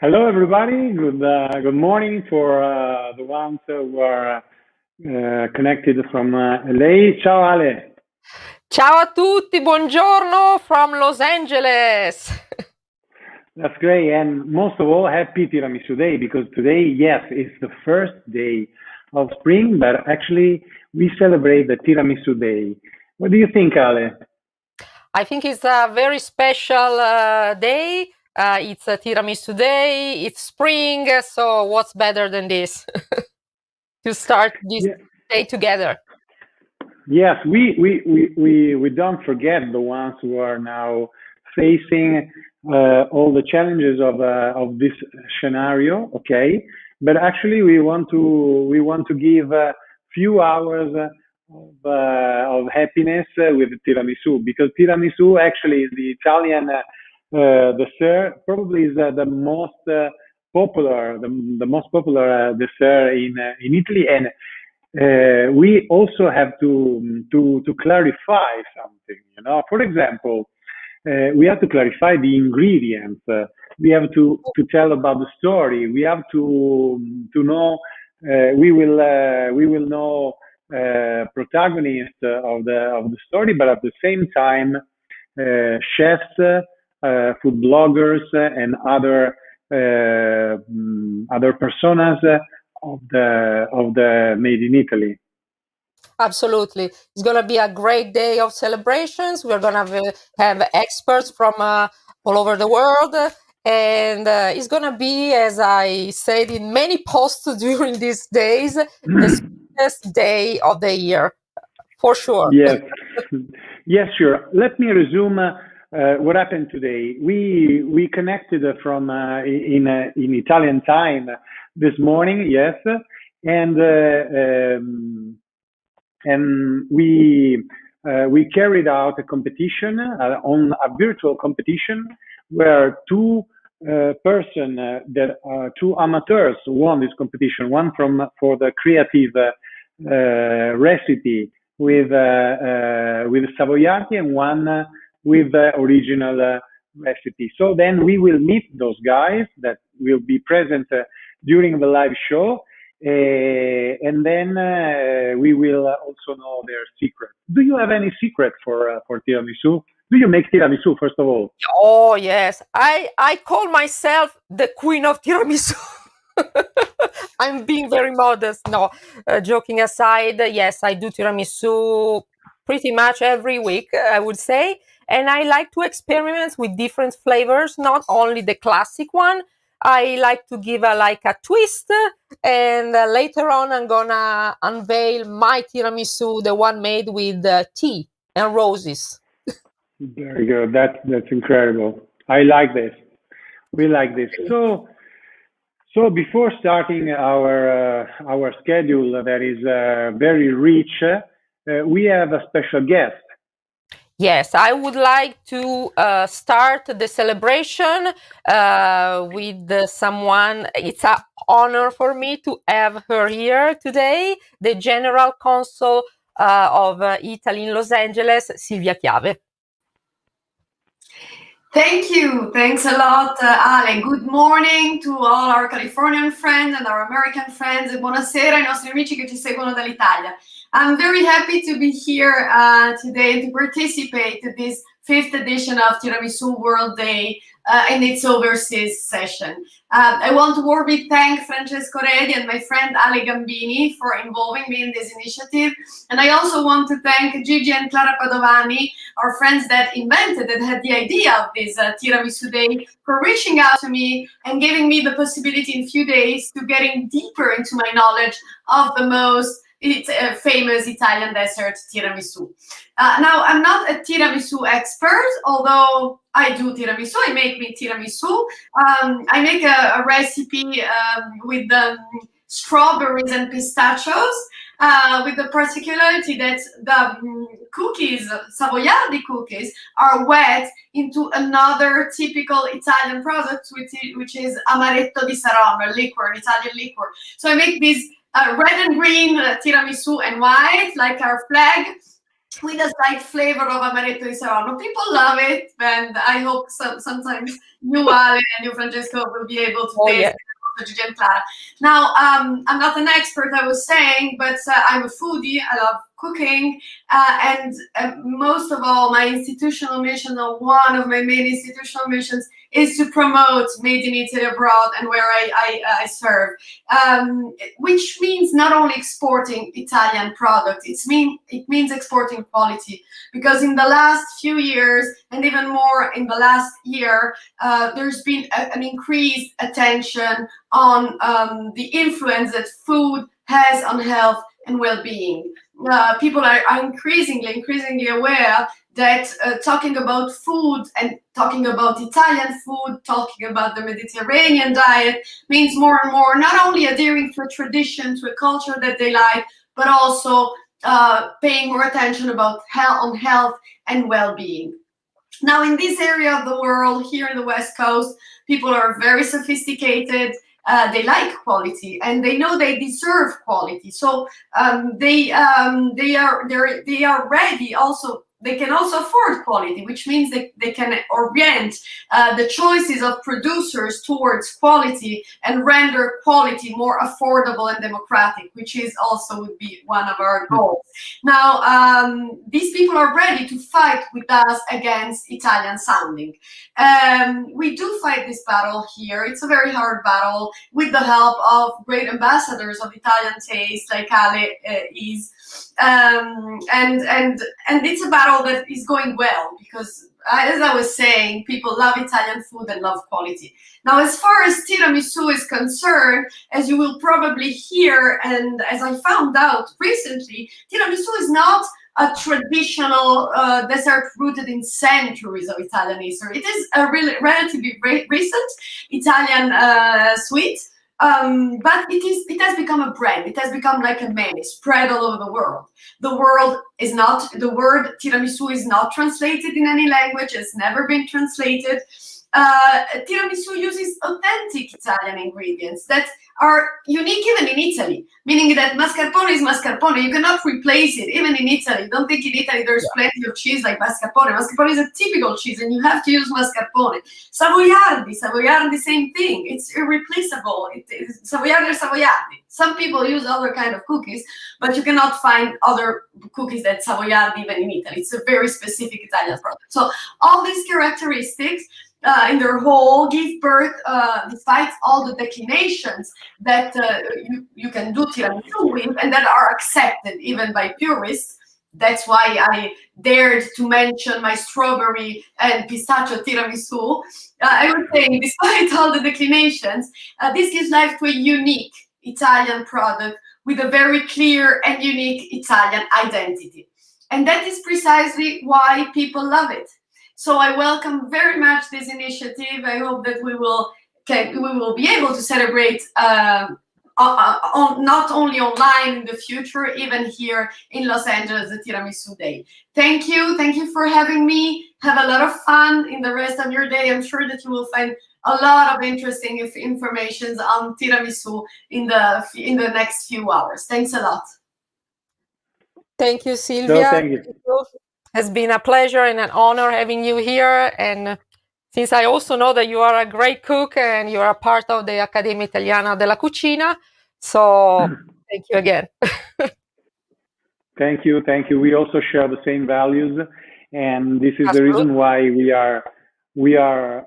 Hello, everybody. Good morning for the ones who are connected from LA. Ciao, Ale. Ciao a tutti, buongiorno from Los Angeles. That's great. And most of all, happy Tiramisu Day, because today, yes, is the first day of spring, but actually we celebrate the Tiramisu Day. What do you think, Ale? I think it's a very special day. It's a Tiramisu Day, it's spring, so what's better than this to start this Yeah. day together? Yes, we don't forget the ones who are now facing all the challenges of this scenario. Okay, but actually we want to give a few hours of happiness with tiramisu, because tiramisu actually is the Italian dessert. Probably is the most popular, the most popular dessert in Italy. And we also have to clarify something. For example, we have to clarify the ingredients. We have to tell about the story. We have to know. We will know protagonists of the story, but at the same time, chefs, food bloggers, and other personas of the Made in Italy. Absolutely. It's going to be a great day of celebrations. We're going to have experts from all over the world. And it's going to be, as I said in many posts during these days, the best day of the year, for sure. Yes, yes, sure. Let me resume what happened today. We connected from in Italian time this morning. Yes, and we carried out a competition on a virtual competition where two amateurs won this competition. One for the creative recipe with Savoiardi, and one with the original recipe. So then we will meet those guys that will be present during the live show. And then we will also know their secret. Do you have any secret for tiramisu? Do you make tiramisu, first of all? Oh, yes. I call myself the queen of tiramisu. I'm being very modest. No, joking aside, yes, I do tiramisu pretty much every week, I would say. And I like to experiment with different flavors, not only the classic one. I like to give a twist, and later on I'm gonna unveil my tiramisu, the one made with tea and roses. Very good. That's incredible. I like this. We like this. So before starting our schedule that is very rich, we have a special guest. Yes, I would like to start the celebration with someone. It's an honor for me to have her here today, the General Consul of Italy in Los Angeles, Silvia Chiave. Thank you. Thanks a lot, Ale. Good morning to all our Californian friends and our American friends. E buonasera ai nostri amici che ci seguono dall'Italia. I'm very happy to be here today and to participate in this 5th edition of Tiramisu World Day in its overseas session. I want to warmly thank Francesco Redi and my friend Ale Gambini for involving me in this initiative. And I also want to thank Gigi and Clara Padovani, our friends that invented and had the idea of this Tiramisu Day, for reaching out to me and giving me the possibility in a few days to getting deeper into my knowledge of the most famous Italian dessert, tiramisu. Now, I'm not a tiramisu expert, although I do tiramisu. I make me tiramisu. I make a recipe with strawberries and pistachios, with the particularity that the cookies, Savoiardi cookies, are wet into another typical Italian product, which is amaretto di Saronno, liquor, an Italian liquor. So I make these red and green tiramisu and white, like our flag. with a slight flavor of amaretto di Serrano. People love it, and I hope sometimes you, Ale, and you, Francesco, will be able to taste it. Gigi and Clara. Now, I'm not an expert, I was saying, but I'm a foodie. I love cooking, and most of all, my institutional mission, or one of my main institutional missions, is to promote Made in Italy abroad and where I serve, which means not only exporting Italian products, it means exporting quality, because in the last few years, and even more in the last year, there's been an increased attention on the influence that food has on health and well-being. People are increasingly aware that talking about food and talking about Italian food, talking about the Mediterranean diet, means more and more not only adhering to a tradition, to a culture that they like, but also paying more attention about health and well-being. Now, in this area of the world, here in the West Coast, people are very sophisticated. They like quality, and they know they deserve quality. So they are ready also. They can also afford quality, which means they can orient the choices of producers towards quality and render quality more affordable and democratic, which is also would be one of our goals. Now, these people are ready to fight with us against Italian sounding. We do fight this battle here. It's a very hard battle with the help of great ambassadors of Italian taste, like Ale is. And it's a battle that is going well, because as I was saying, people love Italian food and love quality. Now, as far as tiramisu is concerned, as you will probably hear, and as I found out recently, tiramisu is not a traditional dessert rooted in centuries of Italian history. It is a relatively recent Italian sweet. But it has become a brand. It has become like a meme, spread all over the world. The word tiramisu is not translated in any language. It's never been translated. Tiramisu uses authentic Italian ingredients that are unique even in Italy, meaning that mascarpone is mascarpone. You cannot replace it, even in Italy. Don't think in Italy there's plenty of cheese like mascarpone. Mascarpone is a typical cheese, and you have to use mascarpone. Savoiardi, same thing. It's irreplaceable. Savoiardi or Savoiardi. Some people use other kind of cookies, but you cannot find other cookies that Savoiardi even in Italy. It's a very specific Italian product. So all these characteristics in their whole give birth, despite all the declinations that you can do tiramisu with, and that are accepted even by purists. That's why I dared to mention my strawberry and pistachio tiramisu. I was saying, despite all the declinations, this gives life to a unique Italian product with a very clear and unique Italian identity. And that is precisely why people love it. So I welcome very much this initiative. I hope that we will be able to celebrate not only online in the future, even here in Los Angeles, the Tiramisu Day. Thank you for having me. Have a lot of fun in the rest of your day. I'm sure that you will find a lot of interesting information on tiramisu in the next few hours. Thanks a lot. Thank you, Silvia. No, thank you. It's been a pleasure and an honor having you here. And since I also know that you are a great cook and you are a part of the Accademia Italiana della Cucina, so thank you again. Thank you. We also share the same values, and this is the reason why we are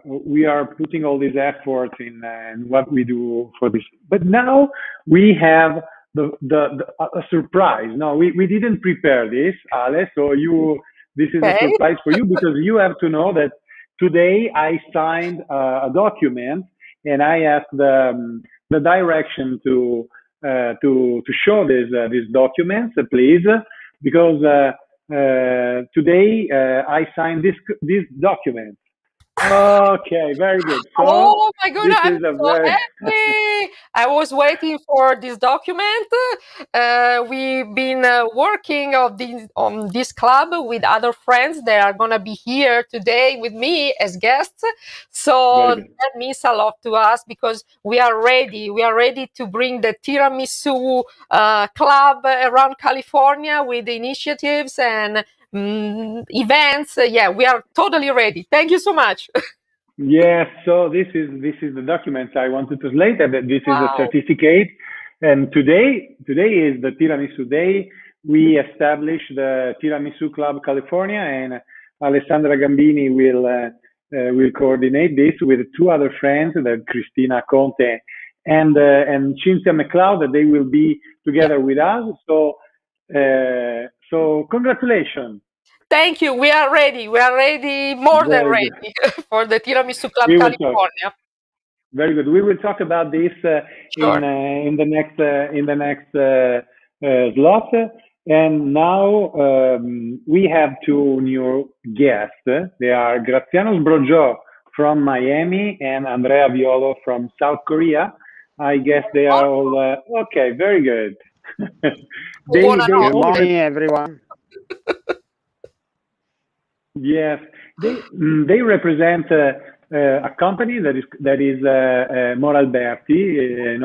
putting all this effort in what we do for this. But now we have a surprise. No, we didn't prepare this, Ale. So this is a surprise for you, because you have to know that today I signed a document, and I asked the direction to show these documents, please, because today I signed this document. Okay, very good. So oh my goodness, I'm so very happy. I was waiting for this document. We've been working on this club with other friends. They are going to be here today with me as guests. So that means a lot to us because we are ready. We are ready to bring the Tiramisu club around California with initiatives and events. Yeah, we are totally ready. Thank you so much. Yes, so this is the document I want to translate. This is a certificate, and today is the Tiramisu Day. We established the Tiramisu Club California, and Alessandra Gambini will coordinate this with two other friends, that Cristina Conte and Cynthia McLeod. That they will be together with us. So congratulations. Thank you. We are ready. We are ready, more than ready, for the Tiramisu Club California. Very good. We will talk about this in the next slot. And now we have two new guests. They are Graziano Sbrogio from Miami and Andrea Violo from South Korea. I guess they are all okay. Very good. Good morning, everyone. Yes, they represent a company that is Moralberti.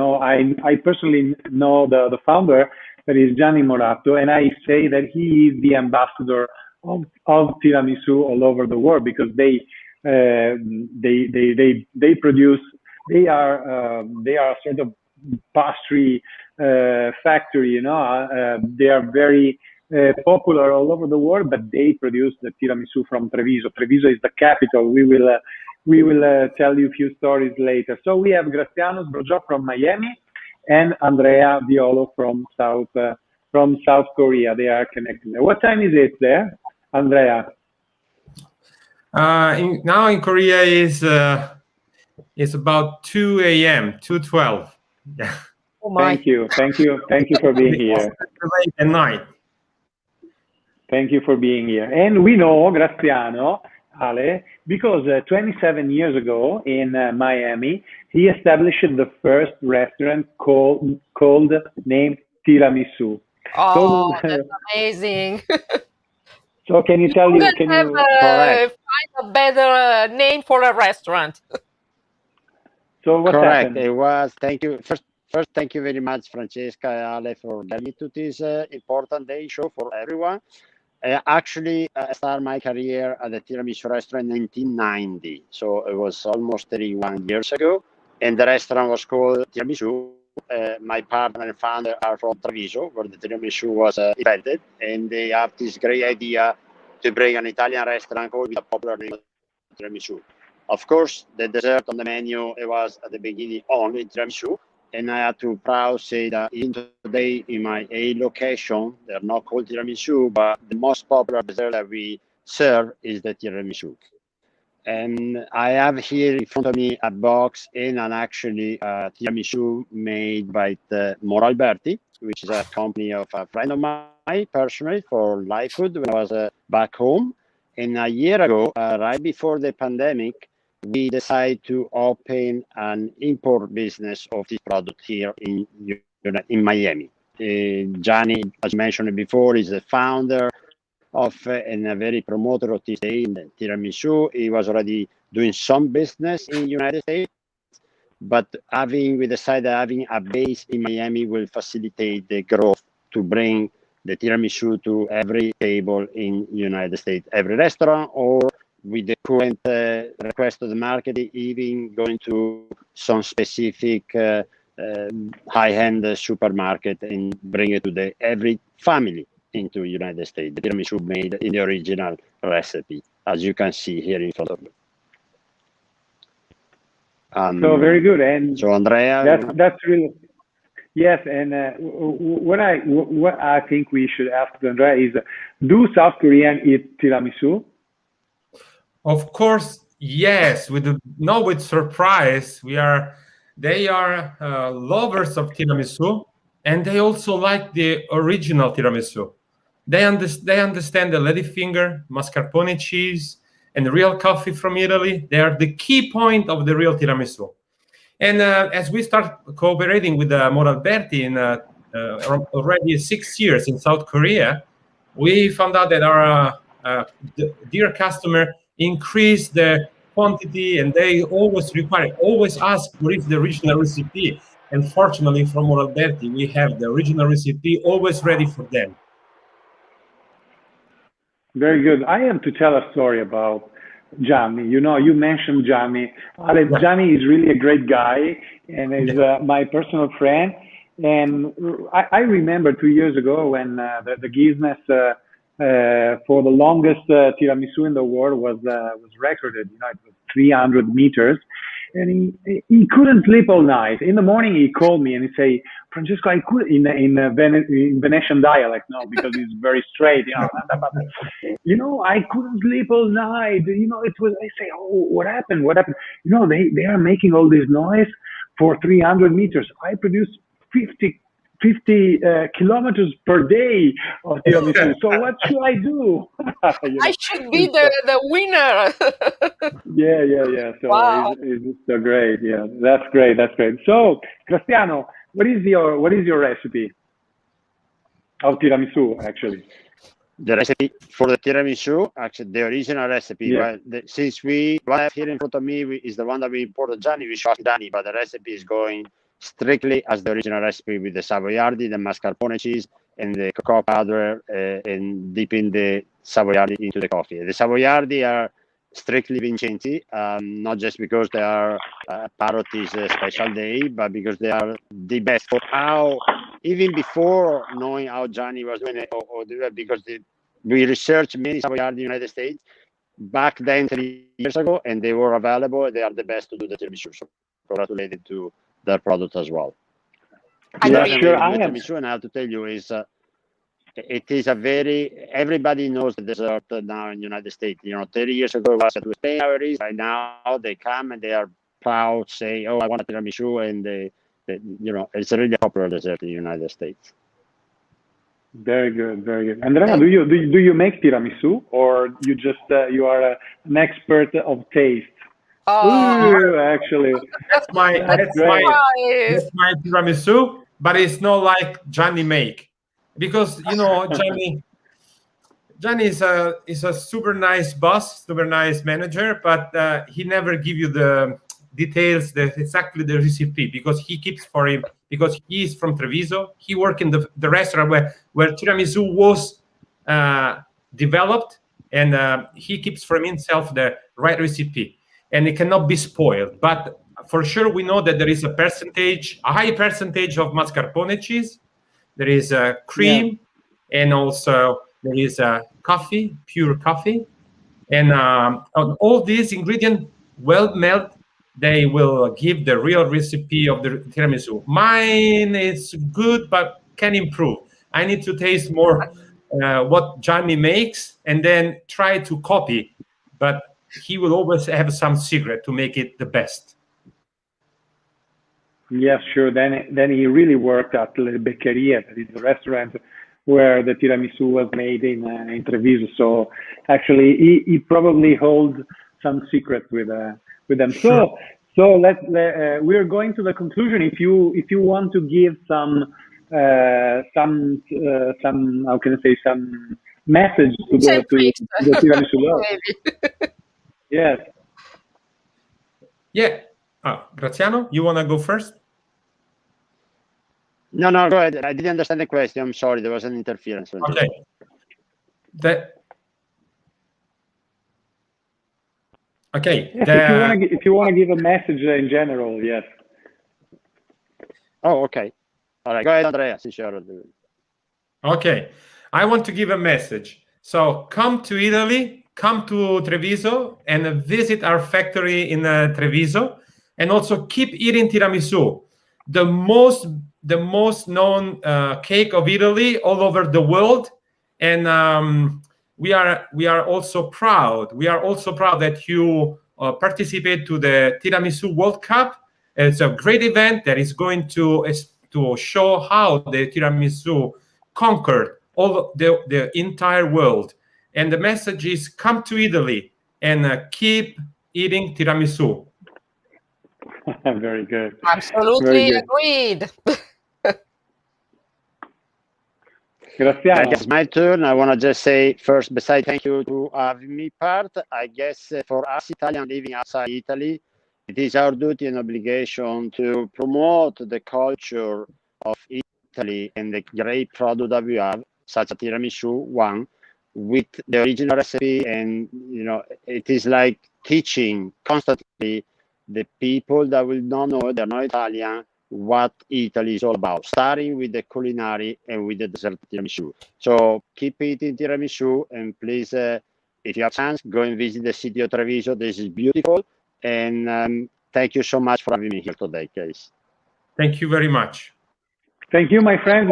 I personally know the founder, that is Gianni Morato, and I say that he is the ambassador of tiramisu all over the world, because they produce. They are a sort of pastry factory. They are very popular all over the world, but they produce the tiramisu from Treviso. Treviso is the capital. We will tell you a few stories later. So we have Graziano Sbrogio from Miami and Andrea Violo from South Korea. They are connected. What time is it there, Andrea? Now in Korea is about 2 a.m. 2:12. Yeah. Oh my. Thank you for being here. Late at night. Thank you for being here. And we know Graziano, Ale, because 27 years ago in Miami, he established the first restaurant named Tiramisu. Oh, that's amazing. So can you find a better name for a restaurant? So what happened? It was, thank you. First, thank you very much, Francesca and Ale, for getting me to this important day show for everyone. Actually, I started my career at the Tiramisu restaurant in 1990. So it was almost 31 years ago. And the restaurant was called Tiramisu. My partner and founder are from Treviso, where the tiramisu was invented. And they have this great idea to bring an Italian restaurant called with a popular name, Tiramisu. Of course, the dessert on the menu, it was at the beginning only tiramisu. And I have to proud say that even today in my A location, they're not called tiramisu, but the most popular dessert that we serve is the tiramisu. And I have here in front of me a box and actually tiramisu made by the Moralberti, which is a company of a friend of mine personally for live food when I was back home. And a year ago, right before the pandemic, we decided to open an import business of this product here in Miami. Gianni, as mentioned before, is the founder of and a very promoter of this day in the tiramisu. He was already doing some business in the United States, but we decided having a base in Miami will facilitate the growth to bring the tiramisu to every table in the United States, every restaurant, or with the current request of the market, even going to some specific high-end supermarket and bring it to every family into the United States. The tiramisu made in the original recipe, as you can see here in front of you. So very good. And so Andrea, that's really, yes. And what I think we should ask Andrea is, do South Koreans eat tiramisu? Of course, yes. With surprise, they are lovers of tiramisu, and they also like the original tiramisu. They understand the ladyfinger, mascarpone cheese, and real coffee from Italy. They are the key point of the real tiramisu. And as we start cooperating with Moralberti in already 6 years in South Korea, we found out that our dear customer increased the quantity, and they always ask what is the original recipe. And fortunately, from Moralberti, we have the original recipe always ready for them. Very good. I have to tell a story about Gianni. You know, you mentioned Gianni. Ale, Gianni is really a great guy and is my personal friend. And I remember 2 years ago when the Guinness for the longest tiramisu in the world was recorded. You know, it was 300 meters. And he couldn't sleep all night. In the morning, he called me and he say, Francesco, I could in Venetian dialect, no, because he's very straight, you know. You know, I couldn't sleep all night. You know, it was. I say, oh, what happened? What happened? You know, they are making all this noise for 300 meters. I produce 50 kilometers per day of tiramisu. So what should I do? You know? I should be the winner. Yeah. So wow. it's so great. Yeah, that's great. So, Cristiano, what is your recipe of tiramisu? Actually, the recipe for the tiramisu, actually the original recipe. Right? Since what I have here in front of me is the one that we imported Gianni. We shot Gianni, but the recipe is going strictly as the original recipe with the Savoiardi, the mascarpone cheese, and the cocoa powder, and dipping the Savoiardi into the coffee. The Savoiardi are strictly Vincenti, not just because they are Parotti's special day, but because they are the best. For how, even before knowing how Gianni was doing it, because we researched many Savoiardi in the United States back then 3 years ago, and they were available. They are the best to do the tiramisu. So congratulated to their product as well. Yeah, sure. Tiramisu, and I have to tell you, it is a everybody knows the dessert now in the United States. You know, 30 years ago it was to Spain, how it is. Right now they come and they are proud, say, oh, I want a tiramisu, and they you know, it's a really popular dessert in the United States. Very good. Andrea, do you make tiramisu, or you just you are an expert of taste? Ooh, actually, that's my tiramisu, but it's not like Gianni make, because you know Gianni is a super nice boss, super nice manager, but he never give you the details, exactly the recipe, because he keeps for him, because he is from Treviso. He worked in the restaurant where tiramisu was developed, and he keeps from himself the right recipe. And it cannot be spoiled. But for sure, we know that there is a high percentage of mascarpone cheese. There is cream, and also there is coffee, pure coffee. And all these ingredients well melt, they will give the real recipe of the tiramisu. Mine is good, but can improve. I need to taste more what Gianni makes and then try to copy. But he will always have some secret to make it the best. Yes, sure. Then he really worked at Le Beccheria, that is the restaurant where the tiramisu was made in Treviso. So actually, he probably holds some secrets with them. Sure. So we're going to the conclusion. If you want to give some how can I say, some message to the tiramisu world. Yes. Yeah. Graziano, you want to go first? No, go ahead. I didn't understand the question. I'm sorry. There was an interference. Okay. If you want to give a message in general, yes. Oh, okay. All right. Go ahead, Andrea. Okay. I want to give a message. So come to Italy, come to Treviso, and visit our factory in Treviso, and also keep eating tiramisu, the most known cake of Italy all over the world. And we are also proud. We are also proud that you participate to the Tiramisu World Cup. It's a great event that is going to show how the tiramisu conquered all the entire world. And the message is, come to Italy and keep eating tiramisu. Very good. Absolutely Very good. agreed. Graziano. It's my turn. I want to just say first, besides thank you to having me part, I guess for us Italians living outside Italy, it is our duty and obligation to promote the culture of Italy and the great product that we have, such as tiramisu one, with the original recipe. And, it is like teaching constantly the people that will not know, they're not Italian, what Italy is all about, starting with the culinary and with the dessert tiramisu. So keep eating tiramisu, and please, if you have chance, go and visit the city of Treviso. This is beautiful. And thank you so much for having me here today, Case. Thank you very much. Thank you, my friends.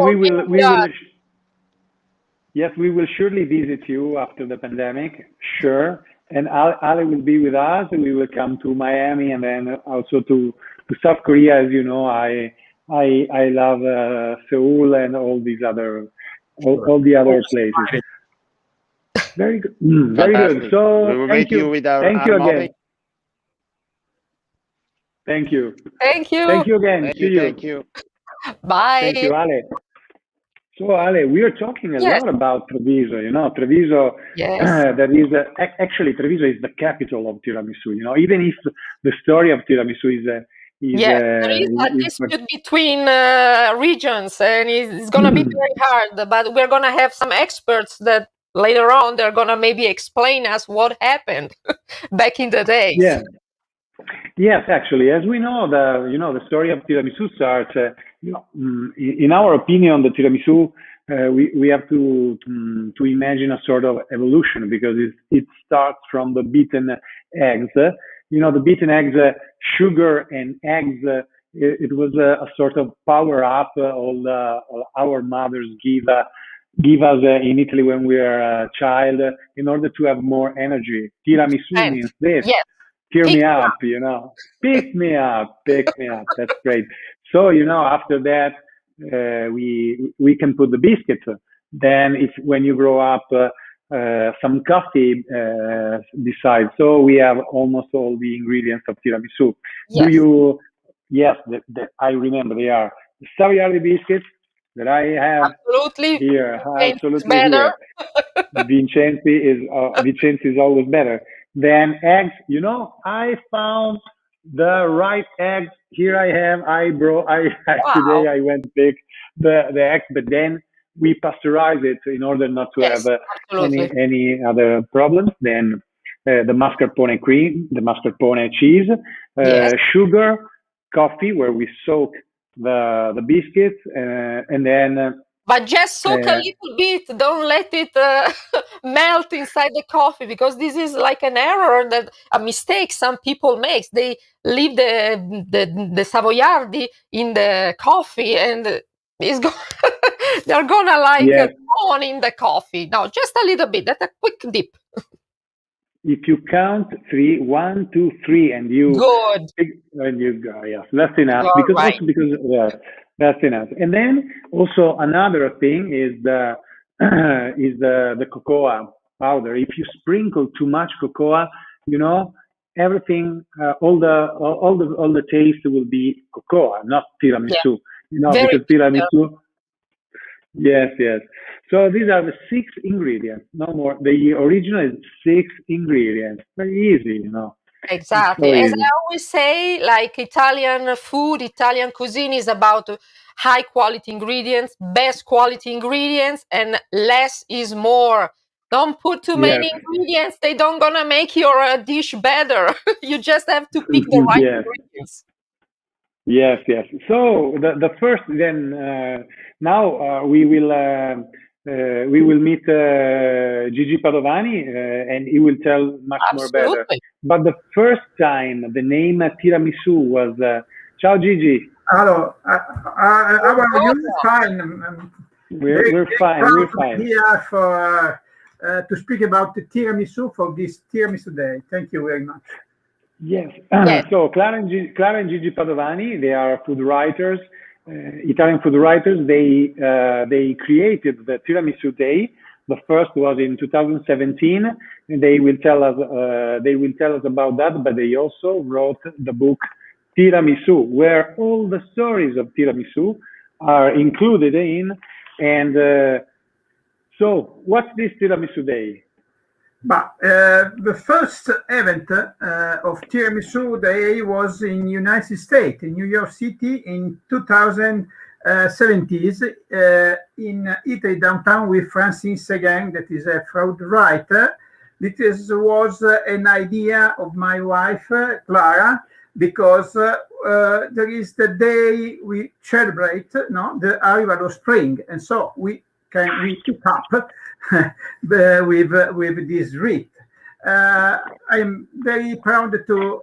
Yes, we will surely visit you after the pandemic, sure. And Ale will be with us. We will come to Miami and then also to South Korea. As you know, I love Seoul and all these other all the other places. Very good. Very good. So we will thank you. with our Thank you again. Thank you. Thank you. Thank you again. See you. Thank you. Bye. Thank you, Ale. So, Ale, we are talking a lot about Treviso. Treviso, that is, actually, Treviso is the capital of tiramisu. Even if the story of tiramisu there is a dispute between regions, and it's going to be very hard. But we're going to have some experts that later on, they're going to maybe explain us what happened back in the days. Yeah. Yes, actually, as we know, the story of tiramisu starts. In our opinion, the tiramisu we have to imagine a sort of evolution, because it starts from the beaten eggs. The beaten eggs, sugar and eggs. It was a sort of power up. All our mothers give us in Italy when we are a child, in order to have more energy. Tiramisu means this. Yes. Cheer me up, pick me up. That's great. So, after that, we can put the biscuits. Then when you grow up, some coffee besides. So we have almost all the ingredients of tiramisu. Yes. Yes, I remember they are the Savoiardi biscuits that I have here. Absolutely better. Here. Vincenzi is always better. Then eggs, I found the right eggs. Here I have. Today I went to pick the eggs, but then we pasteurize it in order not to have any other problems. Then the mascarpone cream, the mascarpone cheese, sugar, coffee, where we soak the biscuits, and then. But just soak a little bit. Don't let it melt inside the coffee, because this is like a mistake some people make. They leave the Savoiardi in the coffee, and they're gonna on in the coffee. No, just a little bit. That's a quick dip. If you count 3, 1, 2, 3, and you go, yes, that's enough. That's enough. And then also another thing is the cocoa powder. If you sprinkle too much cocoa, everything, all the taste will be cocoa, not tiramisu. Because tiramisu. Yes. So these are the 6 ingredients, no more. The original is 6 ingredients. Very easy, Exactly. As I always say, like Italian food, Italian cuisine is about high quality ingredients, best quality ingredients, and less is more. Don't put too many ingredients. They don't gonna make your dish better. You just have to pick the right ingredients. Yes. So the first, then now we will meet Gigi Padovani, and he will tell much more better. But the first time the name Tiramisu was. Ciao, Gigi. Hello. How are you? Fine. We're fine. We're fine. Here to speak about the tiramisu for this Tiramisu Day. Thank you very much. Yes. So Clara and Gigi Padovani, they are food writers, Italian food writers. They created the Tiramisu Day. The first was in 2017, and they will tell us about that. But they also wrote the book Tiramisu, where all the stories of tiramisu are included in. And so, what's this Tiramisu Day? But the first event of Tiramisu Day was in United States, in New York City, in 2017, in Italy downtown with Francine Seguin, that is a fraud writer. This was an idea of my wife, Clara, because there is the day we celebrate the arrival of spring, and so we pick up with this rite. I'm very proud to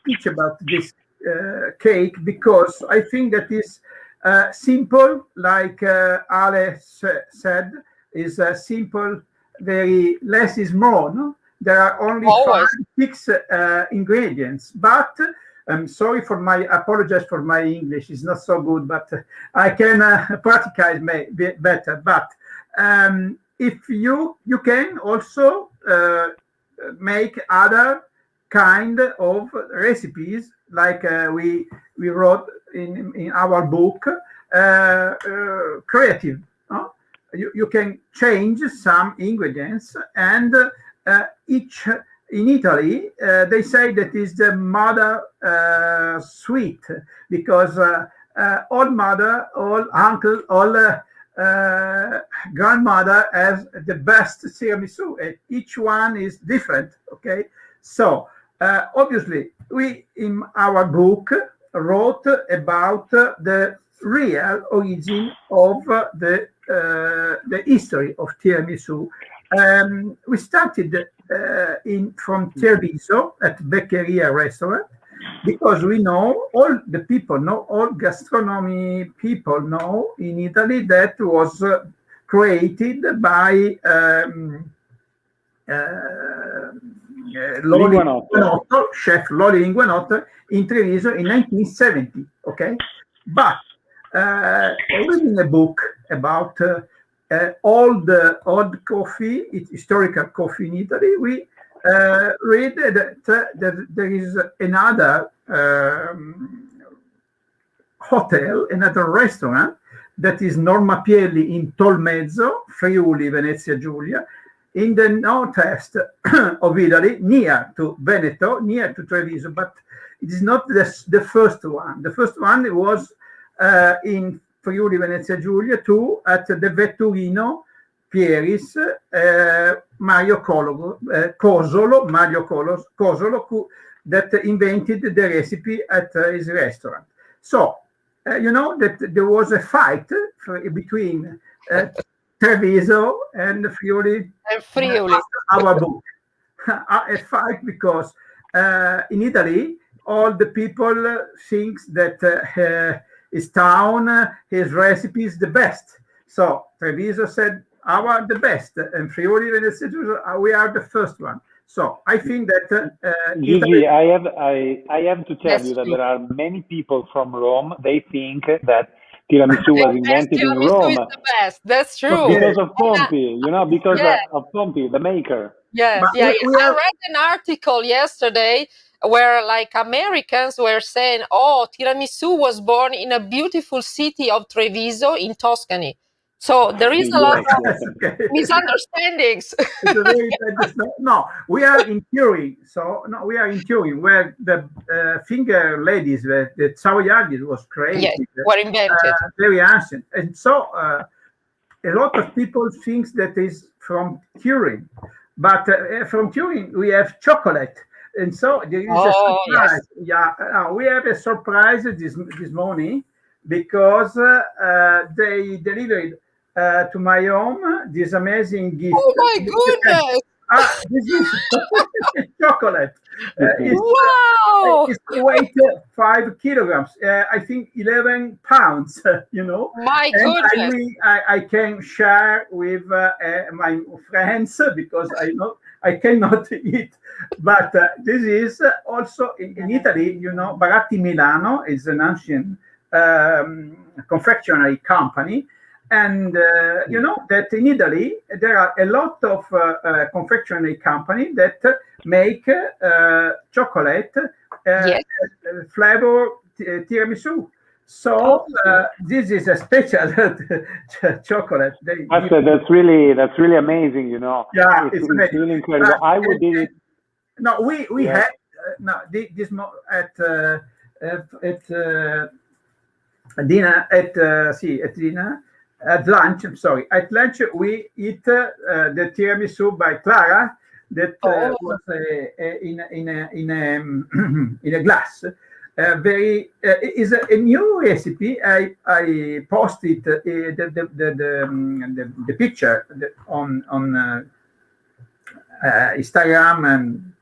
teach about this cake because I think that is simple, like Ale said, is simple, very less is more. No? There are only Always. 6 ingredients, but I'm sorry for apologize for my English. It's not so good, but I can practice better. But if you can also make other kind of recipes, like we wrote in our book, creative. You can change some ingredients, and each in Italy they say that is the mother sweet, because all mother, all uncle, all grandmother has the best tiramisu, and each one is different. Okay, so obviously we in our book wrote about the real origin of the history of tiramisu. We started from Treviso at Beccheria restaurant, because we know, all the people know, all gastronomy people know in Italy that was created by Chef Lolli Linguanotto in Treviso in 1970. Okay, but reading a book about old coffee, historical coffee in Italy, we read that there is another hotel, another restaurant that is Norma Pielli in Tolmezzo, Friuli, Venezia Giulia, in the northeast of Italy, near to Veneto, near to Treviso, but it is not the first one. The first one was in Friuli Venezia Giulia, too, at the Vetturino Pieris, Mario Cosolo, that invented the recipe at his restaurant. So, you know that there was a fight between Treviso and Friuli. And Friuli. Our book. A fight because in Italy, all the people think that his town, his recipe is the best. So Treviso said, "Our the best," and Friuli Venezia Giulia, we are the first one. So I think that Gigi, I have to tell That's you that true. there are many people from Rome. They think that tiramisu was invented in Tiramisu Rome is the best. That's true. because of Pompi, because Yeah. of Pompi, the maker. Yeah, But yeah. we I are- read an article yesterday where like Americans were saying, "Oh, tiramisu was born in a beautiful city of Treviso in Tuscany." So there is a lot Yes, of yes. Okay. misunderstandings. It's a very bad. No, we are in Turin. So no, we are in Turin, where the finger ladies, the Savoiardi was created. Yes, were invented. Very ancient, and so a lot of people think that is from Turin, but from Turin we have chocolate, and so there is a surprise. Yes. Yeah, we have a surprise this morning, because they delivered to my home this amazing gift. Oh my goodness! This is chocolate. Wow! It's weight 5 kilograms. I think 11 pounds. My And goodness! I can share with my friends, because I cannot eat. But this is also in Italy. Baratti Milano is an ancient confectionery company. And that in Italy there are a lot of confectionery companies that make chocolate flavor tiramisu. So this is a special chocolate. That's really amazing. You know, Yeah, it's really incredible. I would do it. No, we had this at dinner at lunch. I'm sorry, at lunch we eat the tiramisu by Clara that was in a glass. Is a new recipe. I posted the picture on Instagram and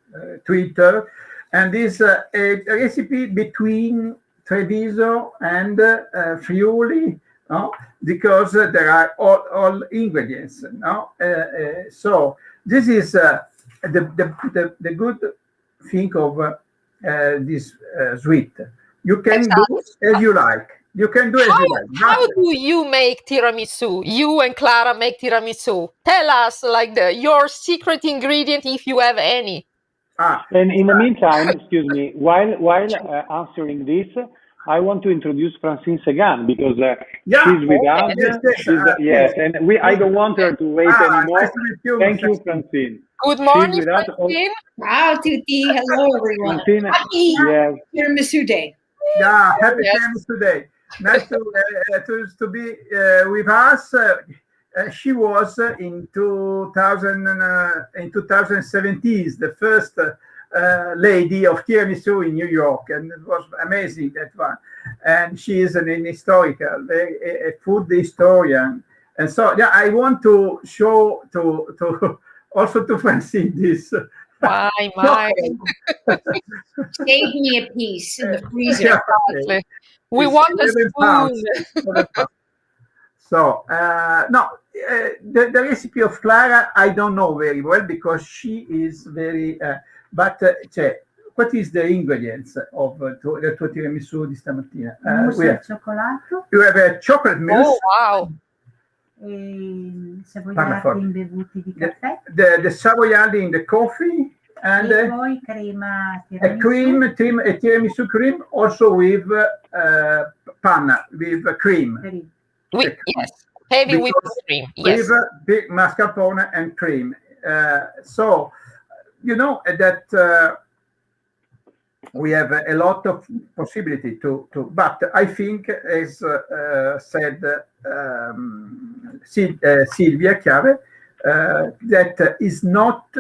Twitter, and this a recipe between Treviso and Friuli, no? Because there are all ingredients, no? So this is the good thing of this sweet. You can do as you like. You can do as you like. How do you make tiramisu? You and Clara make tiramisu. Tell us, like your secret ingredient, if you have any. And in the meantime, excuse me, while answering this, I want to introduce Francine Segan because she's with us. Yes, and I don't want her to wait anymore. Nice to meet you, Thank you, Francine. Good morning, Francine. Wow, tutti. Hello, everyone. Francine, Happy Tiramisu Day. Yeah, happy Tiramisu Day. Nice to be with us. She was in 2017 the first lady of tiramisu in New York, and it was amazing, that one. And she is an historical, a food historian, and so I want to show to also to Francine this. My. Save me a piece in the freezer. Exactly. We want a spoon. So the recipe of Clara I don't know very well because she is very. But what is the ingredients of the tuo tiramisù di stamattina? Mousse al cioccolato. You have a chocolate mousse. Oh wow! Savoiardi imbevuti di caffè. The savoiardi in the coffee and poi crema tiramisù. A tiramisu cream also with panna with cream. Yes, heavy whipped cream. Yes, with big mascarpone and cream. So you know that we have a lot of possibility to but I think, as said Silvia Chiave, that is not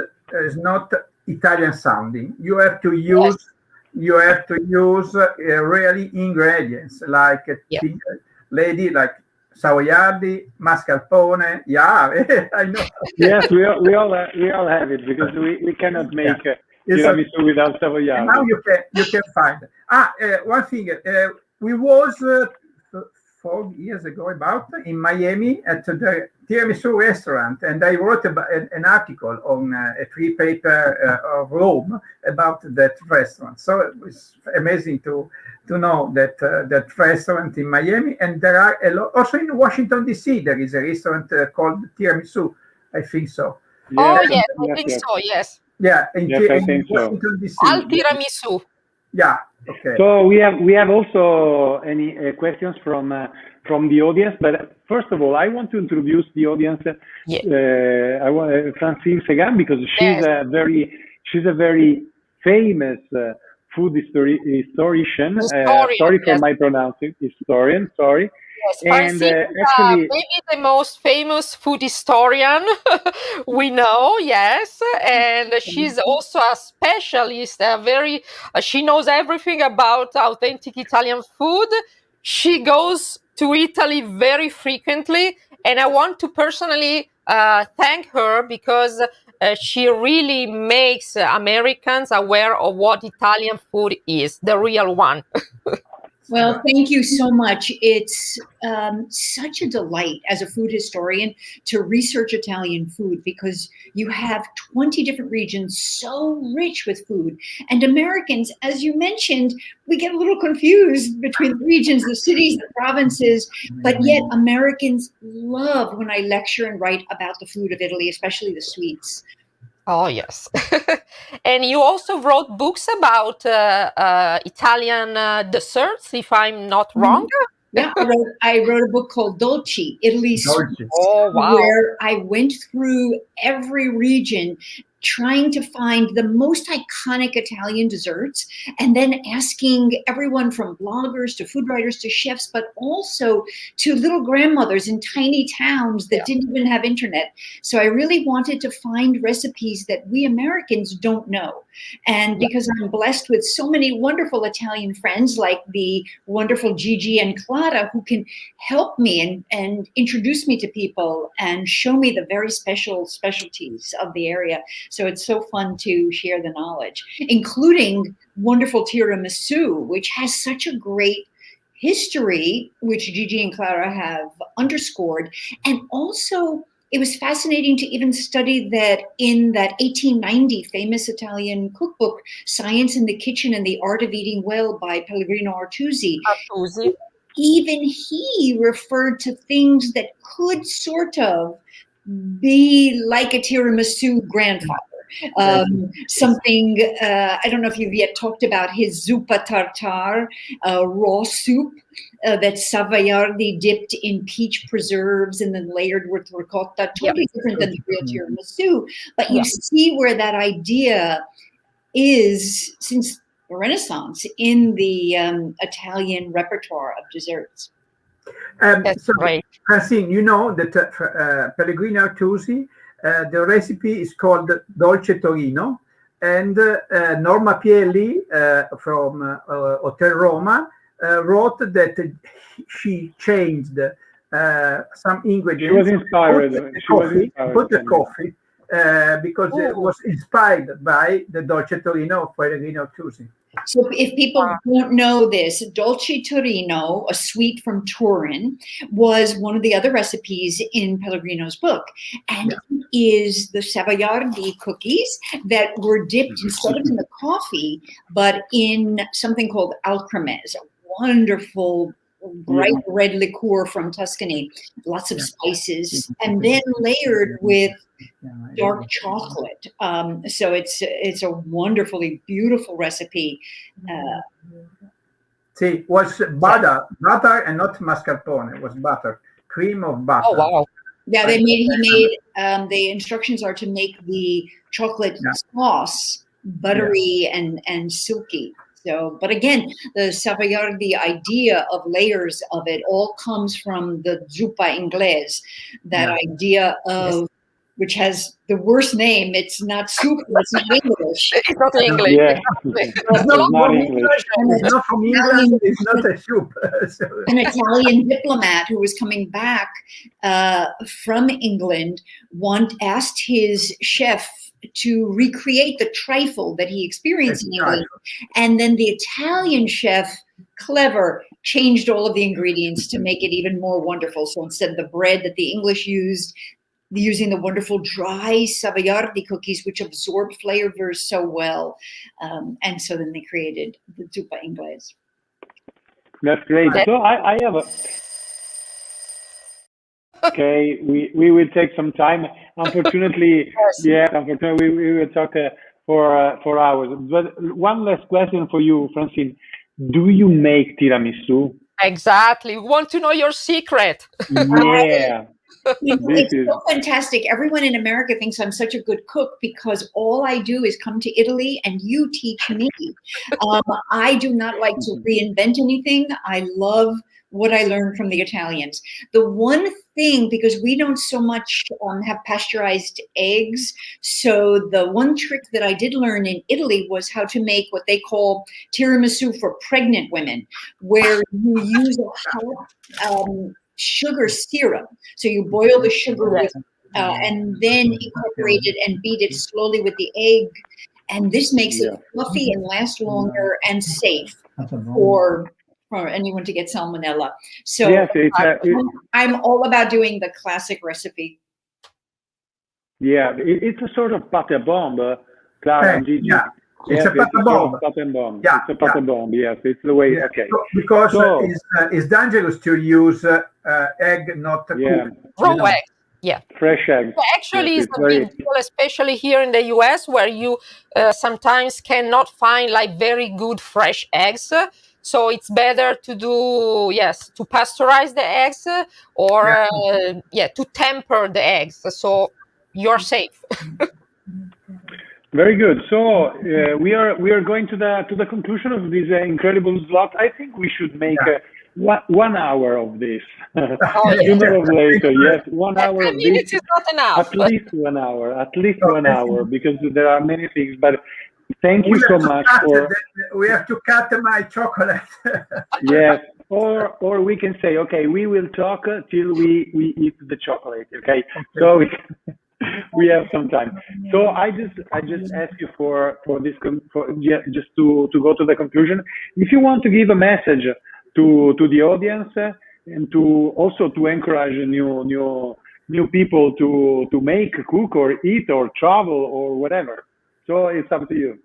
Italian sounding. You have to use really ingredients like lady like savoiardi, mascarpone. I know. Yes, we all have it because we cannot make tiramisu without savoiardi. Now you can find. One thing. We was 4 years ago in Miami at the Tiramisu restaurant, and I wrote an article on a free paper of Rome about that restaurant. So it was amazing to know that that restaurant in Miami, and there are a lot also in Washington D.C. There is a restaurant called Tiramisu, I think so. Oh yes, I think so. Yes. Yeah, in Washington D.C. Al tiramisu. Yeah. Okay. So we have also any questions from the audience, but first of all, I want to introduce the audience. I want Francine Segan because she's a very famous food historian. Sorry for my pronouncing. Historian. Sorry. Yes, and actually, maybe the most famous food historian we know. Yes, and she's also a specialist. She knows everything about authentic Italian food. She goes to Italy very frequently, and I want to personally thank her because she really makes Americans aware of what Italian food is, the real one. Well, thank you so much. It's such a delight as a food historian to research Italian food because you have 20 different regions so rich with food. And Americans, as you mentioned, we get a little confused between the regions, the cities, the provinces, but yet Americans love when I lecture and write about the food of Italy, especially the sweets. Oh, yes. And you also wrote books about Italian desserts, if I'm not wrong. Yeah, I wrote a book called Dolci, Italy's Dolci. Oh, wow. where I went through every region trying to find the most iconic Italian desserts, and then asking everyone from bloggers to food writers to chefs, but also to little grandmothers in tiny towns that didn't even have internet. So I really wanted to find recipes that we Americans don't know. And because I'm blessed with so many wonderful Italian friends like the wonderful Gigi and Clara, who can help me and introduce me to people and show me the very specialties of the area. So it's so fun to share the knowledge, including wonderful tiramisu, which has such a great history, which Gigi and Clara have underscored. And also, it was fascinating to even study that in that 1890 famous Italian cookbook, Science in the Kitchen and the Art of Eating Well by Pellegrino Artusi. Even he referred to things that could sort of be like a tiramisu grandfather. Something, I don't know if you've yet talked about his zuppa tartare, raw soup that's Savoiardi dipped in peach preserves and then layered with ricotta, totally different than the real tiramisu. But you see where that idea is since the Renaissance in the Italian repertoire of desserts. That's so, right. Francine, you know that Pellegrino Artusi, the recipe is called Dolce Torino, and Norma Pielli from Hotel Roma wrote that she changed some ingredients. She was inspired. Put the coffee because it was inspired by the Dolce Torino of Pellegrino Artusi. So if people don't know this, Dolce Torino, a sweet from Turin, was one of the other recipes in Pellegrino's book. And it is the Savoiardi cookies that were dipped instead of in the coffee, but in something called alcremese, a wonderful bright red liqueur from Tuscany, lots of spices, and then layered with dark chocolate. So it's a wonderfully beautiful recipe. See, was butter and not mascarpone. It was butter, cream of butter. Oh, wow. Yeah, he made the instructions are to make the chocolate sauce buttery and silky. So, but again, the Savoiardi idea of layers of it all comes from the zuppa inglese, that idea of which has the worst name. It's not soup. It's not English. It's not English. Yeah. It's not English. It's not from England. It's not a soup. An Italian diplomat who was coming back from England asked his chef to recreate the trifle that he experienced in England. And then the Italian chef, clever, changed all of the ingredients to make it even more wonderful. So instead of the bread that the English used, using the wonderful dry Savoiardi cookies, which absorb flavors so well. And so then they created the zuppa inglese. That's great. So I have a... Okay, we will take some time. Unfortunately, unfortunately, we will talk for hours. But one last question for you, Francine. Do you make tiramisu? Exactly. We want to know your secret. Yeah. It's so fantastic. Everyone in America thinks I'm such a good cook because all I do is come to Italy and you teach me. I do not like to reinvent anything. I love what I learned from the Italians. The one thing, because we don't so much have pasteurized eggs, so the one trick that I did learn in Italy was how to make what they call tiramisu for pregnant women, where you use a hot sugar syrup. So you boil the sugar with, and then incorporate it and beat it slowly with the egg. And this makes it fluffy and last longer and safe for anyone to get salmonella. So I'm all about doing the classic recipe. Yeah, it's a sort of pate bomb, Clara and Gigi. It's a pate bomb. Yeah, it's a pate bomb. Yes, it's the way. Okay, because it's dangerous to use egg not cooked. Raw egg. Yeah. Fresh eggs. Well, actually, Yes, it's a big deal, especially here in the US, where you sometimes cannot find like very good fresh eggs. So it's better to do, yes, to pasteurize the eggs or to temper the eggs. So you're safe. Very good. So we are going to the conclusion of this incredible slot. I think we should make 1 hour of this. Sooner or later, yes, 1 hour of this. Minutes is not enough. At least 1 hour. At least 1 hour, because there are many things. But thank you so much for. We have to cut my chocolate. Yes, or we can say, okay, we will talk till we eat the chocolate. Okay, so we have some time. So I just ask you for this just to go to the conclusion. If you want to give a message to the audience and to also to encourage new people to make, cook, or eat, or travel, or whatever. So it's up to you.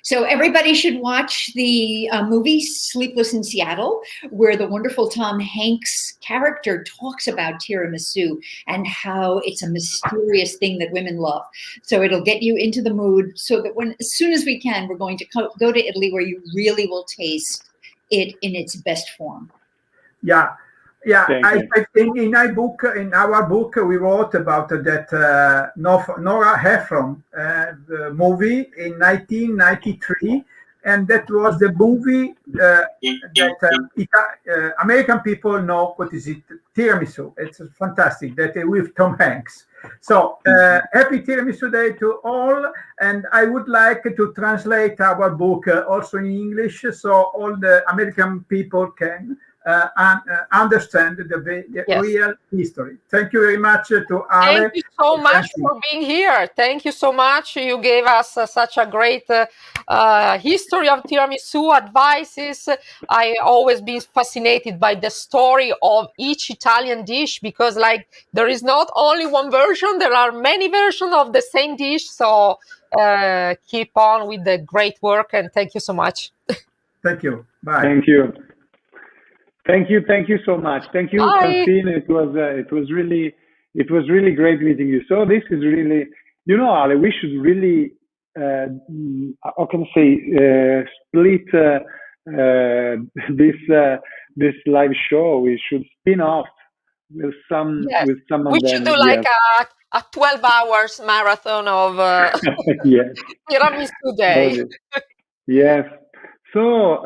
So everybody should watch the movie Sleepless in Seattle, where the wonderful Tom Hanks character talks about tiramisu and how it's a mysterious thing that women love. So it'll get you into the mood so that as soon as we can, we're going to go to Italy, where you really will taste it in its best form. Yeah. I think in our book, we wrote about that Nora Ephron movie in 1993, and that was the movie that American people know what is it, tiramisu. It's fantastic, that with Tom Hanks. So happy Tiramisu Day to all, and I would like to translate our book also in English, so all the American people can understand the real history. Thank you very much to Ale. Thank you so much for being here. Thank you so much. You gave us such a great history of tiramisu, advices. I always been fascinated by the story of each Italian dish, because like there is not only one version, there are many versions of the same dish. So keep on with the great work, and thank you so much. Thank you. Bye. Thank you. Thank you so much. Thank you, Francine. It was really great meeting you. So this is really, Ale, we should really, how can I say, split this live show. We should spin off with some of them. We should do like a 12 hours marathon of Tiramisu Day. Yes. So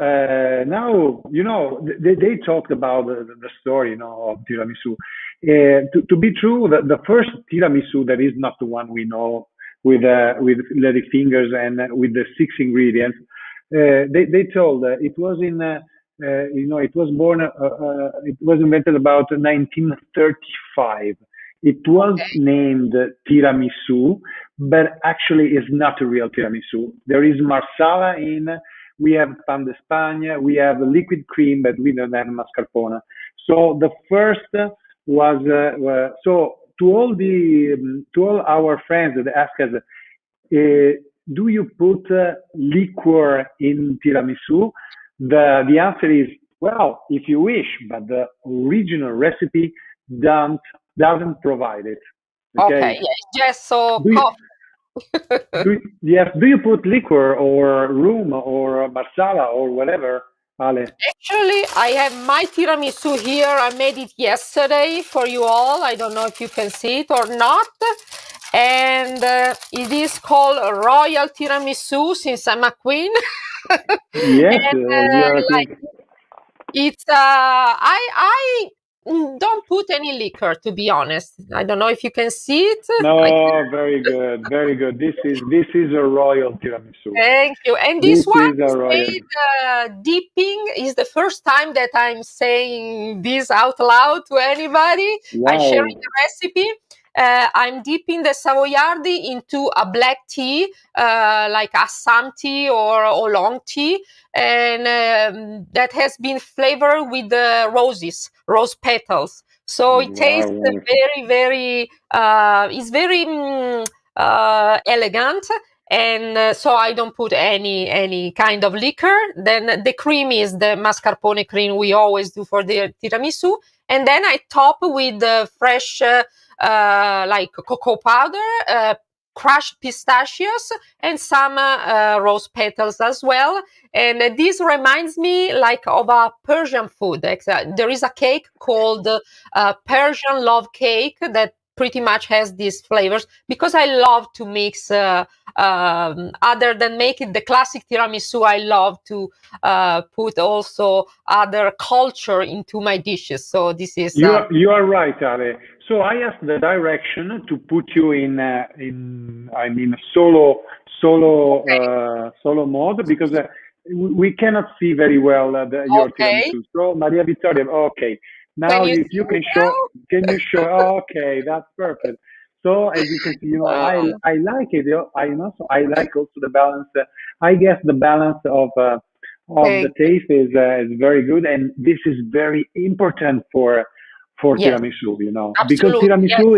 now, they talked about the story, of tiramisu. To be true, the first tiramisu, that is not the one we know with lady fingers and with the 6 ingredients. They told it was it was born, it was invented about 1935. It was named tiramisu, but actually is not a real tiramisu. There is marsala in. We have pan de España, we have liquid cream, but we don't have mascarpone. So the first was so to all our friends that ask us, do you put liquor in tiramisu? The answer is, well, if you wish, but the original recipe doesn't provide it. Okay, yes, so do you put liquor or rum or marsala or whatever, Ale? Actually, I have my tiramisu here. I made it yesterday for you all. I don't know if you can see it or not. And it is called Royal Tiramisu, since I'm a queen. Yes, and, it's I don't put any liquor, to be honest. I don't know if you can see it. No, very good, very good. This is a royal tiramisu. Thank you. And this one is made dipping. Is the first time that I'm saying this out loud to anybody. Wow. I'm sharing the recipe. I'm dipping the Savoiardi into a black tea, like Assam tea or oolong tea, and that has been flavored with the rose petals. So it tastes very, very, it's very elegant. and so I don't put any kind of liquor. Then the cream is the mascarpone cream we always do for the tiramisu, and then I top with fresh like cocoa powder, crushed pistachios, and some rose petals as well. And this reminds me like of a Persian food. There is a cake called Persian love cake that pretty much has these flavors, because I love to mix other than making the classic tiramisu. I love to put also other culture into my dishes. So this is you are right, Ale. So I asked the direction to put you in solo mode, because we cannot see very well your tiramisu. So Maria Vittoria, okay. Now if you can show, okay, that's perfect. So as you can see, I like it. So I like also the balance. I guess the balance of the taste is very good, and this is very important for tiramisu. Because tiramisu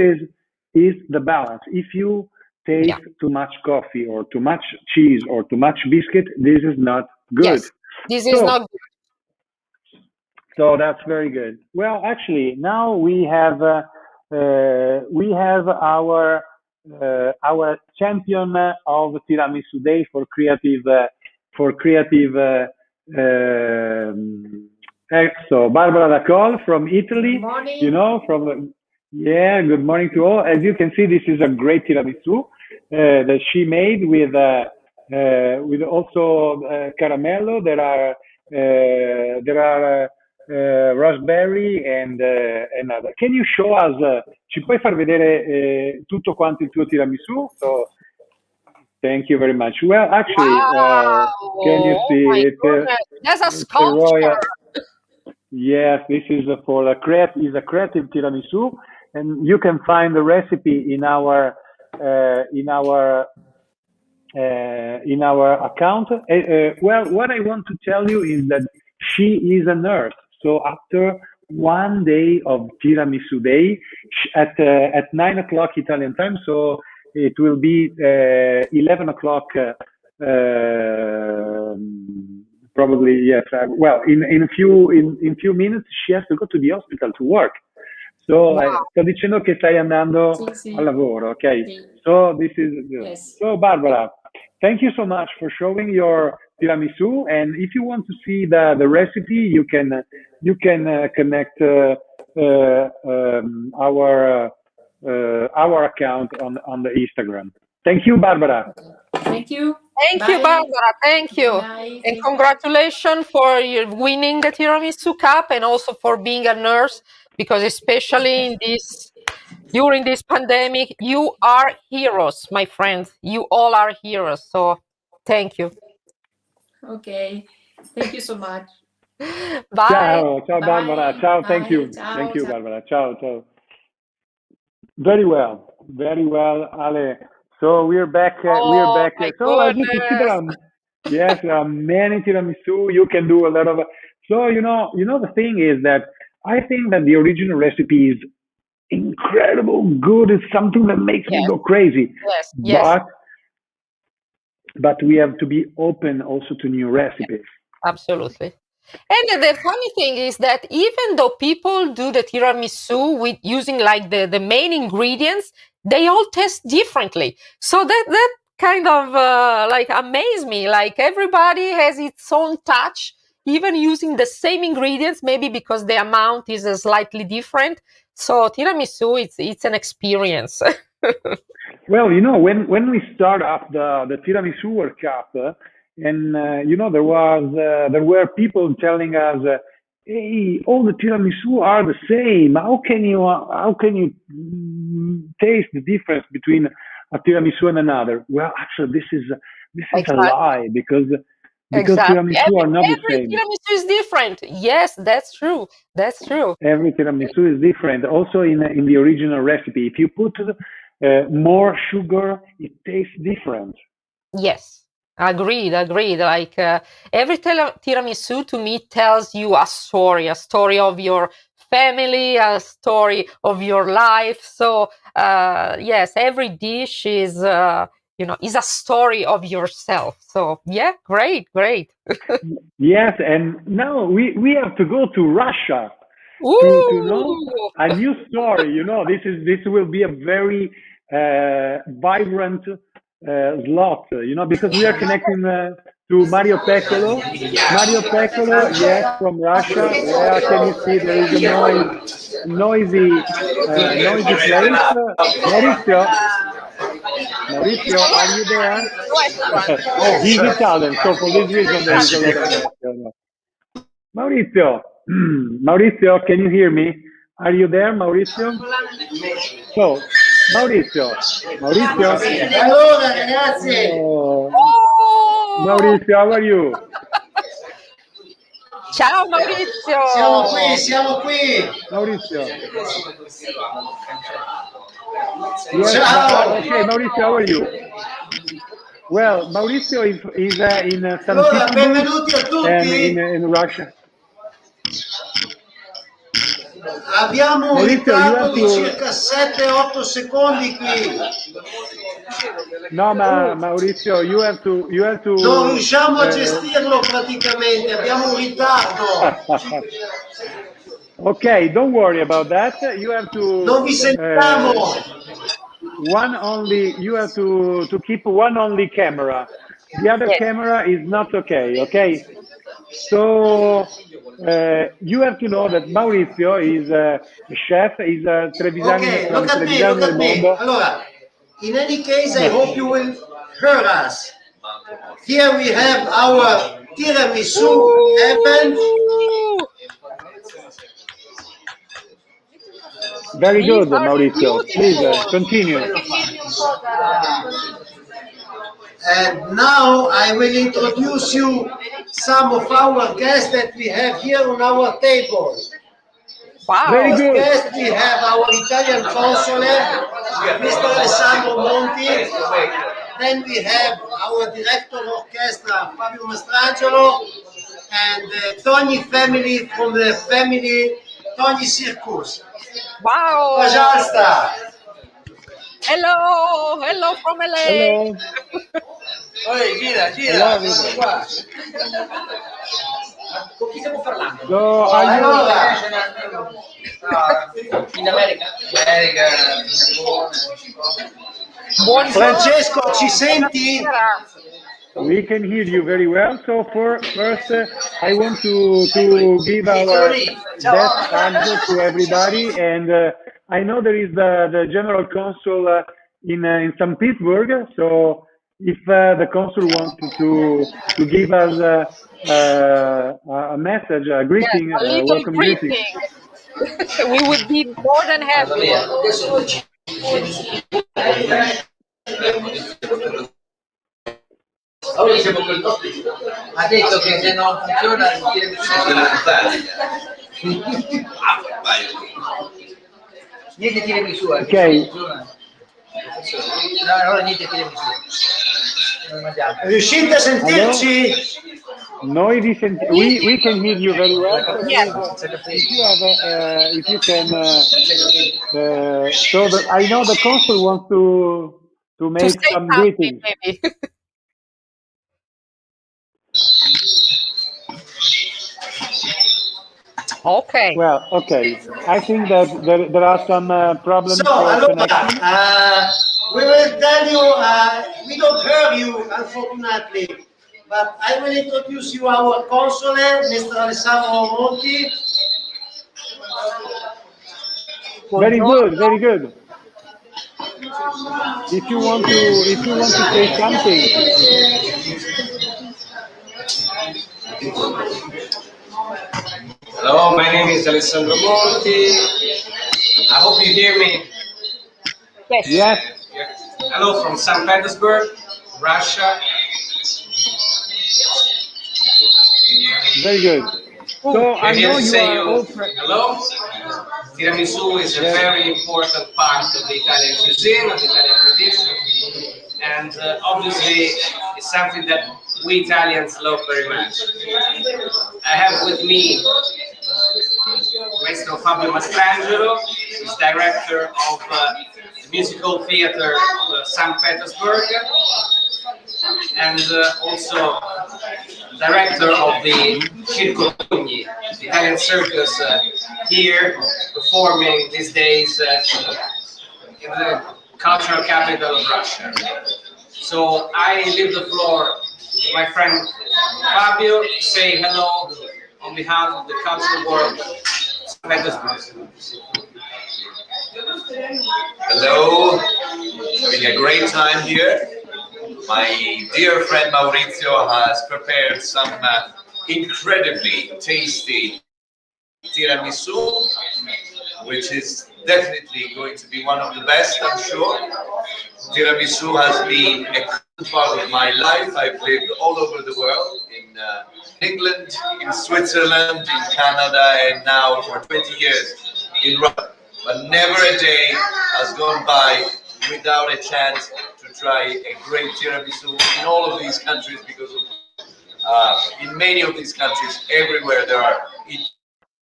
is the balance. If you taste too much coffee or too much cheese or too much biscuit, this is not good. Yes, this is not good. So that's very good. Well, actually, now we have our champion of Tiramisu Day for creative. So Barbara Dacol from Italy. Good morning. Good morning to all. As you can see, this is a great tiramisu that she made with also caramello. There are raspberry and other. Can you show us? Ci puoi far vedere tutto quanto il tuo tiramisu? So, thank you very much. Well, actually, can you see it? There's a sculpture. Yes, this is for a creative tiramisu, and you can find the recipe in our account. Well, what I want to tell you is that she is a nurse. So after one day of Tiramisu Day at 9 o'clock Italian time, so it will be 11 o'clock. Probably yes. Well, in few minutes she has to go to the hospital to work. So sto dicendo che stai andando al lavoro, okay? Sì. So this is Yes. So Barbara, thank you so much for showing your tiramisu. And if you want to see the recipe, you can connect our account on the Instagram. Thank you, Barbara. Thank you. Thank you, Barbara. Thank you. Bye. And congratulations for your winning the Tiramisu Cup, and also for being a nurse, because especially during this pandemic, you are heroes, my friends. You all are heroes. So thank you. Okay. Thank you so much. Bye. Ciao, Barbara. Bye. Ciao. Thank Bye. you. Ciao. Thank you, Ciao. Barbara. Ciao. Very well, Ale. So we're back. We're back. My So as you can see, there are many tiramisu. You can do a lot of. So the thing is that I think that the original recipe is incredible good. It's something that makes me go crazy. Yes. But we have to be open also to new recipes. Absolutely. And the funny thing is that even though people do the tiramisu with using like the main ingredients, they all taste differently. So that kind of like amazed me. Like everybody has its own touch, even using the same ingredients, maybe because the amount is slightly different. So tiramisu, it's an experience. Well, when we start up the Tiramisu World Cup, and there were people telling us, "Hey, all the tiramisu are the same. How can you taste the difference between a tiramisu and another?" Well, actually, this is a lie, because tiramisu are not the same. Every tiramisu is different. Yes, that's true. That's true. Every tiramisu is different. Also, in the original recipe, if you put more sugar, it tastes different. Yes. Agreed. Like every tiramisu to me tells you a story of your family, a story of your life. So yes, every dish is is a story of yourself. So yeah, great. Yes, and now we have to go to Russia to know Ooh. a new story. This will be a very vibrant slot. Because we are connecting to Mario Peccolo. Mario Peccolo, yes, from Russia. Where can you see there is a noisy place? Maurizio, are you there? He's Italian, so for this reason there is a lot of Maurizio, Maurizio, can you hear me? Are you there, Maurizio? So, Maurizio. Allora, ragazzi. Oh. Maurizio, how are you? Ciao Maurizio. Siamo qui. Maurizio. Ciao. Okay, Maurizio, how are you? Well, Maurizio is in San Allora, Petersburg benvenuti a tutti. and in Russia. Abbiamo un Maurizio, ritardo di circa 7-8 secondi qui. No, ma Maurizio, you have to. Non riusciamo a gestirlo praticamente, abbiamo un ritardo. Okay, don't worry about that. You have to. Non vi sentiamo. You have to keep one only camera. The other camera is not okay. So you have to know that Maurizio is a chef, is a Trevisani from Trevisani del Mondo. Allora, in any case, I hope you will hear us. Here we have our tiramisu heaven. Very good, Maurizio. Please continue. And now I will introduce you some of our guests that we have here on our table. Wow. Very good. Guest, we have our Italian consul, Mr. Alessandro Monti. Then we have our director of orchestra, Fabio Mastrangelo, and the Togni family from the family Togni Circus. Wow. Pajasta. Hello from LA. Hello. Gira, qua. Con chi stiamo parlando? So, Allora, In America? Buongiorno. Francesco, ci senti? we can hear you very well. So first, I want to give our best answer to everybody. And I know there is the general consul in St. Petersburg. So if the consul wants to give us a message, a greeting, Yes, a little welcome greeting. We would be more than happy. Ha detto che se non funziona niente tiramisù. Ok. No, allora niente tiramisù. Riuscite a sentirci? Noi we can hear you very well. So Yes. if you have, if you can, so that I know the consul wants to make say some something, greetings. maybe. Okay. Well, okay. I think that there are some problems So, for allora, connection. we will tell you, we don't hear you, unfortunately, but I will introduce you our consul, Mr. Alessandro Monti. Very good, very good. If you want to say something. Hello, my name is Alessandro Monti. I hope you hear me. Yes. Yes. Hello from St. Petersburg, Russia. Very good. So I I'm here know to you say are all. hello. Tiramisu is a very important part of the Italian cuisine, of the Italian tradition, and obviously it's something that we Italians love very much. I have with me Mr. Fabio Mastrangelo, who's director of musical theater of St. Petersburg, and also director of the Circo Tugni, the Italian circus here, performing these days in the cultural capital of Russia. So I leave the floor to my friend Fabio to say hello on behalf of the cultural world. Hello, having a great time here. My dear friend Maurizio has prepared some incredibly tasty tiramisu, which is definitely going to be one of the best, I'm sure. Tiramisu has been a part of my life. I've lived all over the world, in England, in Switzerland, in Canada, and now for 20 years in Russia. But never a day has gone by without a chance to try a great tiramisu in all of these countries, because in many of these countries, everywhere there are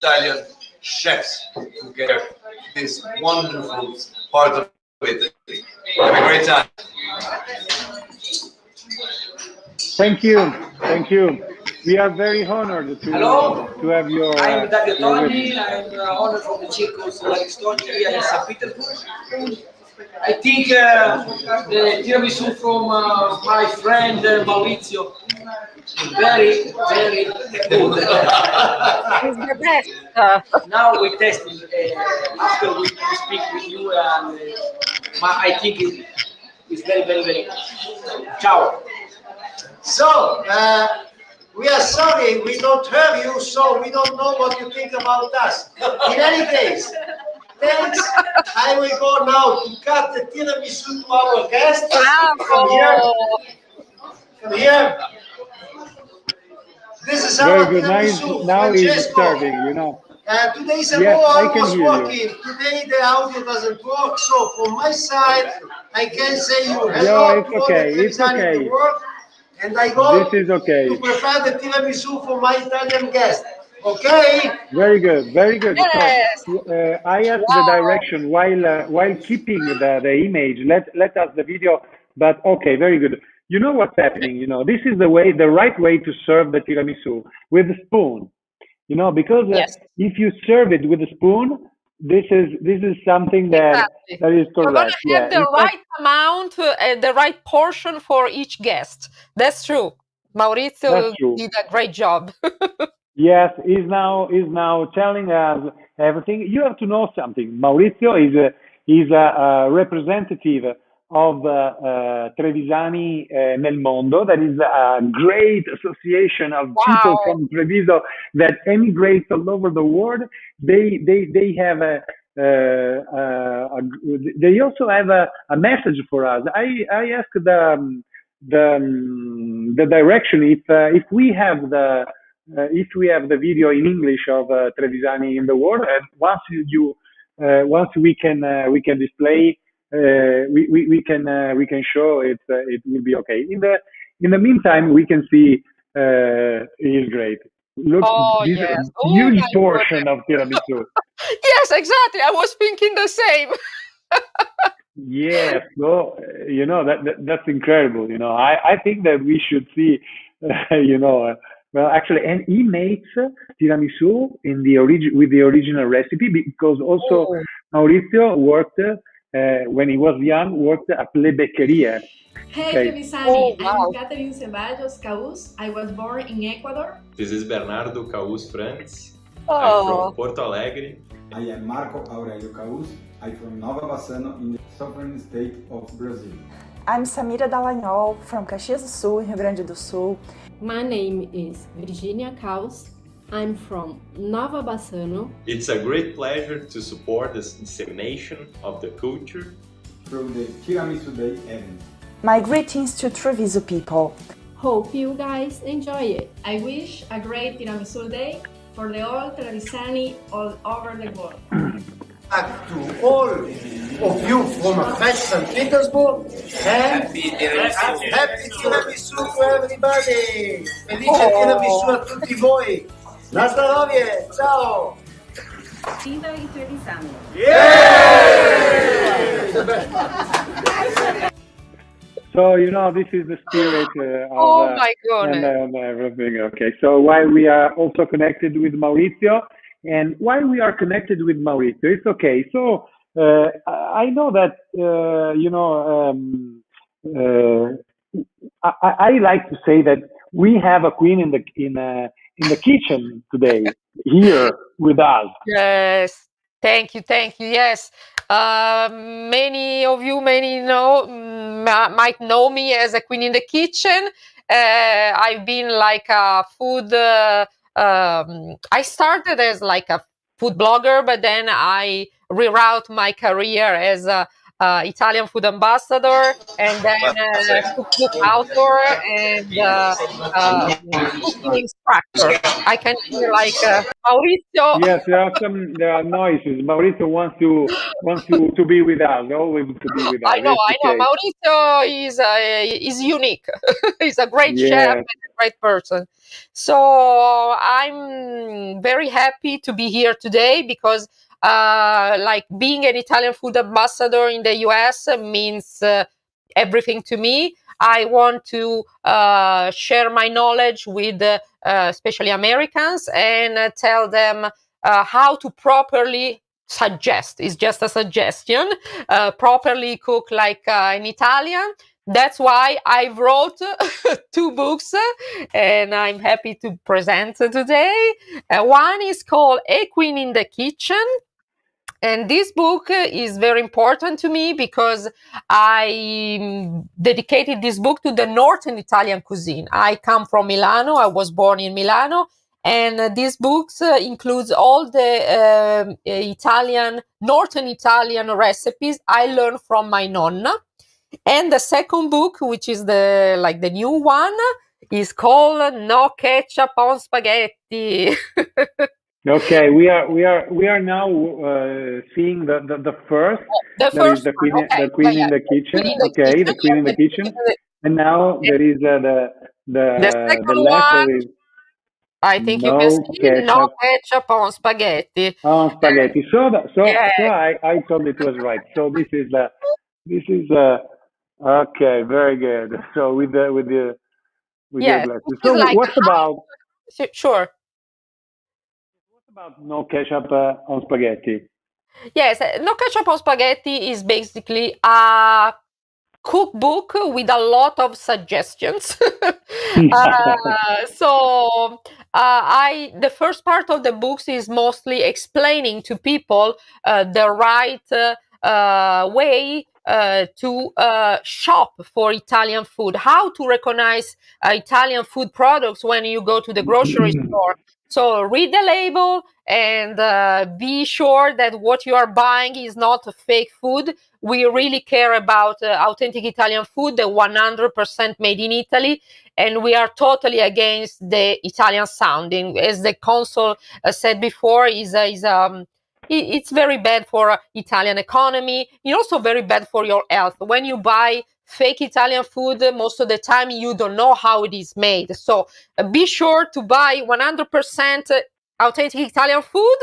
Italian chefs who get this wonderful part of it. Have a great time. Thank you. Thank you. We are very honored to have your. I'm Dario Toni. I'm honored from the Circus Laristoni here in St. Petersburg. I think the tiramisu from my friend Maurizio is very, very good. It's the best. Now we test it after we speak with you, and I think it's very, very, very good. Ciao. So, we are sorry we don't hear you, so we don't know what you think about us. In any case, thanks. I will go now to cut the tiramisu to our guest. Come here. Come here. This is our Very good. tiramisu. Now he's Francesco. serving, you know. 2 days ago Yes, I I can was hear you. working. Today the audio doesn't work, so from my side I can say you hello Yeah, it's to all okay, the it's Trevisani in okay. the world, and I go This is okay. to prepare the tiramisu for my Italian guest. Okay? Very good, very good. Yes. So I asked the direction while keeping the image. Let us the video, but okay, very good. You know what's happening? You know, this is the right way to serve the tiramisu, with a spoon. You know, because Yes. if you serve it with a spoon, this is something that Exactly. that is You're correct. gonna have Yeah. the In fact, right amount and the right portion for each guest. That's true. Maurizio that's true. did a great job. Yes, he's now telling us everything. You have to know something. Maurizio is a representative of Trevisani nel mondo. That is a great association of people Wow. from Treviso that emigrate all over the world. They have they also have a message for us. I asked the direction if we have the video in English of Trevisani in the world, and once we can display, we can show it. It will be okay. In the meantime, we can see he's great. Look, Oh this yes. Oh huge my portion of tiramisu. Yes, exactly. I was thinking the same. Yes, so you know that's incredible. You know, I think that we should see, you know, well, actually, and he makes tiramisu in the with the original recipe, because also Oh. Maurizio worked when he was young, worked at Le Beccheria. Hey, Okay. Trevisani, Oh, wow. I'm Catherine Ceballos Caus. I was born in Ecuador. This is Bernardo Caus Franz. I'm Oh. from Porto Alegre. I am Marco Aurelio Caus. I'm from Nova Bassano in the southern state of Brazil. I'm Samira Dallagnol from Caxias do Sul, Rio Grande do Sul. My name is Virginia Caus. I'm from Nova Bassano. It's a great pleasure to support the dissemination of the culture through the Tiramisu Day event. My greetings to Treviso people. Hope you guys enjoy it. I wish a great Tiramisu Day for the all Trevisani all over the world. Back to all of you from French St. Petersburg, and happy Tiramisu to everybody! Felice Tiramisu a tutti voi! Na zdrowie! Ciao! Viva i Trevisani! Yeah! So, you know, this is the spirit Oh of my and goodness. everything. Okay. So while we are also connected with Maurizio, and while we are connected with Maurizio, it's okay. So I know that I like to say that we have a queen in the kitchen today here with us. Yes, thank you, thank you. Yes, many of you might know me as a queen in the kitchen. I've been like a food. I started as like a food blogger, but then I reroute my career as a Italian food ambassador, and then cookbook author, and cooking instructor. I can hear like Maurizio. Yes, there are noises. Maurizio wants to be with us, always to be with us. I know, It's I know. okay. Maurizio is unique. He's a great chef and Yes. a great person. So I'm very happy to be here today because, like, being an Italian food ambassador in the US means everything to me. I want to share my knowledge with, especially Americans, and tell them how to properly suggest. It's just a suggestion. Properly cook like an Italian. That's why I wrote 2 books, and I'm happy to present today. One is called A Queen in the Kitchen. And this book is very important to me because I dedicated this book to the Northern Italian cuisine. I come from Milano. I was born in Milano. And this book includes all the Northern Italian recipes I learned from my nonna. And the second book, which is the new one, is called No Ketchup on Spaghetti. Okay, we are now seeing the first. The That is first the queen, one, okay. the queen Yeah, in the Queen kitchen. in the Okay, Kitchen. the queen in the kitchen, and now there is The the second left. one, There is I think you can no see No ketchup Ketchup on Spaghetti. on spaghetti. Yes. So I thought it was right. So this is okay, very good. So with your Yes. glasses. Which is So like sure. what about no ketchup on spaghetti? Yes, No Ketchup on Spaghetti is basically a cookbook with a lot of suggestions. The first part of the books is mostly explaining to people the right way to shop for Italian food, how to recognize Italian food products when you go to the grocery store. So read the label and be sure that what you are buying is not fake food. We really care about authentic Italian food, the 100% made in Italy, and we are totally against the Italian sounding. As the consul said before, it's very bad for Italian economy. It's also very bad for your health. When you buy fake Italian food, most of the time you don't know how it is made. So be sure to buy 100% authentic Italian food.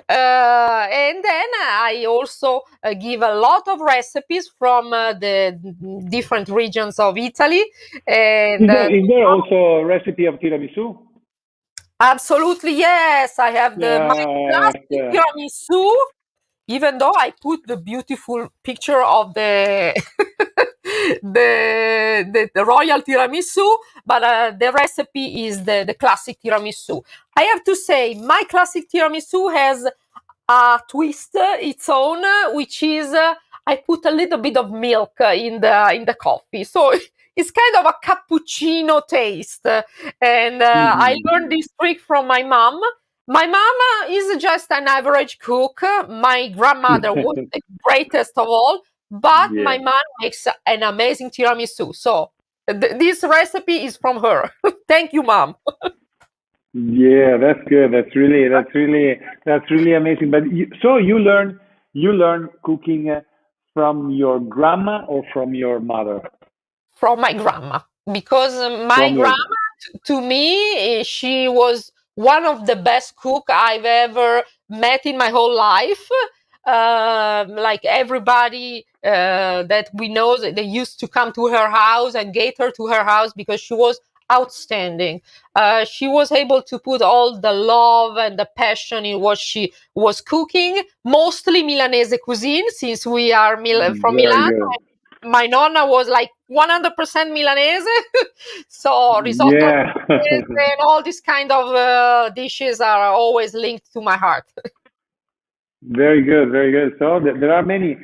And then I also give a lot of recipes from the different regions of Italy. And Is there also a recipe of tiramisu? absolutely, yes. I have my classic Yeah. tiramisu, even though I put the beautiful picture of the the royal tiramisu, but the recipe is the classic tiramisu. I have to say, my classic tiramisu has a twist its own, which is I put a little bit of milk in the coffee, so it's kind of a cappuccino taste. And I learned this trick from my mom. My mama is just an average cook. My grandmother was the greatest of all, but my Yeah. mom makes an amazing tiramisu. So this recipe is from her. Thank you, mom. Yeah, that's good. That's really amazing. But you learn cooking from your grandma or from your mother? From my grandma, because my From your grandma, to me, she was one of the best cook I've ever met in my whole life. Like everybody that we know that they used to come to her house and get her to her house because she was outstanding. She was able to put all the love and the passion in what she was cooking, mostly Milanese cuisine, since we are from Very Milan. good. My nonna was like 100% Milanese, so risotto Yeah. and all these kind of dishes are always linked to my heart. Very good, very good. So there are many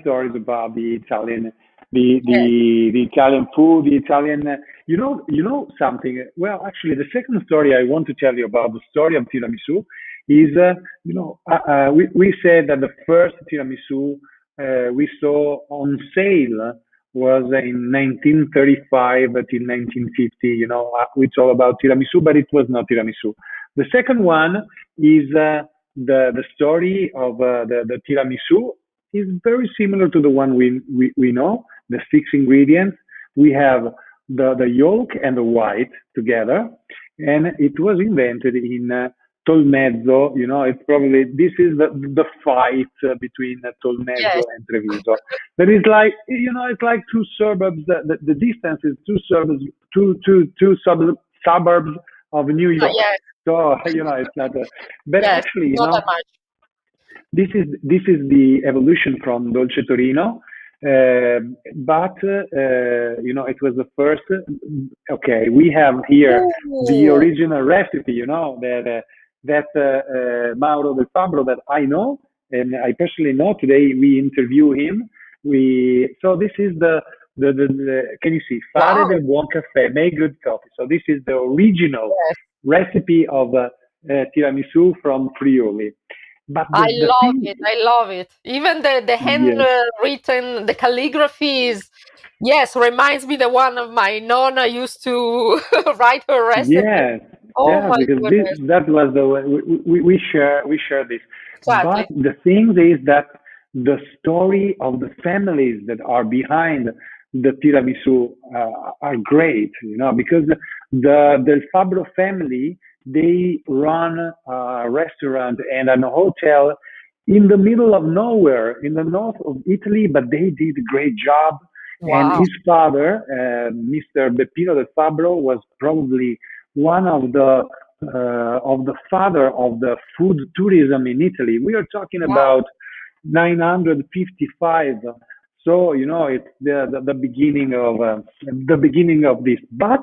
stories about the Italian, the Italian food, the Italian. You know something. Well, actually, the second story I want to tell you about the story of tiramisu is, we said that the first tiramisu we saw on sale was in 1935 till 1950. It's all about tiramisu, but it was not tiramisu. The second one is. The story of the tiramisu is very similar to the one we know. The 6 ingredients. We have the yolk and the white together, and it was invented in Tolmezzo. It's probably this is the fight between Tolmezzo Yes. and Treviso. That is like it's like two suburbs. The distance is two suburbs of New York. Yes. So it's not. But Yes, actually, not that much. this is the evolution from Dolce Torino. But it was the first. Okay, we have here the Ooh. original recipe. That Mauro del Fabbro that I know, and I personally know. Today we interview him. So this is the can you see? Fare Wow. del buon caffè, make good coffee. So this is the original Yes. recipe of tiramisu from Friuli. But I the love thing, it. I love it. Even the handwritten, the calligraphy is, yes, reminds me the one of my nonna used to write her recipe. yes, Oh yeah, my because goodness. that was the way we share this. Exactly. But the thing is that the story of the families that are behind the tiramisu are great, because the Del Fabbro family, they run a restaurant and a hotel in the middle of nowhere in the north of Italy, but they did a great job. And Wow. his father, Mr. Beppino Del Fabbro, was probably one of the father of the food tourism in Italy. We are talking Wow. about 955. So it's the beginning of this. But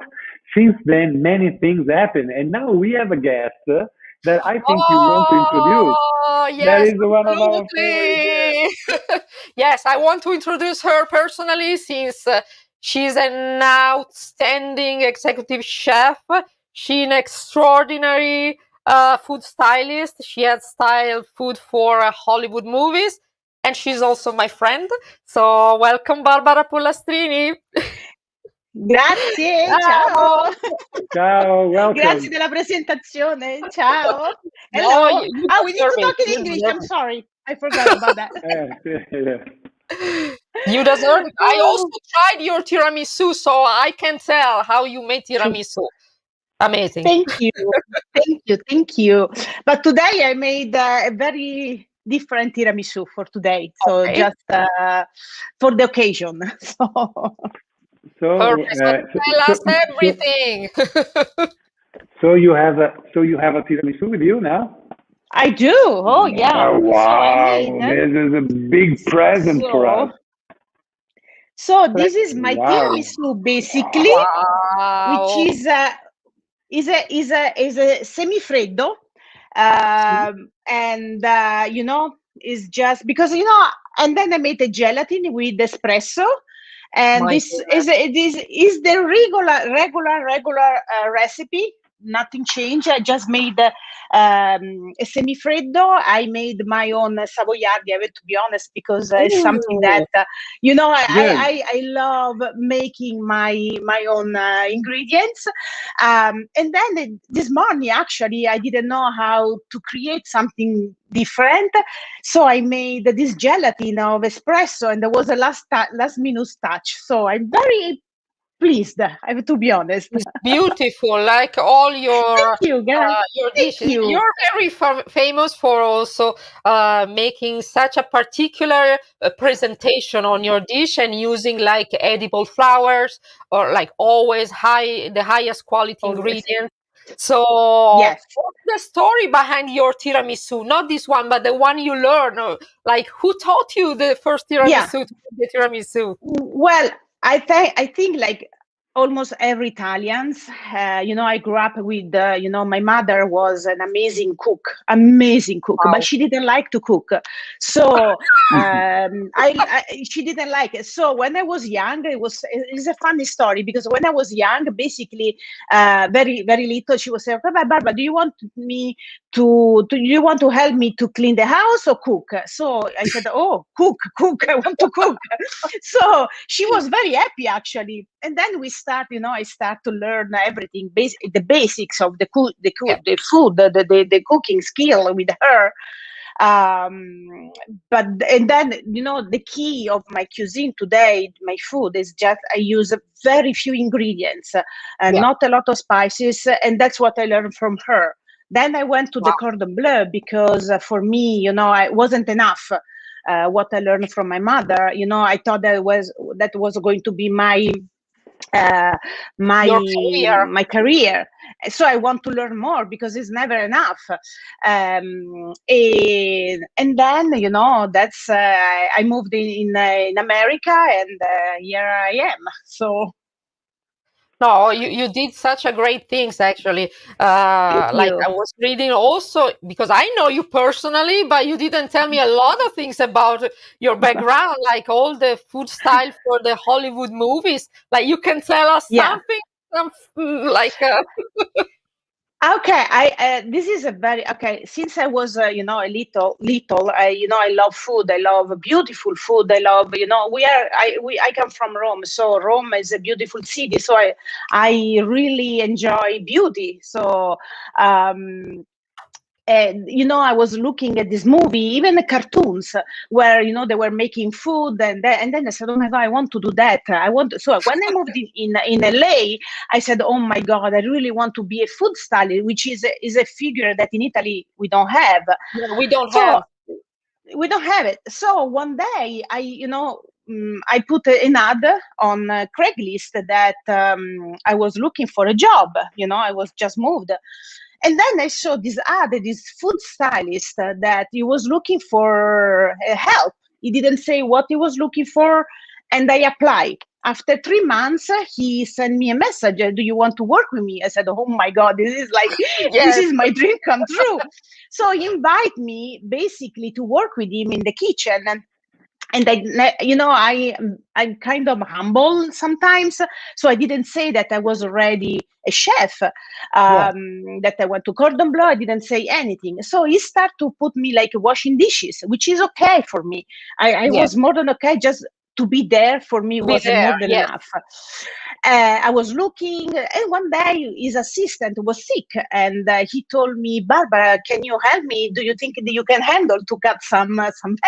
since then, many things happen, and now we have a guest that I think you want to introduce. Oh, That yes, is one of our favorite guests. absolutely. Yes, I want to introduce her personally since she's an outstanding executive chef. She's an extraordinary food stylist. She has styled food for Hollywood movies, and she's also my friend. So welcome, Barbara Pollastrini. Grazie, Ciao. ciao. Ciao, welcome. Grazie della presentazione. Ciao. No, Hello. you We need to deserve talk it. in You English. deserve I'm it. sorry. I forgot about that. You deserve it. I also tried your tiramisu, so I can tell how you made tiramisu. Amazing. Thank you. Thank you. Thank you. But today I made a very different tiramisu for today. So Okay. just for the occasion. Perfect. So tell us everything. So you have a tiramisu with you now? I do. Oh yeah. Oh, wow! So I made, This is a big present for us. So this is my Wow. tiramisu basically, Wow. which is a semifreddo, and is just because and then I made a gelatin with espresso, and My this goodness. is the regular recipe. Nothing changed. I just made a semifreddo. I made my own savoiardi, I have to be honest, because it's something that I love making my own ingredients. And then this morning, actually, I didn't know how to create something different, so I made this gelatin of espresso, and there was a last minute touch. So I'm very pleased. I have to be honest. It's beautiful, like all Thank you, guys. your Thank dishes. you. You're very famous for also making such a particular presentation on your dish and using like edible flowers or like always the highest quality Always. ingredients. So Yes. what's the story behind your tiramisu? Not this one, but the one you learned. Like who taught you the first Yeah. tiramisu to make the tiramisu? Well, I think like almost every Italians, I grew up with, my mother was an amazing cook, Wow. but she didn't like to cook. So she didn't like it. So when I was young, it's a funny story because when I was young, basically, very, very little, she was saying, Barbara, do you want to help me to clean the house or cook? So I said, oh, cook, I want to cook. So she was very happy actually. And then I start to learn everything, the basics of the food, the cooking skill with her. And then the key of my cuisine today, my food, is just I use very few ingredients and not a lot of spices, and that's what I learned from her. Then I went to the cordon bleu because for me, it wasn't enough. What I learned from my mother, I thought that was going to be my career. So I want to learn more because it's never enough. And then that's I moved in America, and here I am. So. No, you did such a great things actually. Like you. I was reading also because I know you personally, but you didn't tell me a lot of things about your background, like all the food style for the Hollywood movies. Like you can tell us something, like. Okay, this is a very okay. Since I was a little, I love food. I love beautiful food. I love I come from Rome, so Rome is a beautiful city. So I really enjoy beauty. So I was looking at this movie, even the cartoons where they were making food, and then I said, oh my God, I want to do that. So when I moved in LA, I said, oh my God, I really want to be a food stylist, which is a figure that in Italy we don't have. Yeah, we don't have. We don't have it. So one day I put an ad on Craigslist that I was looking for a job. I was just moved. And then I saw this ad, this food stylist that he was looking for help. He didn't say what he was looking for, and I applied. After 3 months, he sent me a message. Do you want to work with me? I said, oh my God, this is like, this is my dream come true. So he invited me basically to work with him in the kitchen. And I'm kind of humble sometimes, so I didn't say that I was already a chef, that I went to cordon bleu. I didn't say anything. So he started to put me like washing dishes, which is okay for me. I was more than okay. Just to be there for me was more than enough. I was looking, and one day his assistant was sick, and he told me, Barbara, can you help me? Do you think that you can handle to cut some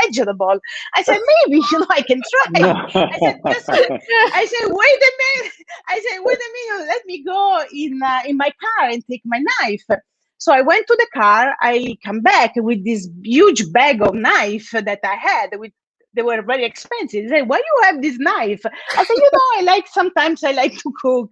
vegetable? I said, maybe, I can try. I said, wait a minute. Let me go in my car and take my knife. So I went to the car. I come back with this huge bag of knife that I had. They were very expensive. They said, why you have this knife? I said, sometimes I like to cook.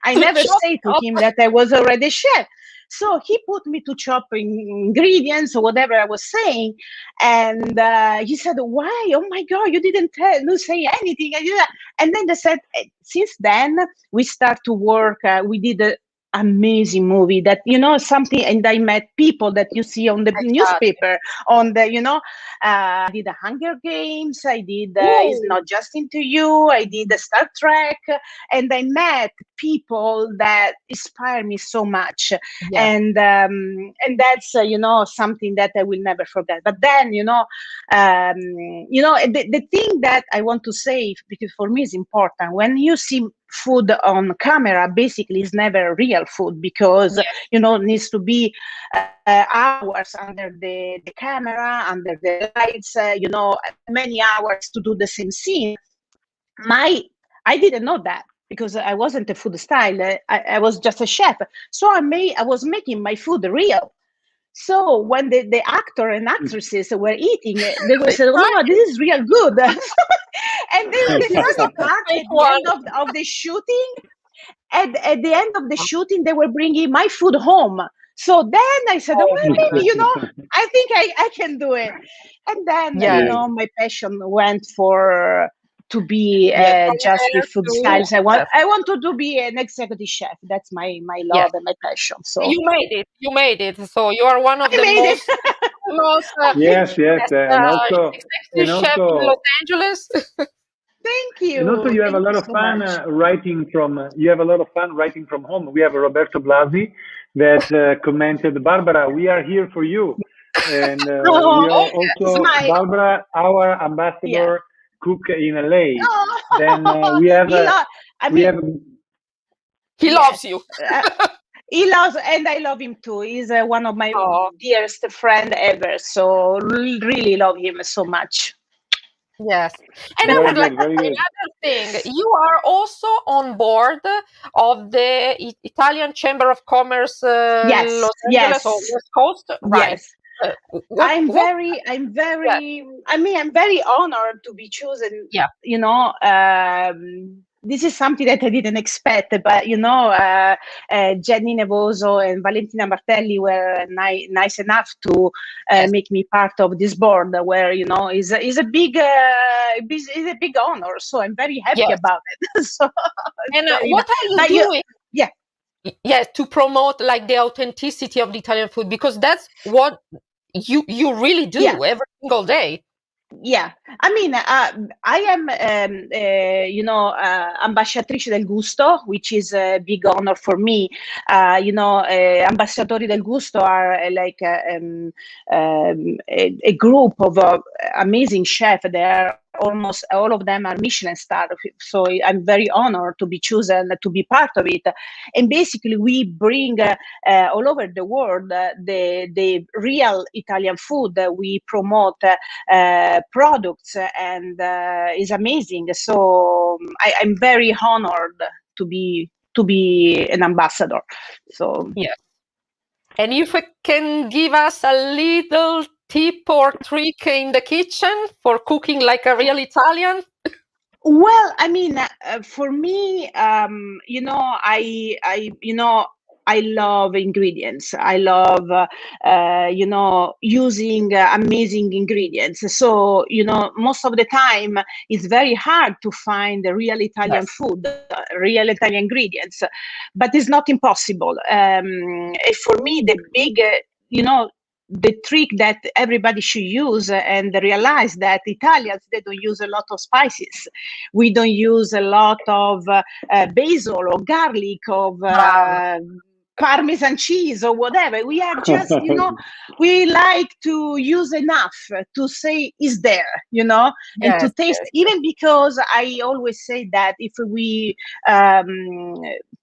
I never say to him that I was already a chef. So he put me to chop ingredients or whatever I was saying. And he said, why? Oh my God, you didn't say anything. And then they said, since then, we start to work. We did an amazing movie that, something. And I met people that you see on the newspaper, on the, I did the Hunger Games. I did It's Not Just Into You. I did the Star Trek. And I met people that inspire me so much. And that's something that I will never forget. But then the thing that I want to say, because for me is important, when you see food on camera, basically is never real food, because it needs to be hours under the camera, under the lights, many hours to do the same scene. I didn't know that. because I wasn't a food style. I was just a chef. So I was making my food real. So when the actor and actresses were eating it, they were saying, "Oh, this is real good." And the funny part at the end of the shooting, at the end of the shooting, they were bringing my food home. So then I said, well, maybe, I think I can do it. And then, my passion went to be just with food styles. I want to be an executive chef. That's my love and my passion. So you made it. So you are one of the most yes, and also executive chef in Los Angeles. Thank you. And also, you have a lot of fun writing from. You have a lot of fun writing from home. We have Roberto Blasi that commented, "Barbara, we are here for you," and we are also Barbara, our ambassador cook in LA. Then we have. He loves you. He loves, and I love him too. He's one of my dearest friend ever. So really love him so much. Yes, and I would like to say another thing. You are also on board of the Italian Chamber of Commerce, Los Angeles or West Coast, right? Yes. I'm very honored to be chosen. Yeah. This is something that I didn't expect, but Jenny Nevoso and Valentina Martelli were nice enough to make me part of this board, where is a big honor. So I'm very happy about it. So, and what are you doing? To promote like the authenticity of the Italian food, because that's what you really do every single day. Yeah, I mean, I am, ambasciatrice del gusto, which is a big honor for me. Ambasciatori del gusto are like a group of amazing chefs. They are almost all of them are Michelin star. So I'm very honored to be chosen to be part of it. And basically, we bring all over the world the real Italian food. We promote products, and is amazing. So I'm very honored to be an ambassador. So yes. And if you can give us a little tip or trick in the kitchen for cooking like a real Italian? Well, I mean, for me, I love ingredients. I love, using amazing ingredients. So, most of the time it's very hard to find the real Italian food, real Italian ingredients, but it's not impossible. For me, the big, the trick that everybody should use and realize that Italians, they don't use a lot of spices. We don't use a lot of basil or garlic, of Parmesan cheese or whatever. We are just, we like to use enough to say is there, and to taste, even because I always say that if we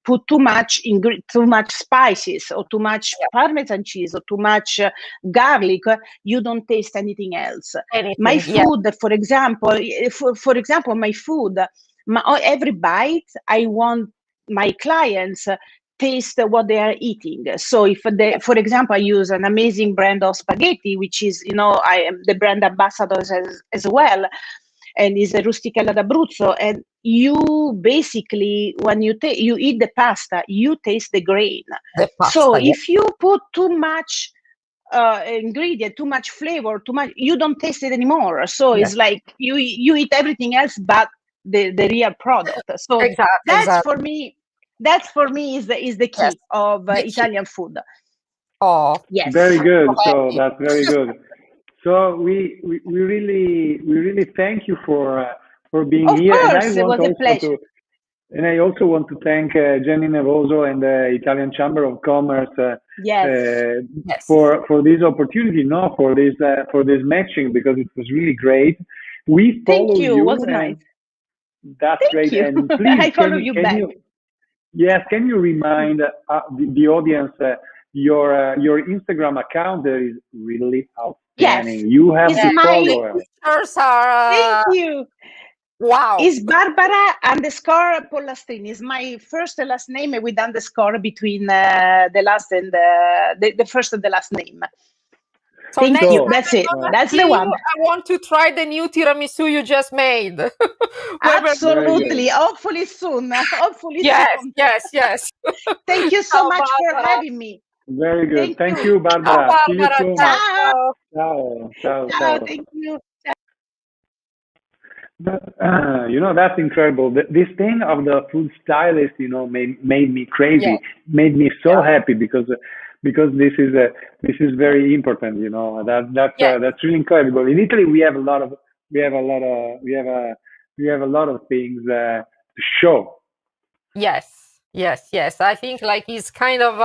put too much spices or too much Parmesan cheese or too much garlic, you don't taste anything else. My food, for example, my food, every bite, I want my clients taste what they are eating. So if for example, I use an amazing brand of spaghetti, which is, I am the brand ambassador as well, and is a Rusticella d'Abruzzo. And you basically, when you eat the pasta, you taste the grain. So if you put too much ingredient, too much flavor, you don't taste it anymore. So it's like you eat everything else but the real product. So that's for me is the key of Italian food. Oh, yes, very good. So that's very good. So we really thank you for being here. Course, it was a pleasure. And I also want to thank Jenny Nevoso and the Italian Chamber of Commerce for this opportunity, for this matching, because it was really great. We follow Thank you. It was nice. That's Thank great. You. And please, I follow you back. Can you remind the audience your Instagram account that is really outstanding? Yes. You have the followers. Thank you. Wow. Is Barbara underscore Pollastrini. Is my first and last name with underscore between the last and the first and the last name. So Thank next you. time That's I'm it. gonna That's see the you, one. I want to try the new tiramisu you just made. Absolutely. Hopefully soon. Hopefully Yes, soon. yes. Thank you so Ciao, much for Barbara. having me. Very good. Thank Thank you. you, Ciao, Barbara. See you Barbara. soon. Ciao, Ciao. ciao. Ciao, ciao, Ciao. ciao. Thank you. That's incredible. This thing of the food stylist, made me crazy. Yes. Made me so happy because this is very important. That's really incredible. In Italy, we have a lot of things to show. Yes. I think like it's kind of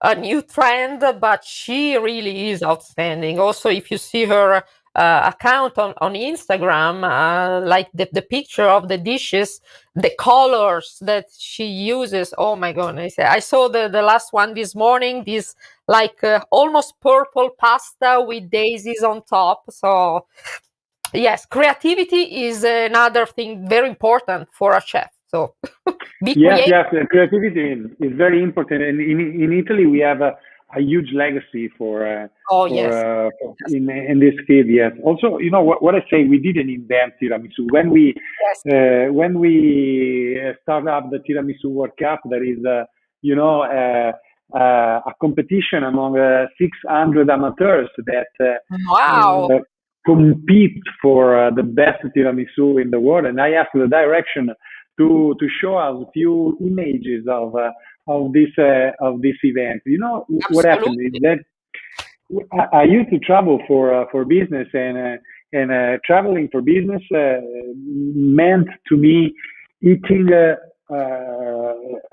a new trend, but she really is outstanding. Also, if you see her account on Instagram, like the picture of the dishes, the colors that she uses. Oh my goodness! I saw the last one this morning. This like almost purple pasta with daisies on top. So yes, creativity is another thing very important for a chef. So be Yes, creative. creativity is very important, and in Italy we have a huge legacy Oh yes. in this field. Yes. Also, what I say, we didn't invent tiramisu Yes. when we start up the Tiramisu World Cup. There is a competition among 600 amateurs that Wow. compete for the best tiramisu in the world, and I asked the direction to show us a few images of this event. What happened is that I used to travel for business, and traveling for business meant to me eating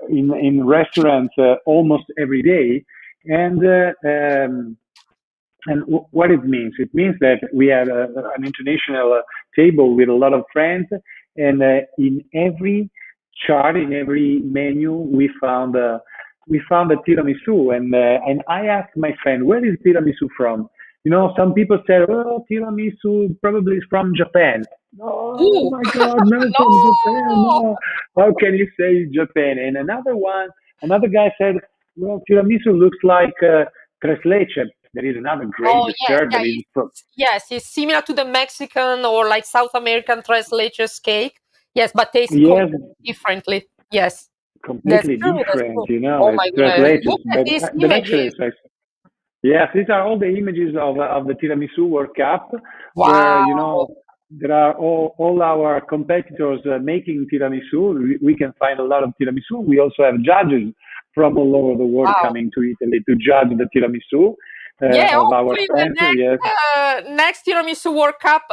in restaurants almost every day, and what it means? It means that we had an international table with a lot of friends, and in every chart, in every menu, we found a tiramisu, and I asked my friend, "Where is tiramisu from?" Some people said, "Oh, tiramisu probably is from Japan." Oh Ooh. my God, no, from Japan, No. no. How can you say Japan? And another guy said, "Well, tiramisu looks like tres leche." There is another great Oh yes, dessert that is from it's similar to the Mexican or like South American tres leches cake. Yes, but tastes yes, completely differently. Yes, that's completely true. That's different. true. Oh It's my tres goodness! leches, Look at these but actually, images. yes, these are all the images of the Tiramisu World Cup, where Wow. there are all our competitors making tiramisu. We can find a lot of tiramisu. We also have judges from all over the world Wow. coming to Italy to judge the tiramisu Yeah, of our hopefully the friends. Yes, next Tiramisu World Cup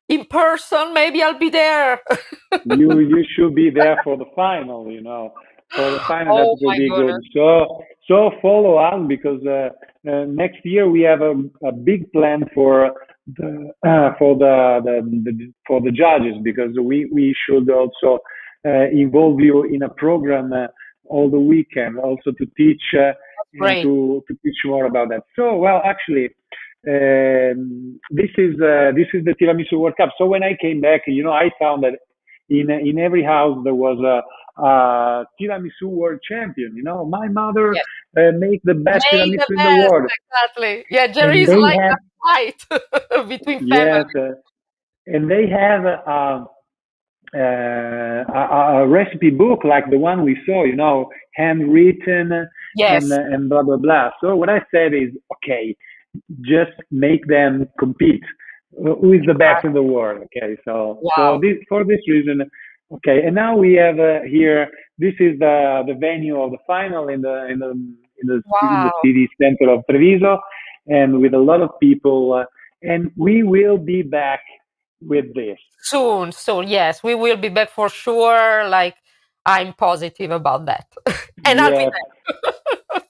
in person. Maybe I'll be there. you should be there for the final. For the final, that Oh will my be good. goodness. So follow on, because next year we have a big plan for the judges, because we should also involve you in a program all the weekend, also to teach and Great. to teach more about that. So, well, actually, this is the Tiramisu World Cup. So when I came back, I found that in every house there was a Tiramisu World Champion. My mother Yes. make the best Make the tiramisu in the best, world, exactly. Yeah, there and is they like have a fight between yes, families. and they have a recipe book like the one we saw, handwritten Yes. and blah blah blah. So what I said is, okay, just make them compete. Who is the best in the world? Okay, so Wow. for this reason, okay. And now we have here. This is the venue of the final in the Wow. city center of Treviso, and with a lot of people. And we will be back with this. Soon. Yes, we will be back for sure. Like, I'm positive about that. And I'll be Yes. there.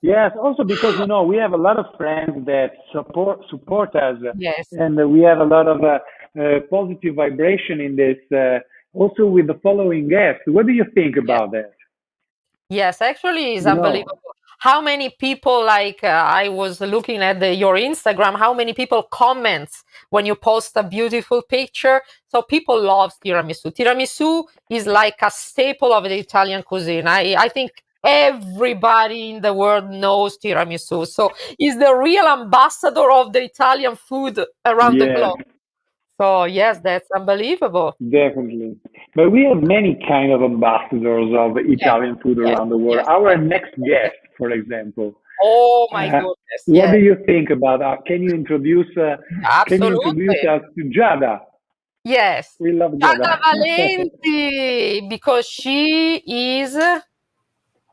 Yes, also because we have a lot of friends that support us, Yes. and we have a lot of positive vibration in this. Also with the following guest, what do you think about that? Yes, actually, it's You know, unbelievable. how many people, like I was looking at your Instagram, how many people comments when you post a beautiful picture. So people love tiramisu. Tiramisu is like a staple of the Italian cuisine. I think everybody in the world knows tiramisu. So it's the real ambassador of the Italian food around the globe. So yes, that's unbelievable. Definitely. But we have many kind of ambassadors of Italian food around the world. Our next guest, for example. Oh my goodness. What do you think about that? Can you introduce us to Giada? Yes. We love Giada. Giada Valenti, because she is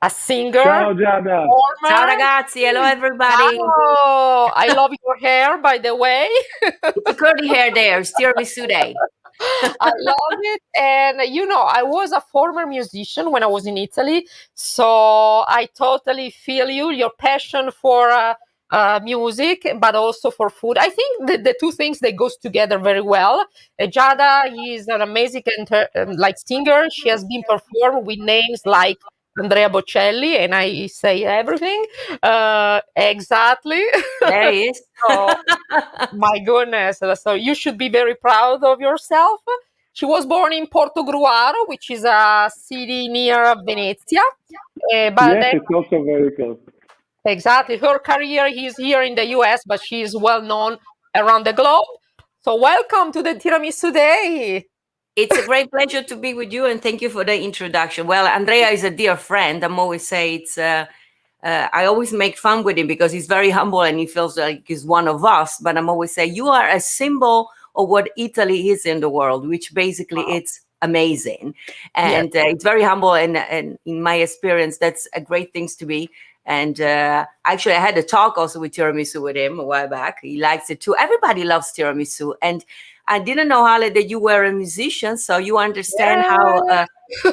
a singer. Ciao Giada. Performer. Ciao ragazzi, hello everybody. Oh, I love your hair, by the way. It's a curly hair there, it's Tiramisu Day. I love it. And you know, I was a former musician when I was in Italy, so I totally feel you, your passion for music, but also for food. I think the two things, they goes together very well. Giada is an amazing like singer. She has been performed with names like Andrea Bocelli, and I say everything exactly. There he is. So, my goodness. So you should be very proud of yourself. She was born in Portogruaro, which is a city near Venezia. But yes, it's also very close. Exactly. Her career is here in the US, but she is well known around the globe. So welcome to the Tiramisu Day. It's a great pleasure to be with you, and thank you for the introduction. Well, Andrea is a dear friend. I'm always say it's I always make fun with him because he's very humble and he feels like he's one of us. But I'm always say you are a symbol of what Italy is in the world, which basically it's amazing. And it's very humble, and in my experience, that's a great thing to be. And actually, I had a talk also with tiramisu with him a while back. He likes it too. Everybody loves tiramisu. And I didn't know, Ale, that you were a musician, so you understand how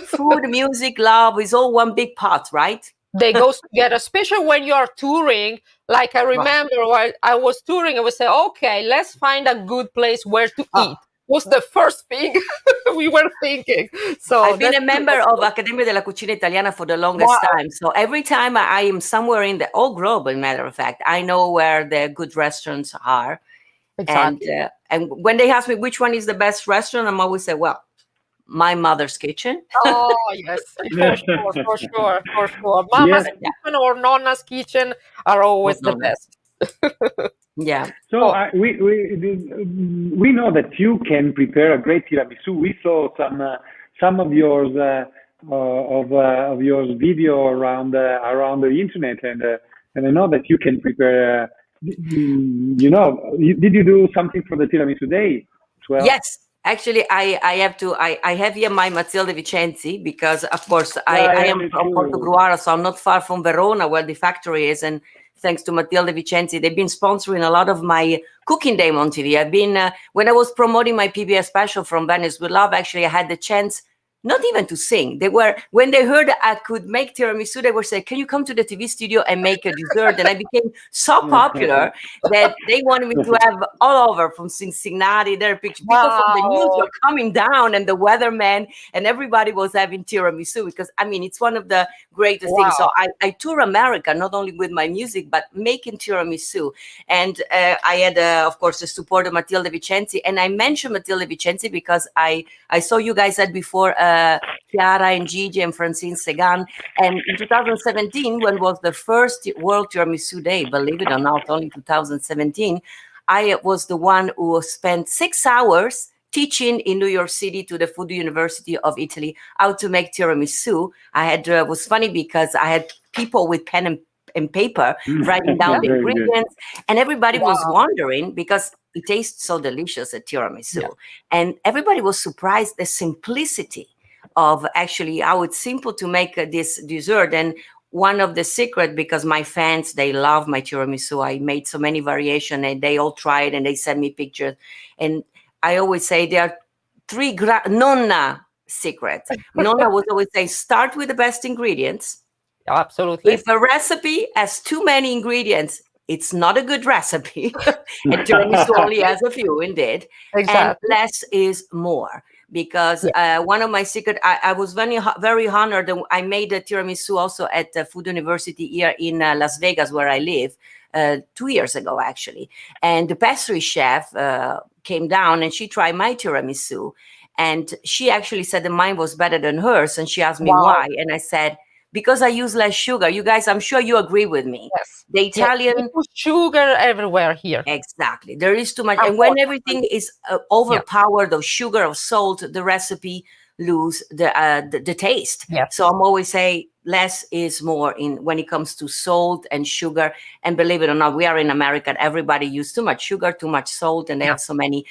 food, music, love is all one big pot, right? They go together, especially when you are touring. Like I remember while I was touring, I would say, okay, let's find a good place where to eat. Was the first thing we were thinking. So I've been a member of Accademia della Cucina Italiana for the longest time. So every time I am somewhere in the whole globe, as a matter of fact, I know where the good restaurants are. Exactly. And when they ask me which one is the best restaurant, I'm always say, well, my mother's kitchen. Oh yes, for sure. Mama's kitchen or Nonna's kitchen are always the best. Yeah. So we know that you can prepare a great tiramisu. We saw some of yours of your video around the internet, and I know that you can prepare. You know, did you do something for the Tiramisu Day? Yes. Actually, I have here my Matilde Vicenzi because, of course, I am from Portogruaro, so I'm not far from Verona, where the factory is. And thanks to Matilde Vicenzi, they've been sponsoring a lot of my cooking day on TV. I've been, when I was promoting my PBS special from Venice with Love, actually, I had the chance not even to sing. They were, when they heard I could make tiramisu, they were saying, can you come to the TV studio and make a dessert? And I became so popular that they wanted me to have all over from Cincinnati. There are pictures. People from the news were coming down, and the weatherman, and everybody was having tiramisu because, I mean, it's one of the greatest things. So I tour America, not only with my music, but making tiramisu. And I had, of course, the support of Matilde Vicenzi. And I mentioned Matilde Vicenzi because I saw you guys had before Chiara and Gigi and Francine Segan. And in 2017, when was the first World Tiramisu Day, believe it or not, only 2017, I was the one who spent 6 hours teaching in New York City to the Food University of Italy how to make tiramisu. I had was funny because I had people with pen and paper writing down the ingredients, and everybody was wondering because it tastes so delicious at tiramisu, and everybody was surprised the simplicity of actually how it's simple to make this dessert. And one of the secret, because my fans, they love my tiramisu. I made so many variations and they all tried and they sent me pictures. And I always say there are 3 Nonna secrets. Nonna would always say, start with the best ingredients. Absolutely. If a recipe has too many ingredients, it's not a good recipe. And tiramisu only has a few, indeed. Exactly. And less is more. because one of my secret, I was very honored. I made a tiramisu also at the Food University here in Las Vegas, where I live, 2 years ago, actually. And the pastry chef came down and she tried my tiramisu. And she actually said that mine was better than hers. And she asked me why. And I said, because I use less sugar. You guys, I'm sure you agree with me. Yes. The Italian... we put sugar everywhere here. Exactly. There is too much. And when everything is overpowered of sugar, of salt, the recipe lose the taste. So I'm always say less is more when it comes to salt and sugar. And believe it or not, we are in America and everybody uses too much sugar, too much salt, and they have so many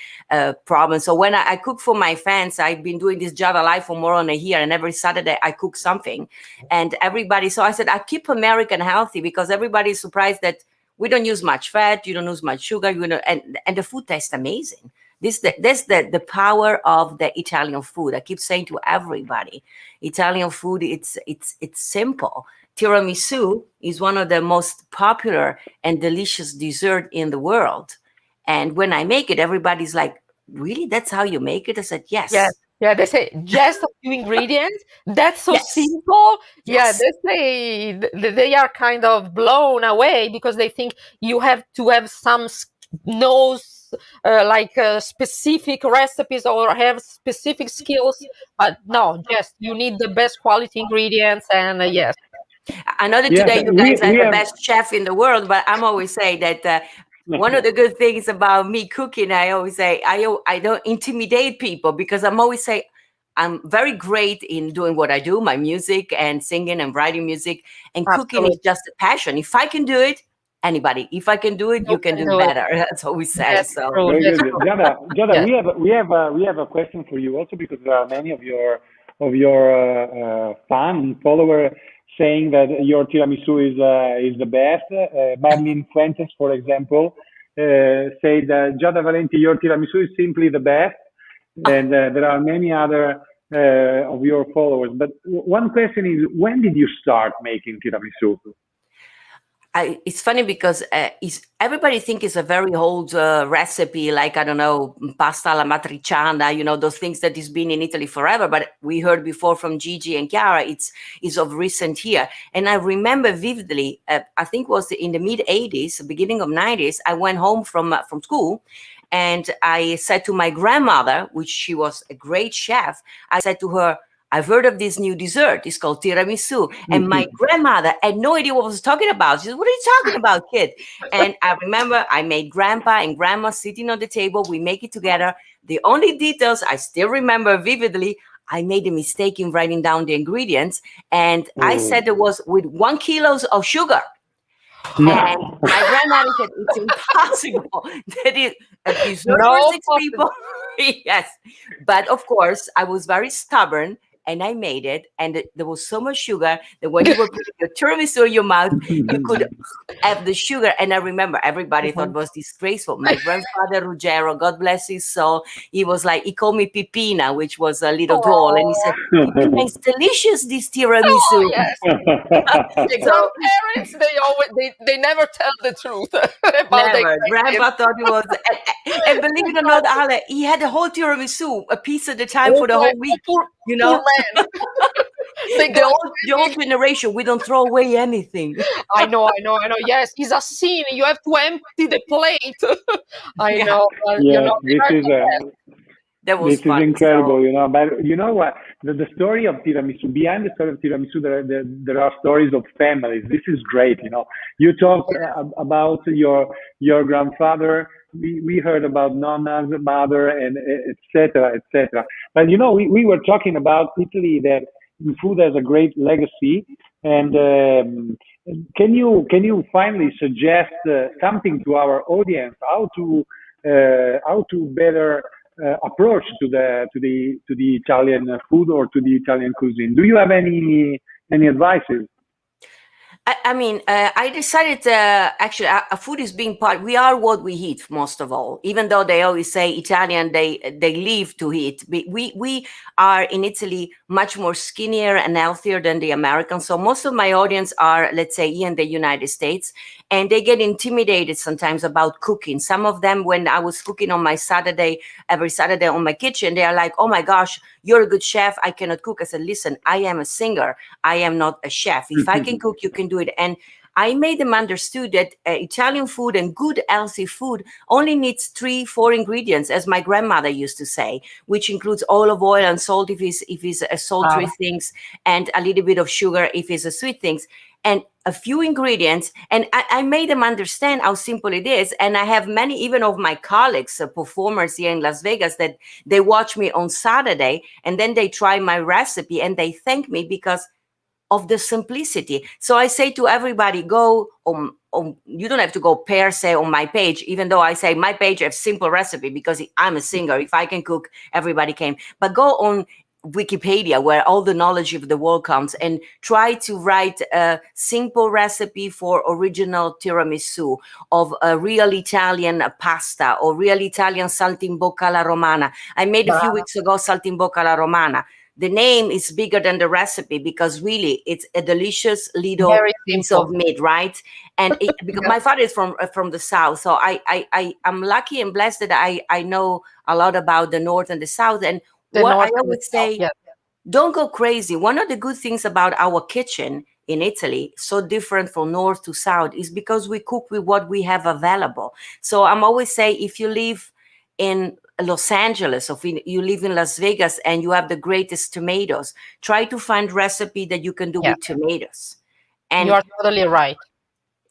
problems. So when I cook for my fans, I've been doing this job alive for more than a year, and every Saturday I cook something. And everybody, so I said, I keep American healthy because everybody's surprised that we don't use much fat, you don't use much sugar, and the food tastes amazing. That's the power of the Italian food. I keep saying to everybody, Italian food, it's simple. Tiramisu is one of the most popular and delicious dessert in the world. And when I make it, everybody's like, really? That's how you make it? I said, yes. Yeah, they say just a few ingredients. That's so simple. Yes. Yeah, they are kind of blown away because they think you have to have some specific recipes or have specific skills. But no, just you need the best quality ingredients, and yes. I know that today you guys are the best chef in the world, but I'm always saying that one of the good things about me cooking, I always say, I don't intimidate people because I'm always say, I'm very great in doing what I do, my music and singing and writing music, and cooking is just a passion. If I can do it, anybody, if I can do it, you can do better. That's what we say. So very good. Giada, we have a question for you also, because there are many of your fan follower saying that your tiramisu is the best. Madeline Fuentes, for example, said that Giada Valenti, your tiramisu is simply the best. And there are many other of your followers. But one question is, when did you start making tiramisu? It's funny because everybody thinks it's a very old recipe, like, I don't know, pasta alla matriciana, those things that has been in Italy forever. But we heard before from Gigi and Chiara, it's of recent year. And I remember vividly, I think it was in the mid-'80s, beginning of '90s, I went home from school. And I said to my grandmother, which she was a great chef, I said to her, I've heard of this new dessert. It's called tiramisu. And my grandmother had no idea what I was talking about. She said, what are you talking about, kid? And I remember I made grandpa and grandma sitting on the table. We make it together. The only details I still remember vividly, I made a mistake in writing down the ingredients. And I said it was with 1 kilo of sugar. And my grandmother said, it's impossible. That is a dessert for 6 people. Yes. But of course, I was very stubborn. And I made it, and there was so much sugar that when you were putting your tiramisu in your mouth, you could have the sugar. And I remember everybody thought it was disgraceful. My grandfather, Ruggero, God bless his soul, he called me Pipina, which was a little doll. And he said, Pipina, it's delicious, this tiramisu. Oh, yes. So, parents, they never tell the truth about never. Grandpa thought it was, and believe it or not, Ale, he had the whole tiramisu, a piece at a time for the whole week. The old generation, we don't throw away anything. I know. Yes, it's a sin. You have to empty the plate. I know. This is incredible, But you know what? The story of tiramisu, behind the story of tiramisu, there are stories of families. This is great, You talk about your grandfather. We heard about Nonna's mother, and etc. But we were talking about Italy, that food has a great legacy. And can you finally suggest something to our audience, how to better approach to the Italian food or to the Italian cuisine? Do you have any advices? I mean, I decided actually, food is being part. We are what we eat, most of all. Even though they always say Italian, they live to eat. We are in Italy much more skinnier and healthier than the Americans. So most of my audience are, let's say, in the United States, and they get intimidated sometimes about cooking. Some of them, when I was cooking on my every Saturday on my kitchen, they are like, "Oh my gosh, you're a good chef. I cannot cook." I said, "Listen, I am a singer. I am not a chef. If I can cook, you can do it." And I made them understood that Italian food and good healthy food only needs 3-4 ingredients, as my grandmother used to say, which includes olive oil and salt if it's a sultry things, and a little bit of sugar if it's a sweet things, and a few ingredients. And I made them understand how simple it is. And I have many, even of my colleagues, performers here in Las Vegas, that they watch me on Saturday and then they try my recipe and they thank me because of the simplicity. So I say to everybody, go on, you don't have to go per se on my page, even though I say my page has simple recipe because I'm a singer. If I can cook, everybody can. But go on Wikipedia, where all the knowledge of the world comes, and try to write a simple recipe for original tiramisu, of a real Italian pasta, or real Italian saltimbocca alla romana. I made a few weeks ago saltimbocca alla romana. The name is bigger than the recipe because really it's a delicious little piece of meat, right? And because my father is from the south, so I'm lucky and blessed that I know a lot about the north and the south. And what I always say, don't go crazy. One of the good things about our kitchen in Italy, so different from north to south, is because we cook with what we have available. So I'm always say, if you live in Los Angeles, or if you live in Las Vegas and you have the greatest tomatoes, try to find recipe that you can do with tomatoes. And you are totally right.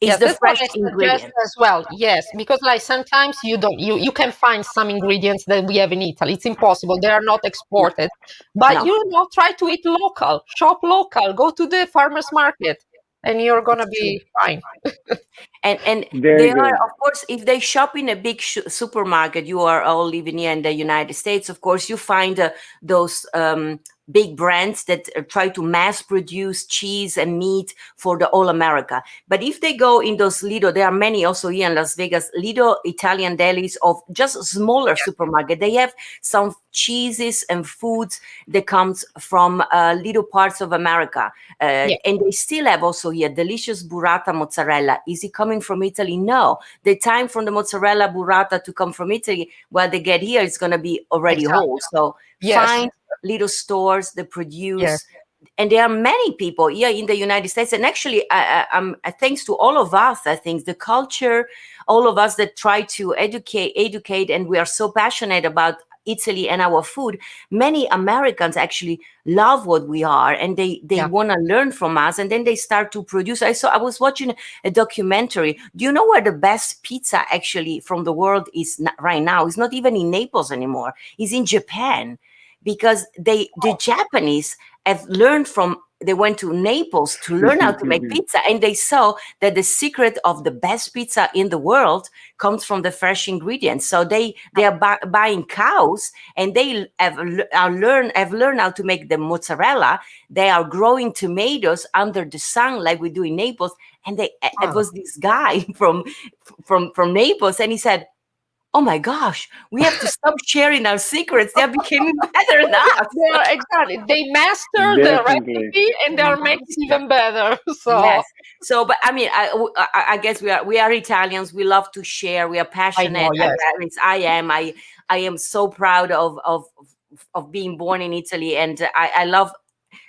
It's the that's fresh what I suggest ingredient as well. Yes, because like sometimes you can find some ingredients that we have in Italy. It's impossible; they are not exported. But try to eat local, shop local, go to the farmers market, and you're gonna be fine. And they are, of course, if they shop in a big supermarket, you are all living here in the United States, of course, you find those big brands that try to mass produce cheese and meat for the whole America. But if they go in those little, there are many also here in Las Vegas, little Italian delis of just smaller supermarket. They have some cheeses and foods that comes from little parts of America. And they still have also here delicious burrata mozzarella. Is it coming from Italy? No. The time from the mozzarella burrata to come from Italy, while they get here, it's going to be already whole. So find little stores that produce, and there are many people here in the United States. And actually, thanks to all of us, I think the culture, all of us that try to educate, and we are so passionate about Italy and our food, many Americans actually love what we are, and they want to learn from us, and then they start to produce. I was watching a documentary. Do you know where the best pizza actually from the world is right now? It's not even in Naples anymore. It's in Japan, because the Japanese have learned from, they went to Naples to learn how to make pizza, and they saw that the secret of the best pizza in the world comes from the fresh ingredients. So they are buying cows, and they have learned how to make the mozzarella. They are growing tomatoes under the sun like we do in Naples. And it was this guy from Naples, and he said, "Oh my gosh, we have to stop sharing our secrets. They're becoming better than us." Exactly. They master the recipe, and they are making even better. So yes. So, but I mean, I guess we are Italians. We love to share. We are passionate. I am so proud of being born in Italy, and I love.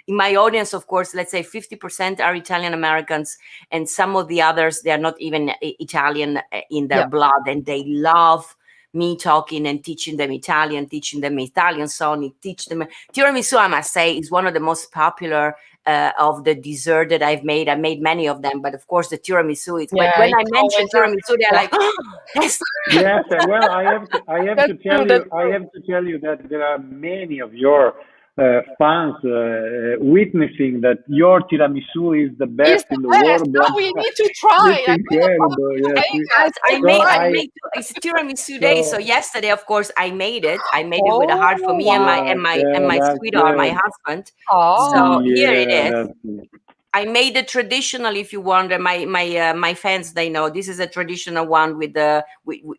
In my audience, of course, let's say 50% are Italian Americans, and some of the others, they are not even Italian in their blood, and they love me talking and teaching them Italian song, teach them. Tiramisu, I must say, is one of the most popular of the dessert that I've made. I made many of them, but of course the tiramisu is. But when I mention tiramisu, they're like, "Oh, yes." Yes. Well, I have to tell you that there are many of your fans witnessing that your tiramisu is the best in the world. No, we need to try. It's incredible. Yes. I made it's Tiramisu Day. So yesterday, of course, I made it. I made it with a heart for me and my sweetheart, my husband. So here it is. I made it traditional. If you wonder, my fans, they know this is a traditional one with the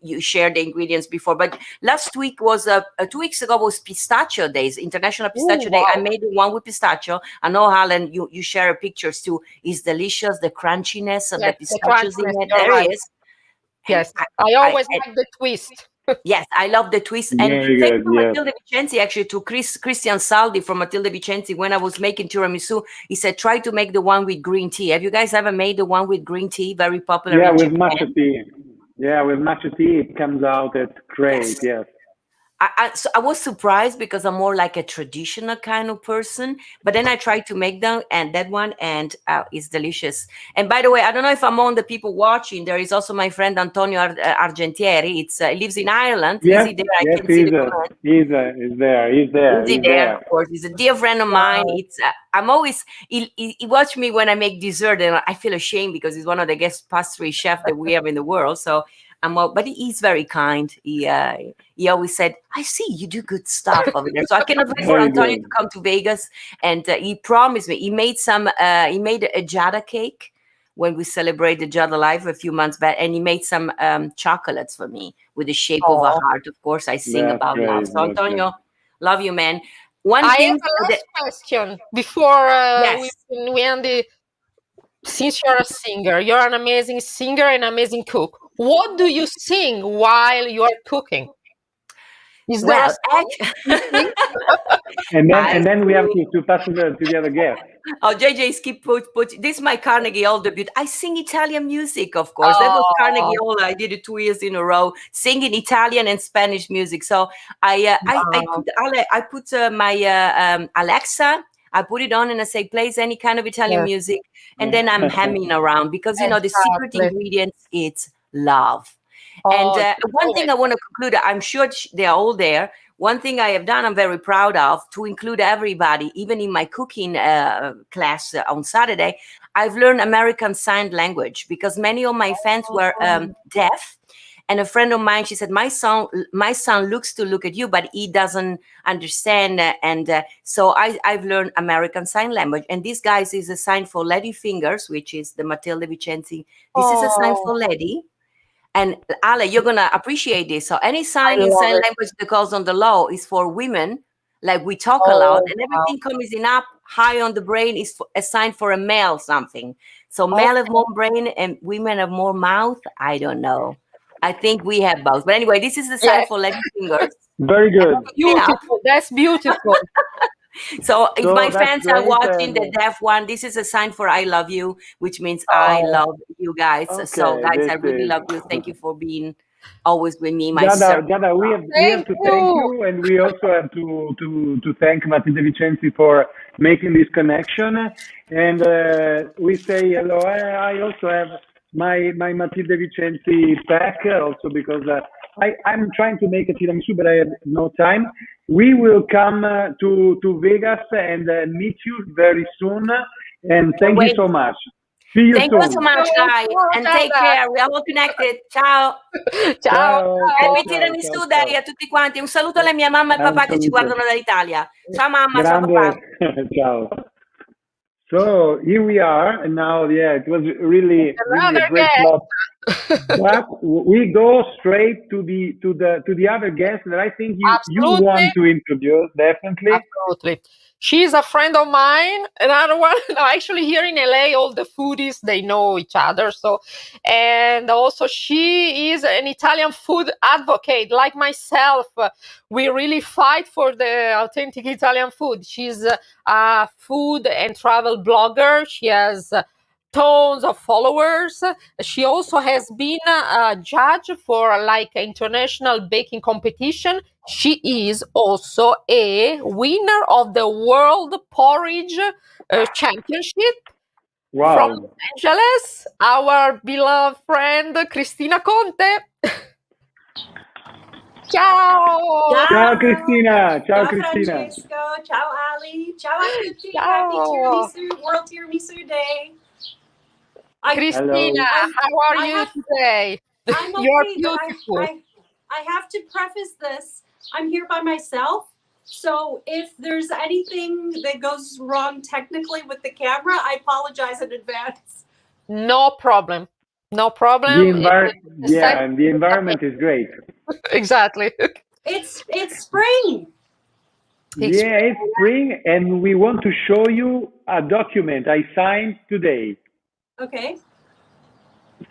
you share the ingredients before. But last week was 2 weeks ago was pistachio days, International Pistachio Day. I made one with pistachio. I know, Alan, you share pictures too. It's delicious, the crunchiness of the pistachios in it. There it is. Yes, I always like the twist. Yes, I love the twist. And Very thank good, you, yes. Matilde Vicenzi, actually, to Christian Saldi from Matilde Vicenzi. When I was making tiramisu, he said, try to make the one with green tea. Have you guys ever made the one with green tea? Very popular Yeah, in with Japan. matcha tea. Yeah, with matcha tea, it comes out. It's great. Yes. So I was surprised because I'm more like a traditional kind of person, but then I tried to make them and that one, and it's delicious. And by the way, I don't know if among the people watching, there is also my friend Antonio Argentieri. He lives in Ireland. Yes, Is he there? I yes, can see the comment. he's there. He's there. Is he He's there? there. Of course, he's a dear friend of mine. It's I'm always he watch me when I make dessert, and I feel ashamed because he's one of the guest pastry chefs that we have in the world. So but he's very kind. He always said, "I see you do good stuff over there." So I cannot wait for Very Antonio good. to come to Vegas, and he promised me he made a Giada cake when we celebrated Giada Life a few months back, and he made some chocolates for me with the shape of a heart. Of course, I sing That's about love. great. So That's Antonio, great. love you, man. One I thing have a last question before we end the. Since you're a singer, you're an amazing singer and amazing cook. What do you sing while you are cooking? Is there a song you sing? And then we have to pass it to the other guest. Oh, JJ skip put this is my Carnegie Hall debut. I sing Italian music, of course. That was Carnegie Hall. I did it 2 years in a row, singing Italian and Spanish music. So I put my Alexa. I put it on and I say, plays any kind of Italian music, and then I'm humming around because the secret ingredients it's love. And one thing I want to conclude, I'm sure they are all there. One thing I have done, I'm very proud of, to include everybody, even in my cooking class on Saturday, I've learned American Sign Language because many of my fans were deaf. And a friend of mine, she said, my son looks to look at you, but he doesn't understand. So I've learned American Sign Language. And this, guys, is a sign for lady fingers, which is the Matilde Vicenzi. This is a sign for lady. And Ale, you're going to appreciate this. So any sign in sign language that goes on the low is for women, like we talk a lot, and everything comes in up high on the brain is a sign for a male something. So male have more brain and women have more mouth. I don't know. I think we have both. But anyway, this is the sign for lady fingers. Very good. Beautiful. That's beautiful. So if my that's fans are great, watching the deaf one, this is a sign for I love you, which means I love you guys. So guys, I really love you. Thank you for being always with me, my circle. Giada, we have to thank you, and we also have to thank Matilde Vicenzi for making this connection. And we say hello. I also have my Matilde Vicenzi pack also because I'm trying to make a tiramisu, but I have no time. We will come to Vegas and meet you very soon. And thank you so much. See you soon. Thank you so much, guys. And take care. We are all connected. Ciao. Ciao. Happy Tiramisu Day a tutti quanti. Un saluto alla mia mamma e papà che ci guardano dall'Italia. Ciao mamma, ciao papà. Ciao. So here we are, and now, it was really a great club. But we go straight to the other guest that I think you want to introduce, definitely. Absolutely. She's a friend of mine. Another one. Actually, here in LA, all the foodies, they know each other. So, and also she is an Italian food advocate, like myself. We really fight for the authentic Italian food. She's a food and travel blogger. She has tons of followers. She also has been a judge for like international baking competition. She is also a winner of the World Porridge Championship from Los Angeles. Our beloved friend Cristina Conte. Ciao! Ciao Cristina! Ciao Cristina! Francesco! Ciao Ali! Ciao a tutti! Ciao. Happy Tiramisu World Tiramisu Day! Cristina, how are you today? I'm okay, You're but beautiful. I have to preface this. I'm here by myself, So if there's anything that goes wrong technically with the camera, I apologize in advance. No problem. No problem. Yeah, and the environment is great. Exactly. It's spring. Yeah, it's spring, and we want to show you a document I signed today. Okay.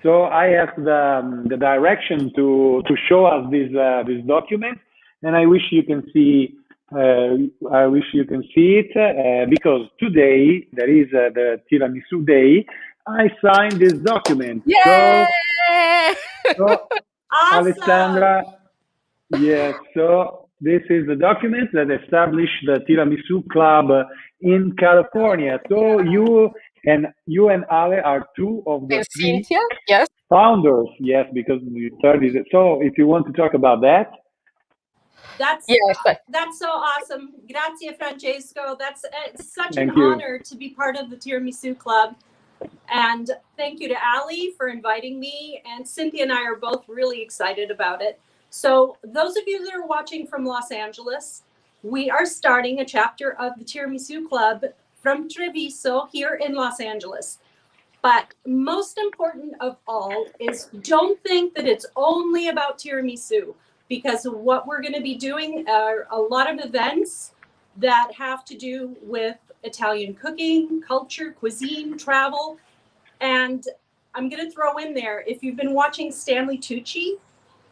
So I asked the direction to show us this document, and I wish you can see. I wish you can see it because today there is the Tiramisu Day. I signed this document. Yay! So Awesome. Alessandra, yes. So this is the document that established the Tiramisu Club in California. So you and Ale are two of the And three Cynthia, yes. founders. Yes, because the third is it. So if you want to talk about that. That's yes. That's so awesome. Grazie, Francesco. It's such an Thank you. honor to be part of the Tiramisu Club. And thank you to Ali for inviting me. And Cynthia and I are both really excited about it. So those of you that are watching from Los Angeles, we are starting a chapter of the Tiramisu Club from Treviso here in Los Angeles. But most important of all is don't think that it's only about tiramisu, because what we're going to be doing are a lot of events that have to do with Italian cooking, culture, cuisine, travel. And I'm going to throw in there, if you've been watching Stanley Tucci,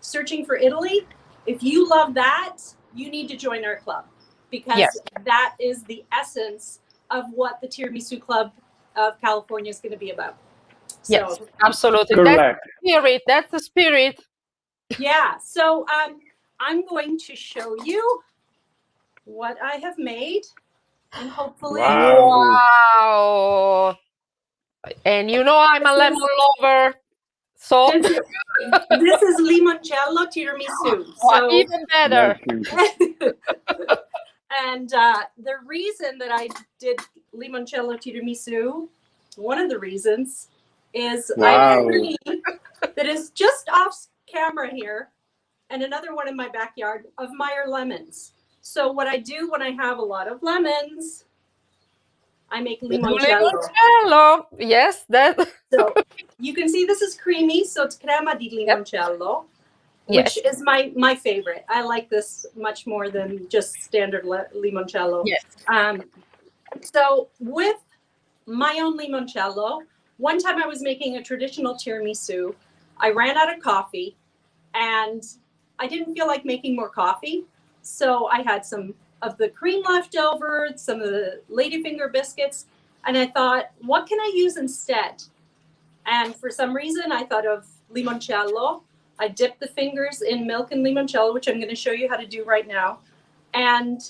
Searching for Italy, if you love that, you need to join our club, because that is the essence of what the Tiramisu Club of California is going to be about. So, yes, absolutely. Correct. That's the spirit. Yeah. So I'm going to show you what I have made, and hopefully. Wow. And you know I'm a lemon lover. So this is limoncello tiramisu. So even better. And the reason that I did limoncello tiramisu, one of the reasons is I have a tree that is just off camera here, and another one in my backyard of Meyer lemons. So what I do when I have a lot of lemons, I make limoncello. Limoncello. Yes, that. So you can see this is creamy, so it's crema di limoncello, which is my favorite. I like this much more than just standard limoncello. Yes. So with my own limoncello, one time I was making a traditional tiramisu. I ran out of coffee, and I didn't feel like making more coffee. So I had some of the cream left over, some of the ladyfinger biscuits, and I thought, what can I use instead? And for some reason, I thought of limoncello. I dipped the fingers in milk and limoncello, which I'm going to show you how to do right now. And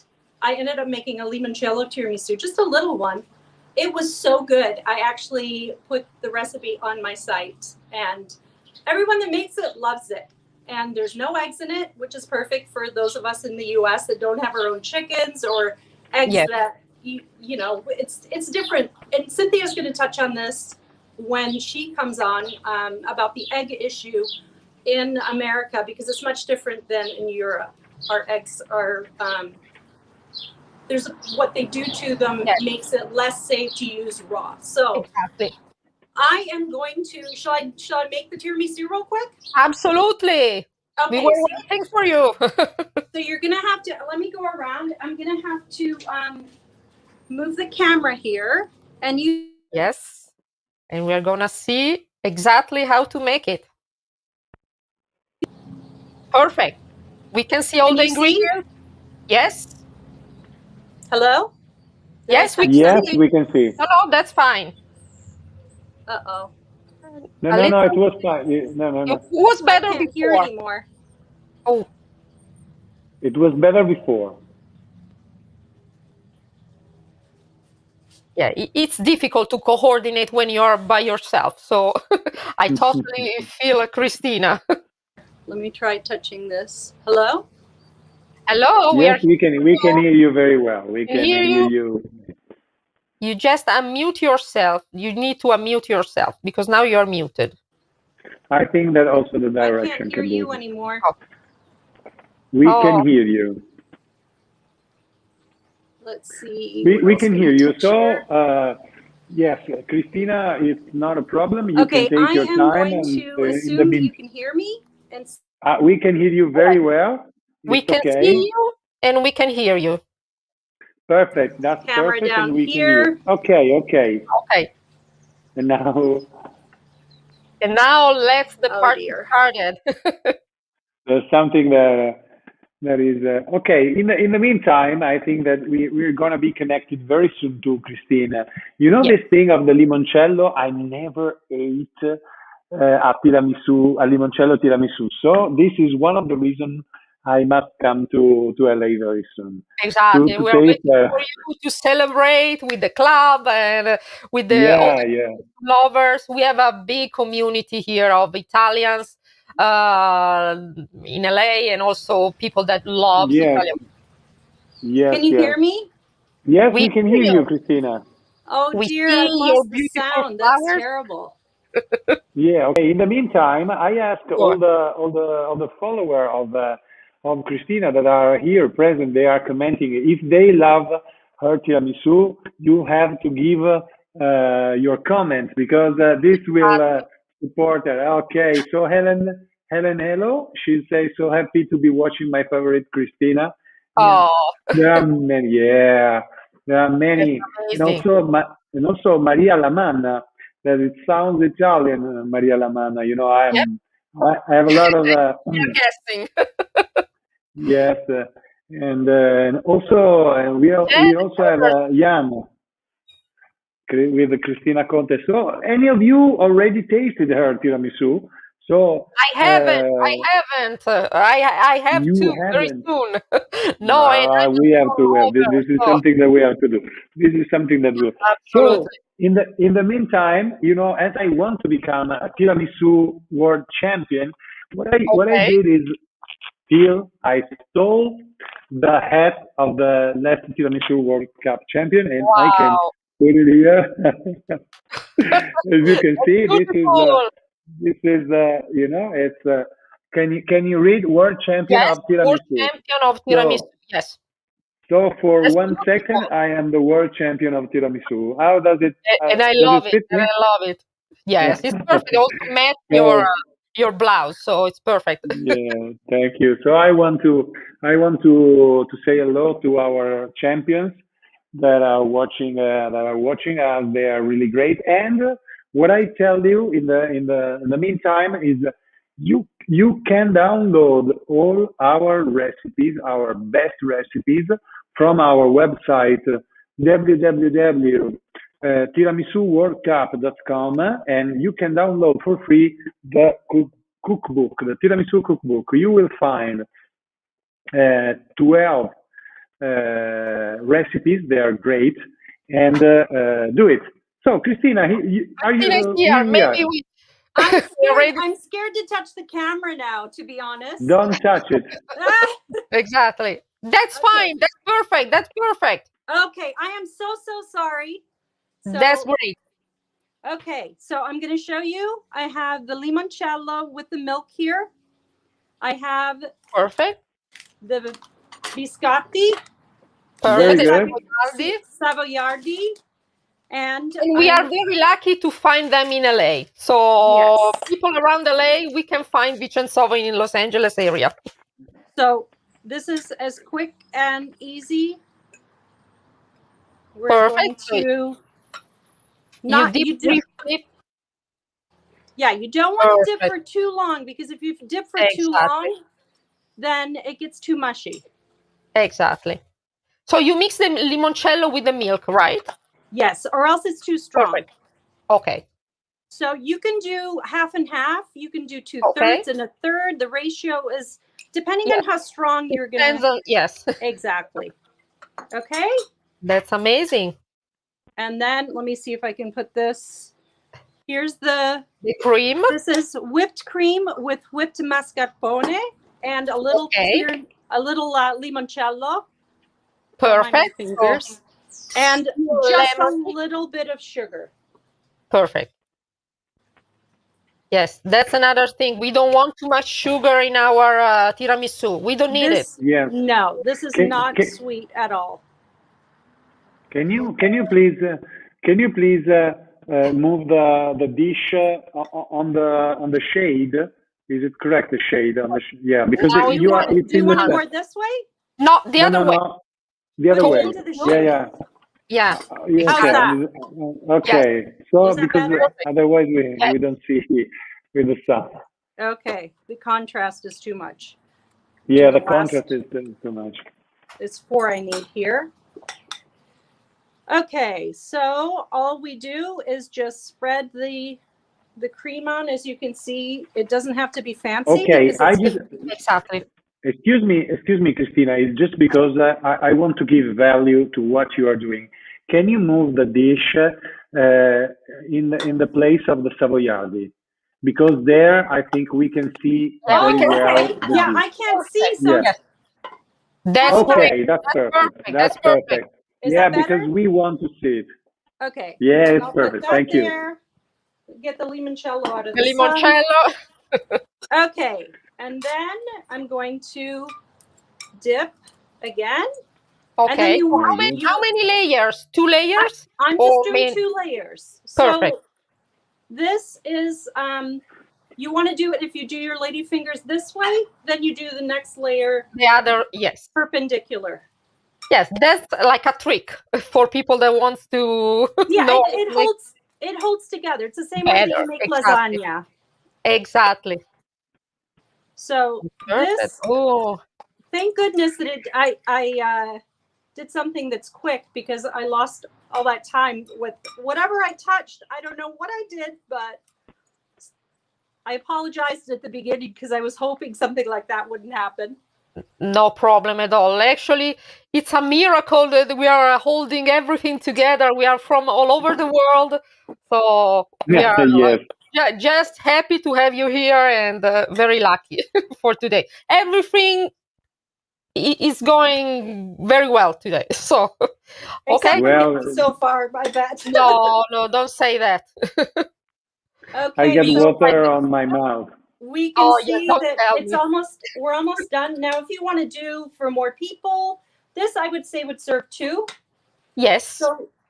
I ended up making a limoncello tiramisu, just a little one. It was so good. I actually put the recipe on my site, and everyone that makes it loves it. And there's no eggs in it, which is perfect for those of us in the US that don't have our own chickens or eggs that, you know, it's different. And Cynthia's going to touch on this when she comes on about the egg issue in America, because it's much different than in Europe. Our eggs are, there's what they do to them makes it less safe to use raw. So I am going to, shall I make the tiramisu real quick? Absolutely. Okay, we were waiting for you. So you're going to have to, let me go around. I'm going to have to move the camera here. And you. Yes. And we're going to see exactly how to make it. Perfect. We can see all the ingredients. Yes. Hello? Yes, we can see. We can see. No, that's fine. Uh-oh. No, it was fine. No. It was better I can't hear before. Anymore. Oh. It was better before. Yeah, it's difficult to coordinate when you're by yourself. So I totally feel Christina. Let me try touching this. Hello? Hello. Yes, we can hear you very well. We can hear you. You just unmute yourself. You need to unmute yourself because now you're muted. I think that also the I direction can't hear can you do it. anymore. We can hear you. Let's see. We can hear you. So, yes, Christina, it's not a problem. You Okay, can take I your am time. going And to in the assume mean, you can hear me. And we can hear you very well. We It's can okay. see you and we can hear you. Perfect. That's camera perfect. down And we can here. hear. Okay, okay. Okay. And now And now let's the Oh, party dear. started. there's something that is okay. In the meantime, I think that we're gonna be connected very soon to Christina. You know this thing of the limoncello? I never ate a limoncello tiramisu. So this is one of the reasons I must come to LA very soon. Exactly. To We are taste. waiting for you to celebrate with the club and with all the Yeah. lovers. We have a big community here of Italians in LA and also people that love Yes. Italian. Yes. Can you Yes. hear me? Yes, We we can hear hear you, you. Christina. Oh We dear, see I've your lost the beautiful sound. That's flowers. terrible. Yeah. Okay. In the meantime, I asked Sure. all the follower of Christina that are here present. They are commenting. If they love her tiramisu, you have to give your comments because this will support her. Okay. So Helen, hello. She says so happy to be watching my favorite Christina. Yeah. Oh, There are many. Yeah. There are that's many. And amazing. also Maria Lamanna. That it sounds Italian, Maria Lamanna. You know, I have a lot of You're guessing. yes, and also we also have Jan with Cristina Conte. So any of you already tasted her tiramisu? So I haven't. I have you to very haven't. soon. No, and I We have to have this. over. This is So, something that we have to do. This is something that we. So absolutely. in the meantime, you know, as I want to become a tiramisu world champion, what I did is I stole the hat of the last Tiramisu World Cup champion, and I can Wow. put it here. As you can see, Beautiful. this is you know, it's can you read world champion Yes, of world tiramisu? champion of tiramisu. So Yes. so for That's 1 second, beautiful. I am the world champion of tiramisu. How does it And I does love it it. fit And me? I love it. Yes, it's perfect. It also match So, your blouse, so it's perfect. yeah, thank you. So I want to say hello to our champions that are watching us. They are really great. And what I tell you in the meantime is you can download all our recipes, our best recipes from our website www.tiramisuworldcup.com, and you can download for free the cookbook, the tiramisu cookbook. You will find 12 recipes. They are great, and do it. So, Christina, are you here? We are. Maybe we I'm scared. ready. I'm scared to touch the camera now, to be honest. Don't touch it. Exactly. That's fine. That's perfect. That's perfect. Okay, I am so sorry. So, That's great. okay, so I'm going to show you. I have the limoncello with the milk here. I have Perfect. the biscotti. Very good. Savoiardi. And we are very lucky to find them in LA. So people around LA, we can find Vincenzo in Los Angeles area. So this is as quick and easy. We're Perfect. going to Yeah, you don't want to dip for too long, because if you dip for too long, then it gets too mushy. Exactly. So you mix the limoncello with the milk, right? Yes, or else it's too strong. Perfect. Okay. So you can do half and half. You can do 2/3 and 1/3. The ratio is depending on how strong you're going to. Yes. Exactly. Okay. That's amazing. And then let me see if I can put this. Here's the cream. This is whipped cream with whipped mascarpone and a little limoncello. Perfect. Fingers. And just a little bit of sugar. Perfect. Yes, that's another thing. We don't want too much sugar in our tiramisu. We don't need it. Yes. No, this is not sweet at all. Can you please move the dish on the shade? Is it correct? The shade on the yeah, because Now, you are. do It's you in want it the more this way? No, the no, other no, way. no, the other Push it way. into the Yeah, shade. yeah. Yeah. Yeah, How's okay. that? Okay. So Is that because better? otherwise we don't see with the sun. Okay, the contrast is too much. Yeah, the the contrast is too much. It's 4 I need here. Okay, so all we do is just spread the cream on. As you can see, it doesn't have to be fancy. Okay, because I it's just Exactly. excuse me, Christina. It's just because I want to give value to what you are doing. Can you move the dish in the place of the Savoiardi? Because there, I think we can see very well. Okay. the Yeah, dish. I can't see, so Yeah. That's Okay, great. that's perfect. That's That's perfect. perfect. Is Yeah, that better? because we want to see it. Okay. Yeah, it's I'll put perfect. that Thank you. there. Get the limoncello out of The the sun. limoncello. Okay, and then I'm going to dip again. And then Okay. you, How many layers? 2 layers? I'm Or just doing main- 2 layers. Perfect. So this is, you want to do it, if you do your lady fingers this way, then you do the next layer The other, yes. perpendicular. Yes, that's like a trick for people that wants to Yeah, know. it holds together. It's the same way that Better, you make exactly. lasagna. Exactly. So Perfect. this, Oh, thank goodness that I did something that's quick, because I lost all that time with whatever I touched. I don't know what I did, but I apologized at the beginning because I was hoping something like that wouldn't happen. no problem at all. Actually, it's a miracle that we are holding everything together. We are from all over the world. So we are Yes. just happy to have you here, and very lucky for today. Everything is going very well today. So, okay. Except for me so far, I bet. No, don't say that. I Okay, get so water on my mouth. we can Oh, yeah, see don't that tell it's me. we're almost done. Now, if you want to do for more people, this I would say would serve 2. Yes.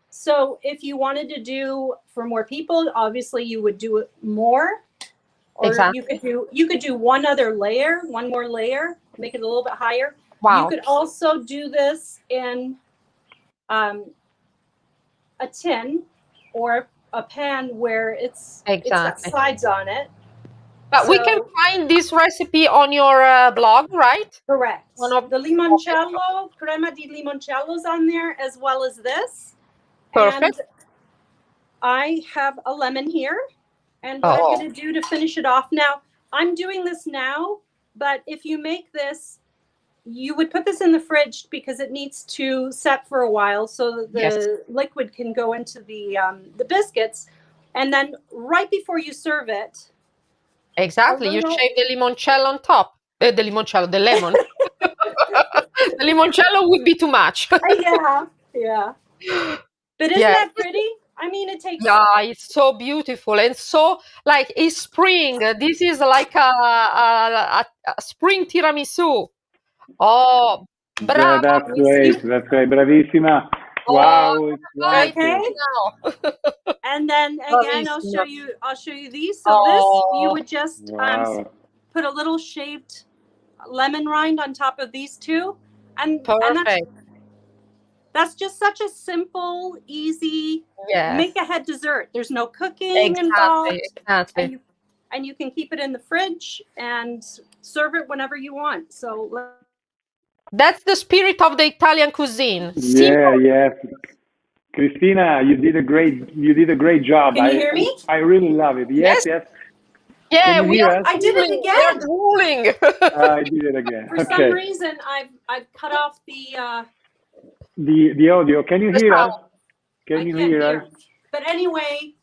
So if you wanted to do for more people, obviously you would do it more. Or Exactly. you could do one more layer, make it a little bit higher. Wow. You could also do this in a tin or a pan where it's got Exactly. sides on it. But we can find this recipe on your blog, right? Correct. One of The limoncello, crema di limoncello's on there, as well as this. Perfect. And I have a lemon here. And what I'm going to do to finish it off now, I'm doing this now, but if you make this, you would put this in the fridge because it needs to set for a while so that the liquid can go into the biscuits. And then right before you serve it. Exactly. You shave the limoncello on top. The lemon. The limoncello would be too much. Yeah. But isn't that pretty? I mean, it takes. Yeah, it's so beautiful and so like it's spring. This is like a spring tiramisu. Oh, bravo! Yeah, that's great. That's great. Bravissima. Wow, it's wonderful. Okay. And then again, I'll show you these. So this you would just put a little shaved lemon rind on top of these 2, and that's just such a simple, easy make ahead dessert. There's no cooking involved. Exactly. And you can keep it in the fridge and serve it whenever you want. So that's the spirit of the Italian cuisine. Yes. Cristina, you did a great job. Can you hear me? I really love it. Yes. Yeah, Can you hear us? I did it again. We're drooling. I did it again. For some reason, I've cut off the audio. Can you hear us? Can you hear us? But anyway,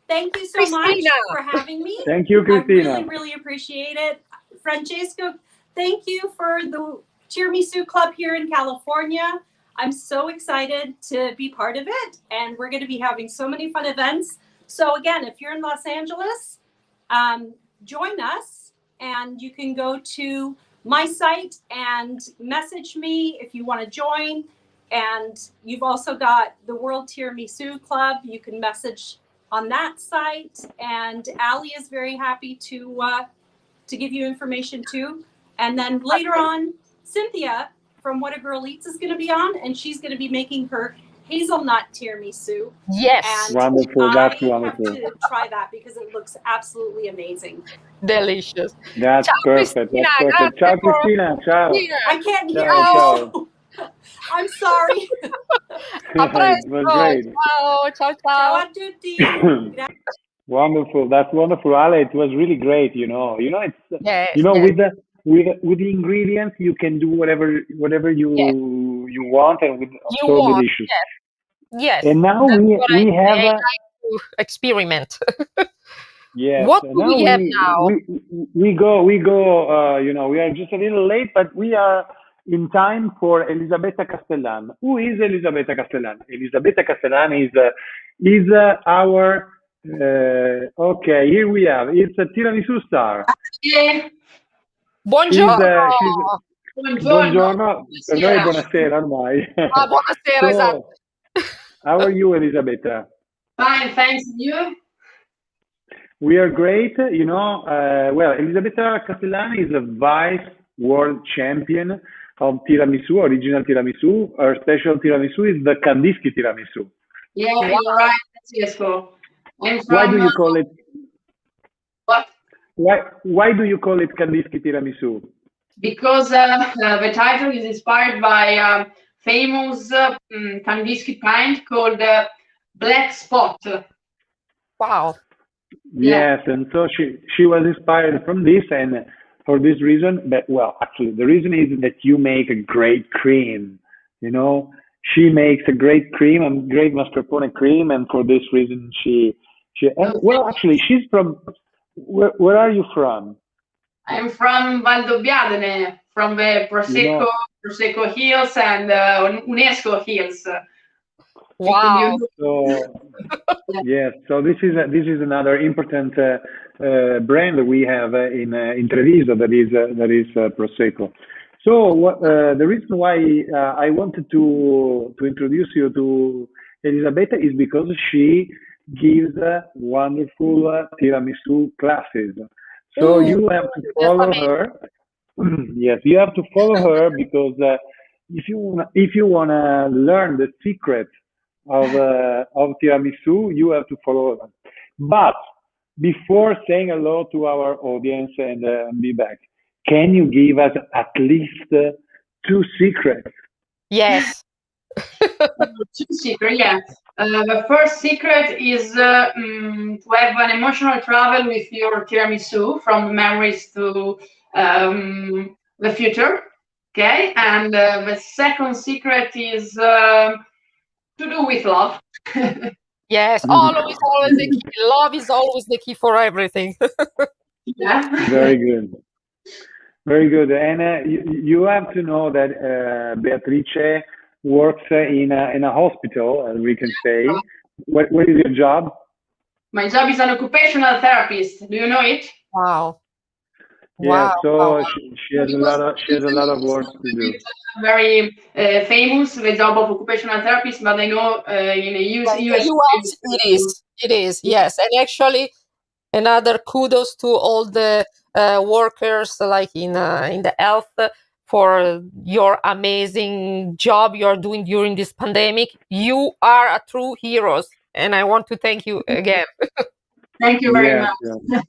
thank you so much for having me. Thank you, Cristina. I really, really appreciate it. Francesco, thank you for the Tiramisu Club here in California. I'm so excited to be part of it, and we're going to be having so many fun events. So again, if you're in Los Angeles, join us, and you can go to my site and message me if you want to join. And you've also got the World Tiramisu Club. You can message on that site. And Ali is very happy to give you information too. And then later on, Cynthia from What a Girl Eats is going to be on, and she's going to be making her hazelnut tiramisu. Yes. And Wonderful. That's I wonderful. have to try that because it looks absolutely amazing. Delicious. That's Ciao, perfect. Cristina. That's perfect. Ciao, Grazie for Cristina. Ciao. being here. I can't hear Ciao, you. ciao. I'm sorry. A It presto. was great. Ciao, ciao, Ciao ciao. a tutti. Wonderful. That's wonderful, Ale. It was really great. It's Yes, you know yes, with the ingredients you can do whatever yes. you want, and with You so want. delicious. Yes. Yes. And now That's what I we say. have I like to experiment. yes. What And do now we have now? we go. We are just a little late, but we are in time for Elisabetta Castellan. Who is Elisabetta Castellan? Elisabetta Castellan is our okay. Here we have. It's a tiramisu star. Buongiorno. Buongiorno. Per noi buonasera ormai. Ah, buonasera, esatto. How are you, Elisabetta? Fine, thanks. You? We are great. Well, Elisabetta Castellani is a vice world champion of tiramisu, original tiramisu. Our special tiramisu is the Kandinsky tiramisu. Yeah, you're right. Yes, so I'm from. Why do you call it? What? Why do you call it Kandinsky tiramisu? Because the title is inspired by famous Kandinsky pint called Black Spot. Wow. Yes, and so she was inspired from this, and for this reason, actually, the reason is that you make a great cream. She makes a great cream and great mascarpone cream, and for this reason, actually, she's from. Where are you from? I'm from Valdobbiadene, from the Prosecco Hills and UNESCO Hills. Wow. Yes, so this is another important brand that we have in Treviso that is Prosecco. So the reason why I wanted to introduce you to Elisabetta is because she gives wonderful tiramisu classes. So you have to follow her. Yes, you have to follow her because if you wanna learn the secret of tiramisu, you have to follow them. But before saying hello to our audience and be back, can you give us at least 2 secrets? Yes. 2 secrets, yeah. The first secret is to have an emotional travel with your tiramisu from memories to the future. Okay, and the second secret is to do with love. Yes, always the key. Love is always the key for everything. Yeah. Very good. Very good. And you have to know that Beatrice works in a hospital, as we can say. What is your job? My job is an occupational therapist. Do you know it? Wow. Yeah, Wow. so she has a lot of work to do. Very famous, the job of occupational therapist, but I know in the US it is, yes. And actually, another kudos to all the workers like in the health for your amazing job you're doing during this pandemic. You are a true heroes, and I want to thank you again. Thank you very much. Yeah.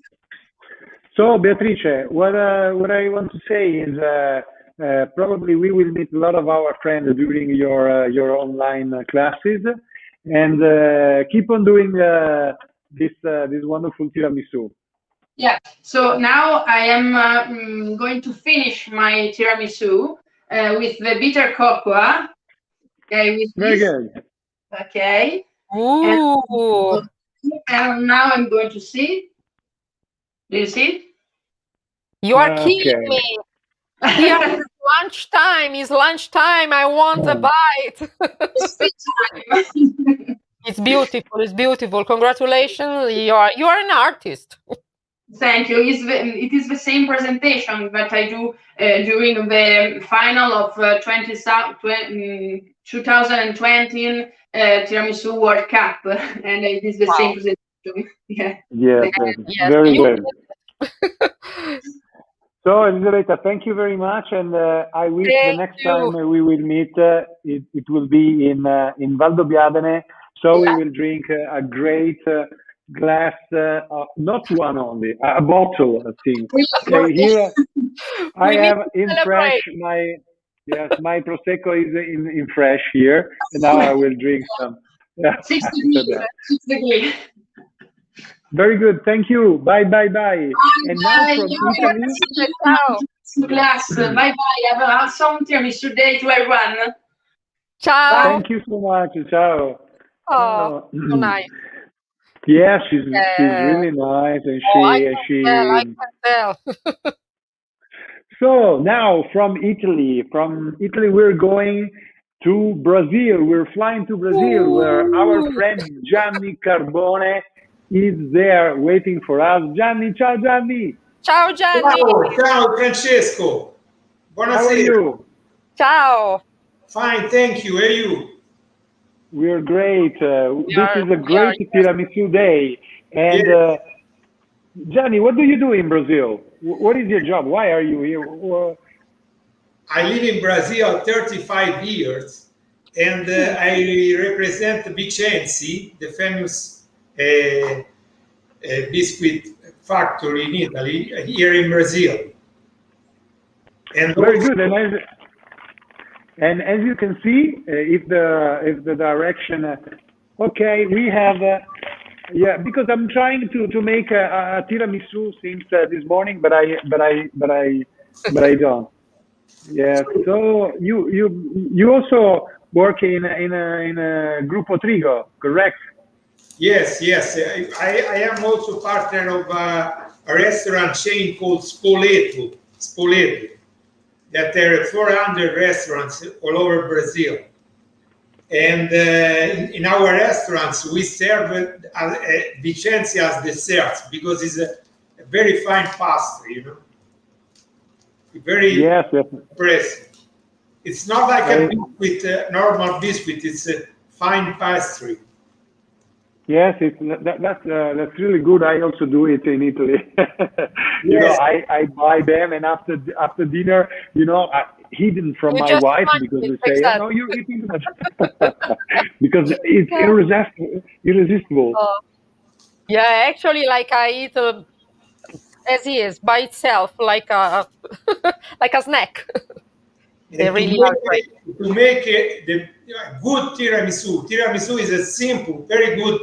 So Beatrice, what I want to say is probably we will meet a lot of our friends during your online classes, and keep on doing this wonderful tiramisu. Yeah. So now I am going to finish my tiramisu with the bitter cocoa. Okay. With Very this. good. Okay. Ooh. And now I'm going to see. Do you see? You are killing me. Here is lunchtime. It's lunchtime. I want a bite. It's beautiful. It's beautiful. Congratulations. You are an artist. Thank you. It is the same presentation that I do during the final of 2020 Tiramisu World Cup, and it is the same presentation. Yeah. Yes, Yes, very you good. So, Elisabetta, thank you very much, and I wish the Thank next you. time we will meet, it will be in Valdobbiadene. So we will drink a great glass, not one only, a bottle, I think. Okay, here I We need have to in fresh celebrate. my prosecco is in fresh here, and now I will drink some. Yeah, 6 after degrees. that. 6 degrees. Very good. Thank you. Bye, bye, bye. And now Bye. from You Italy. have class. Bye bye. Have a awesome Tiramisu day to everyone. Ciao. Thank you so much. Ciao. Oh, so nice. Yeah, she's Yeah. really nice, and Oh, I she. can tell. So now from Italy, we're going to Brazil. We're flying to Brazil, where our friend Gianni Carbone is there waiting for us. Gianni, ciao Gianni. Ciao Gianni. Ciao, ciao Francesco. Buonasera. How are you? Ciao. Fine, thank you. Are you? We're great. This is a great Tiramisu day. And Gianni, what do you do in Brazil? What is your job? Why are you here? I live in Brazil 35 years, and I represent Vicenzi, the famous biscuit factory in Italy, here in Brazil. And very good. And as you can see, if the direction, okay, we have, yeah, because I'm trying to make a tiramisu since this morning, but I don't. Yeah. So you also work in a Gruppo Trigo, correct? Yes, yes. I am also partner of a restaurant chain called Spoleto. That there are 400 restaurants all over Brazil. And in our restaurants, we serve Vicenzi as desserts because it's a very fine pastry, you know. Very impressive. It's not like a biscuit, normal biscuit. It's a fine pastry. Yes, that's really good. I also do it in Italy. You know, I buy them, and after dinner, you know, hidden from my wife because they say, "No, you're eating too much," because it's irresistible. Yeah, actually, like I eat as is by itself, like a like a snack. They really are great. To make the good tiramisu. Tiramisu is a simple, very good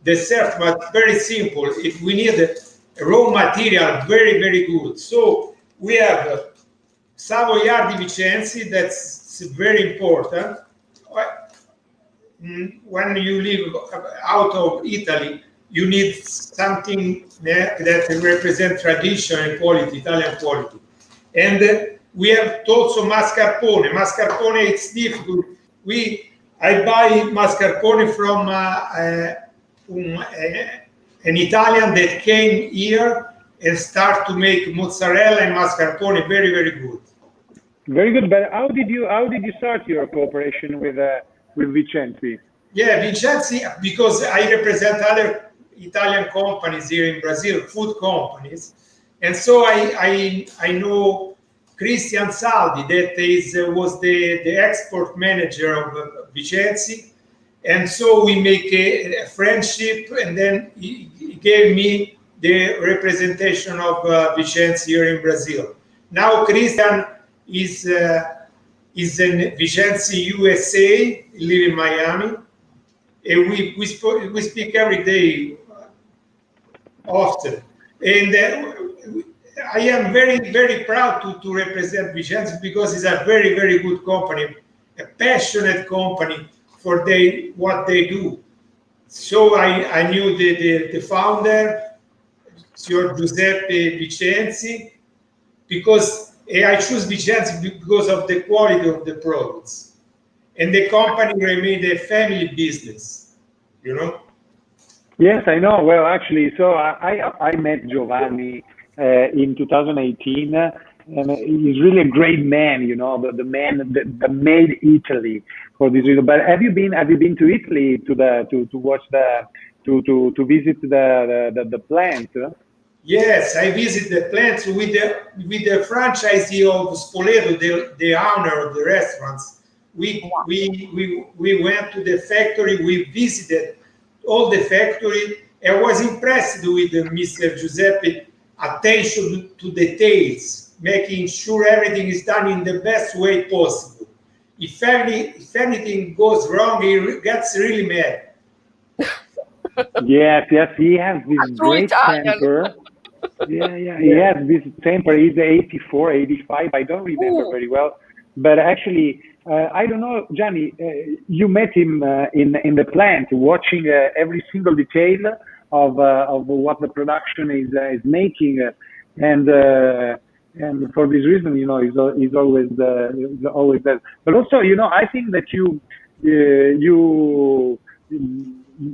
dessert, but very simple. If we need raw material, very, very good. So we have Savoiardi Vicenzi, that's very important. When you live out of Italy, you need something that represents tradition and quality, Italian quality. And we have also mascarpone. Mascarpone, it's difficult. I buy mascarpone from an Italian that came here and start to make mozzarella and mascarpone. Very, very good. Very good. But how did you start your cooperation with Vicenzi? Yeah, Vicenzi, because I represent other Italian companies here in Brazil, food companies, and so I know Christian Saldi, that was the export manager of Vicenzi, and so we make a friendship, and then he gave me the representation of Vicenzi here in Brazil. Now Christian is in Vicenzi, USA, live in Miami, and we speak every day, often, and I am very, very proud to represent Vicenzi because it's a very, very good company, a passionate company for what they do. So I knew the founder, Signor Giuseppe Vicenzi, because I choose Vicenzi because of the quality of the products. And the company remained a family business, you know? Yes, I know. Well, actually, so I met Giovanni in 2018, and he's really a great man. You know, the man that made Italy for this reason. But have you been to Italy to watch to visit the plant? Yes, I visit the plants with the franchisee of Spoleto, the owner of the restaurants. We went to the factory. We visited all the factory. I was impressed with Mr. Giuseppe attention to details, making sure everything is done in the best way possible. If anything goes wrong, he gets really mad. Yes, he has this great temper. Yeah, he has this temper. He's 84, 85. I don't remember very well, but actually, I don't know, Gianni. You met him in the plant, watching every single detail of what the production is making, and for this reason, you know, he's always there. But also, you know, I think that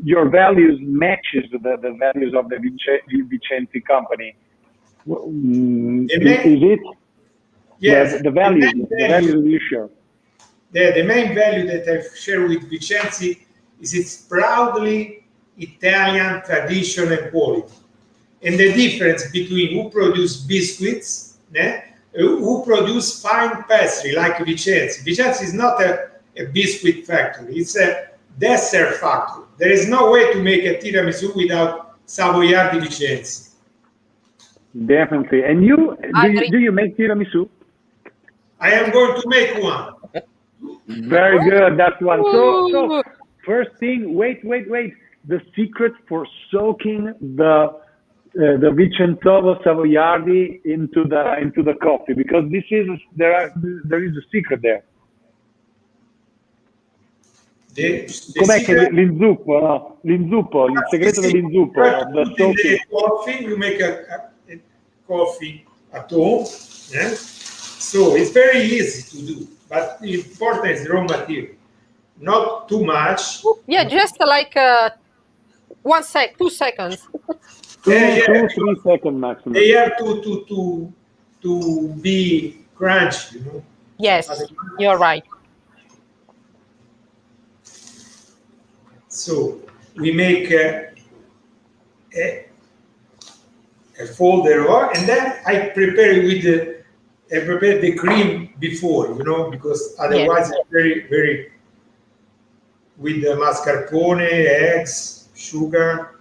your values matches the values of the Vicenzi company. Is it? Yes. The values you share. The main value that I share with Vicenzi is its proudly Italian tradition and quality. And the difference between who produce biscuits, who produce fine pastry like Vicenzi. Vicenzi is not a biscuit factory, it's a dessert factory. There is no way to make a tiramisu without Savoiardi Vicenzi. Definitely. And do you make tiramisu? I am going to make one. Very good. That's one. So first thing, wait. The secret for soaking the Vicentovo Savoiardi into the coffee, because there is a secret there. Com'è che l'inzuppo, no? L'inzuppo, il segreto dell'inzuppo. The coffee, you make a coffee at home. Yeah? So it's very easy to do, but the important is raw material. Not too much. Yeah, just like 2 seconds. 2-3 seconds maximum. They have to be crunchy, you know. Yes, you're right. So we make a folder, and then I prepare the cream before, you know, because otherwise it's very, very, with the mascarpone, eggs, sugar,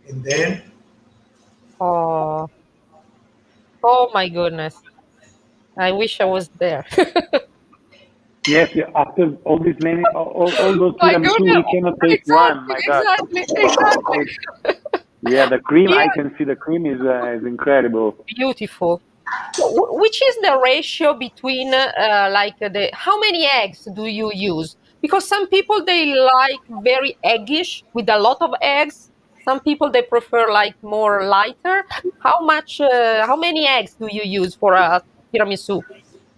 and then. Oh my goodness! I wish I was there. Yes, after all these all those tiramisu, we cannot take one. My God. Exactly. Yeah, the cream. Yeah. I can see the cream is incredible. Beautiful. So, which is the ratio between how many eggs do you use? Because some people, they like very eggish with a lot of eggs. Some people, they prefer like more lighter. How many eggs do you use for a tiramisu?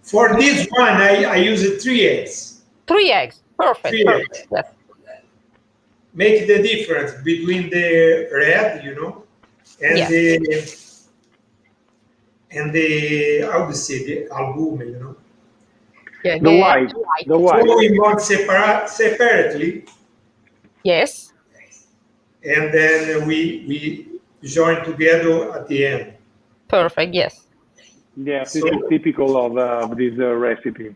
For this one, I use 3 eggs. 3 eggs, perfect. 3 eggs. Yes. Make the difference between the red, you know, and the how to say, the albume, you know. Yeah, the white. So we want separately. Yes. And then we join together at the end. Perfect. Yes. Yeah, this is typical of this recipe.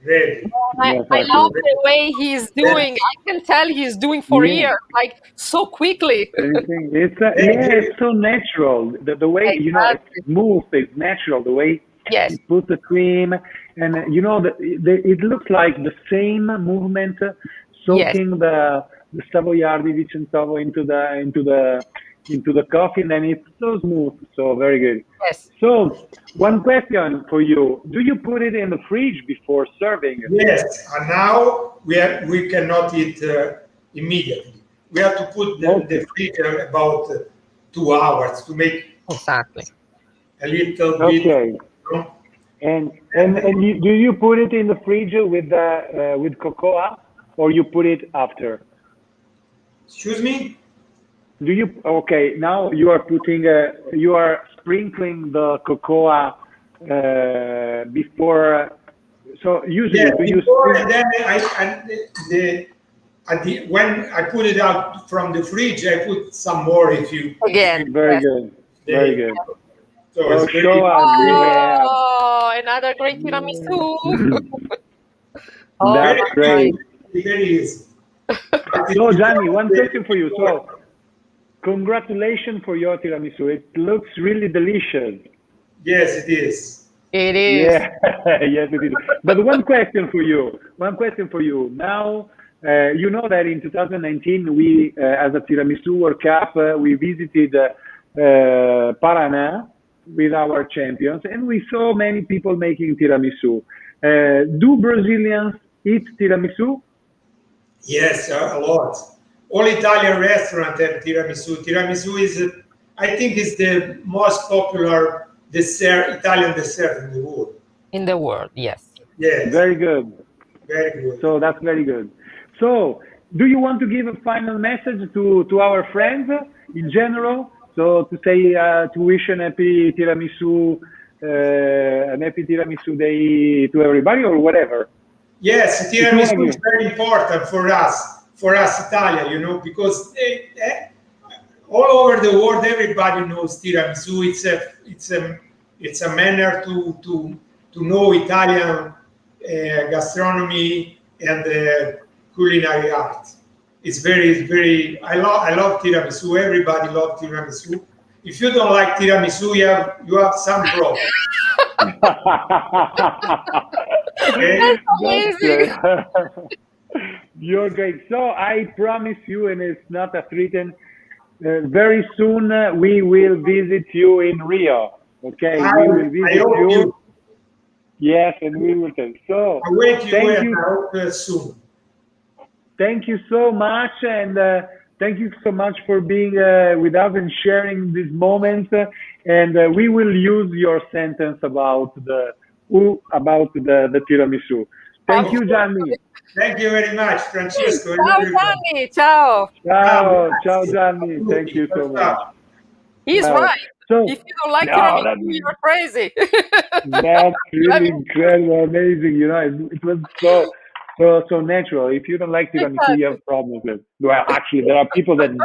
Ready. I love the way he's doing. I can tell he's doing for years, like so quickly. It's so natural. The way, you know, it's smooth, it's natural. The way he puts the cream, and you know, it looks like the same movement, soaking the Savoiardi Vicentovo into the coffee, and then it's so smooth, so very good. Yes. So, one question for you: do you put it in the fridge before serving? Yes. And now we cannot eat immediately. We have to put the fridge about 2 hours to make a little bit. Okay. And do you put it in the fridge with cocoa, or you put it after? Excuse me? do you? Okay, now you are putting, you are sprinkling the cocoa before. So usually, do you? Before, and then when I put it out from the fridge, I put some more. If you Again, very good, very good. So So it's very, show us. Yeah. Oh, another great tiramisu. That's my great. very easy. So Gianni, one question for you. So congratulations for your tiramisu. It looks really delicious. Yes, it is. It is. Yeah, yes, it is. But one question for you. One question for you. Now, you know that in 2019, we, as a Tiramisu World Cup, we visited Paraná with our champions, and we saw many people making tiramisu. Do Brazilians eat tiramisu? Yes, a lot. All Italian restaurants have tiramisu. Tiramisu is, I think, is the most popular dessert, Italian dessert in the world. In the world, yes. Yes. Very good. Very good. So that's very good. So, do you want to give a final message to our friends in general? So to say, to wish an happy tiramisu day to everybody, or whatever. Yes, tiramisu is very important for us Italian, you know, because all over the world everybody knows tiramisu. It's a manner to know Italian gastronomy and culinary art. It's very. I love tiramisu. Everybody loves tiramisu. If you don't like tiramisu, you have some problem. Okay? That's amazing. You're great. So I promise you, and it's not a threaten, very soon we will visit you in Rio. Okay, we will visit you. Yes, and we will tell. So I wait thank you soon. Thank you so much, and thank you so much for being with us and sharing this moment. And we will use your sentence about the tiramisu. Thank you, Gianni. Thank you very much, Francesco. Ciao, Gianni. Ciao. Ciao, Gianni. Thank you so much. He's right. So, if you don't like tiramisu, you're crazy. That's really incredible, amazing. You know, it was so natural. If you don't like tiramisu, you have problems with. Well, actually, there are people that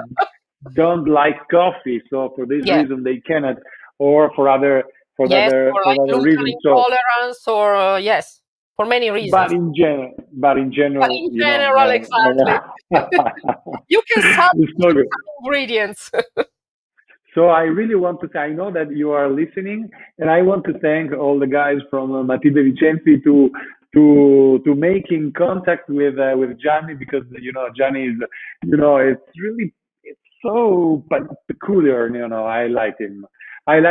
don't like coffee, so for this reason they cannot, or for other gluten reasons. intolerance, or yes, for many reasons. But in general, exactly. You can substitute some ingredients. So I really want to say, I know that you are listening, and I want to thank all the guys from Matilde Vicenzi to making contact with Gianni, because Gianni is it's so peculiar. I like him, and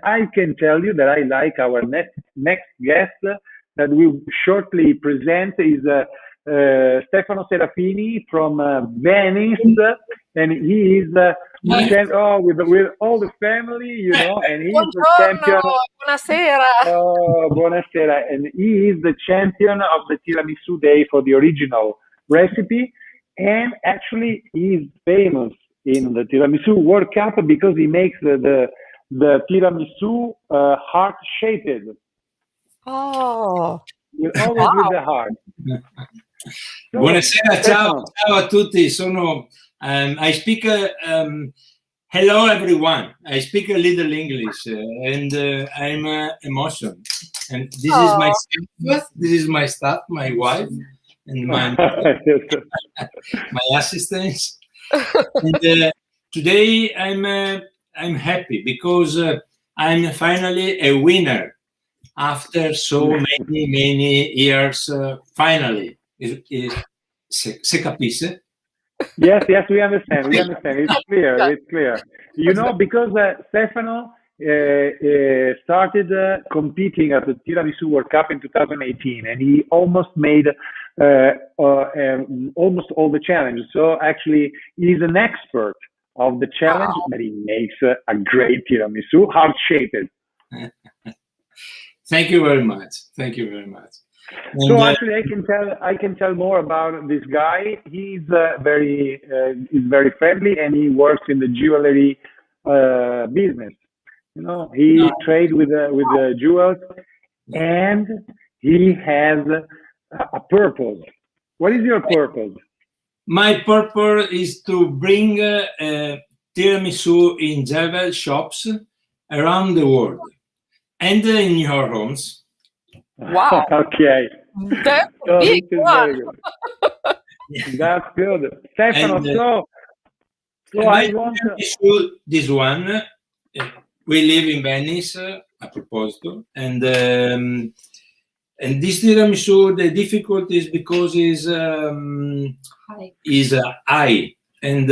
I can tell you that I like our next guest that we shortly present is Stefano Serafini from Venice, and he is with all the family, and he is the champion. Buonasera. Buonasera, and he is the champion of the Tiramisu Day for the original recipe, and actually he is famous in the Tiramisu World Cup because he makes the tiramisu heart-shaped. Oh, always with the heart. So, Buonasera, ciao a tutti. I speak. Hello, everyone. I speak a little English, and I'm emotional. And this is my staff. This is my staff, my wife, and my assistants. And today I'm happy because I'm finally a winner. After so many years, finally, se capisce? Yes, we understand. It's clear. Because Stefano started competing at the Tiramisu World Cup in 2018, and he almost made almost all the challenges. So actually, he's an expert of the challenge, but he makes a great tiramisu, heart-shaped. Thank you very much. Thank you very much. So actually, I can tell more about this guy. He's very friendly, and he works in the jewelry business. You know, he trades with the jewels, and he has a purpose. What is your purpose? My purpose is to bring tiramisu in jewel shops around the world and in your homes. Wow. Okay. That's a So big this is one. very good. That's good. Stefano, And, so I want this one. We live in Venice, a proposito, and this tiramisu, the difficulty is because is high. And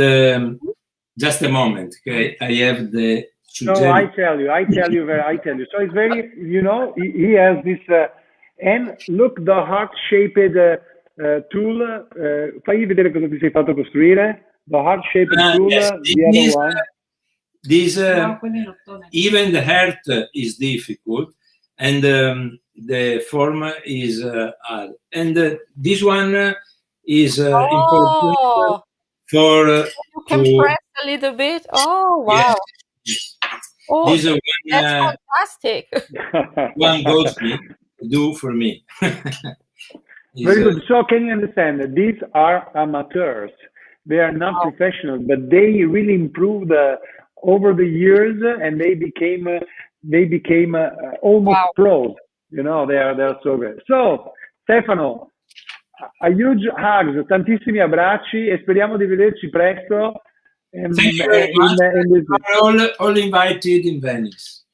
just a moment, okay? I have the. No, I tell you. So it's very, you know, he has this, and look, the heart-shaped tool. Fai vedere cosa ti sei fatto costruire. The heart-shaped tool, yes, the other one. This even the heart is difficult, and the form is hard. And this one is important for you can press a little bit. Oh wow! Yes. Oh, This one, that's fantastic. one goes me do for me. Very good. So can you understand that these are amateurs? They are not professionals, but they really improved over the years, and they became almost pros. You know, they are so good. So Stefano, a huge hugs, tantissimi abbracci, e speriamo di vederci presto. Thank you very much. We're all invited in Venice.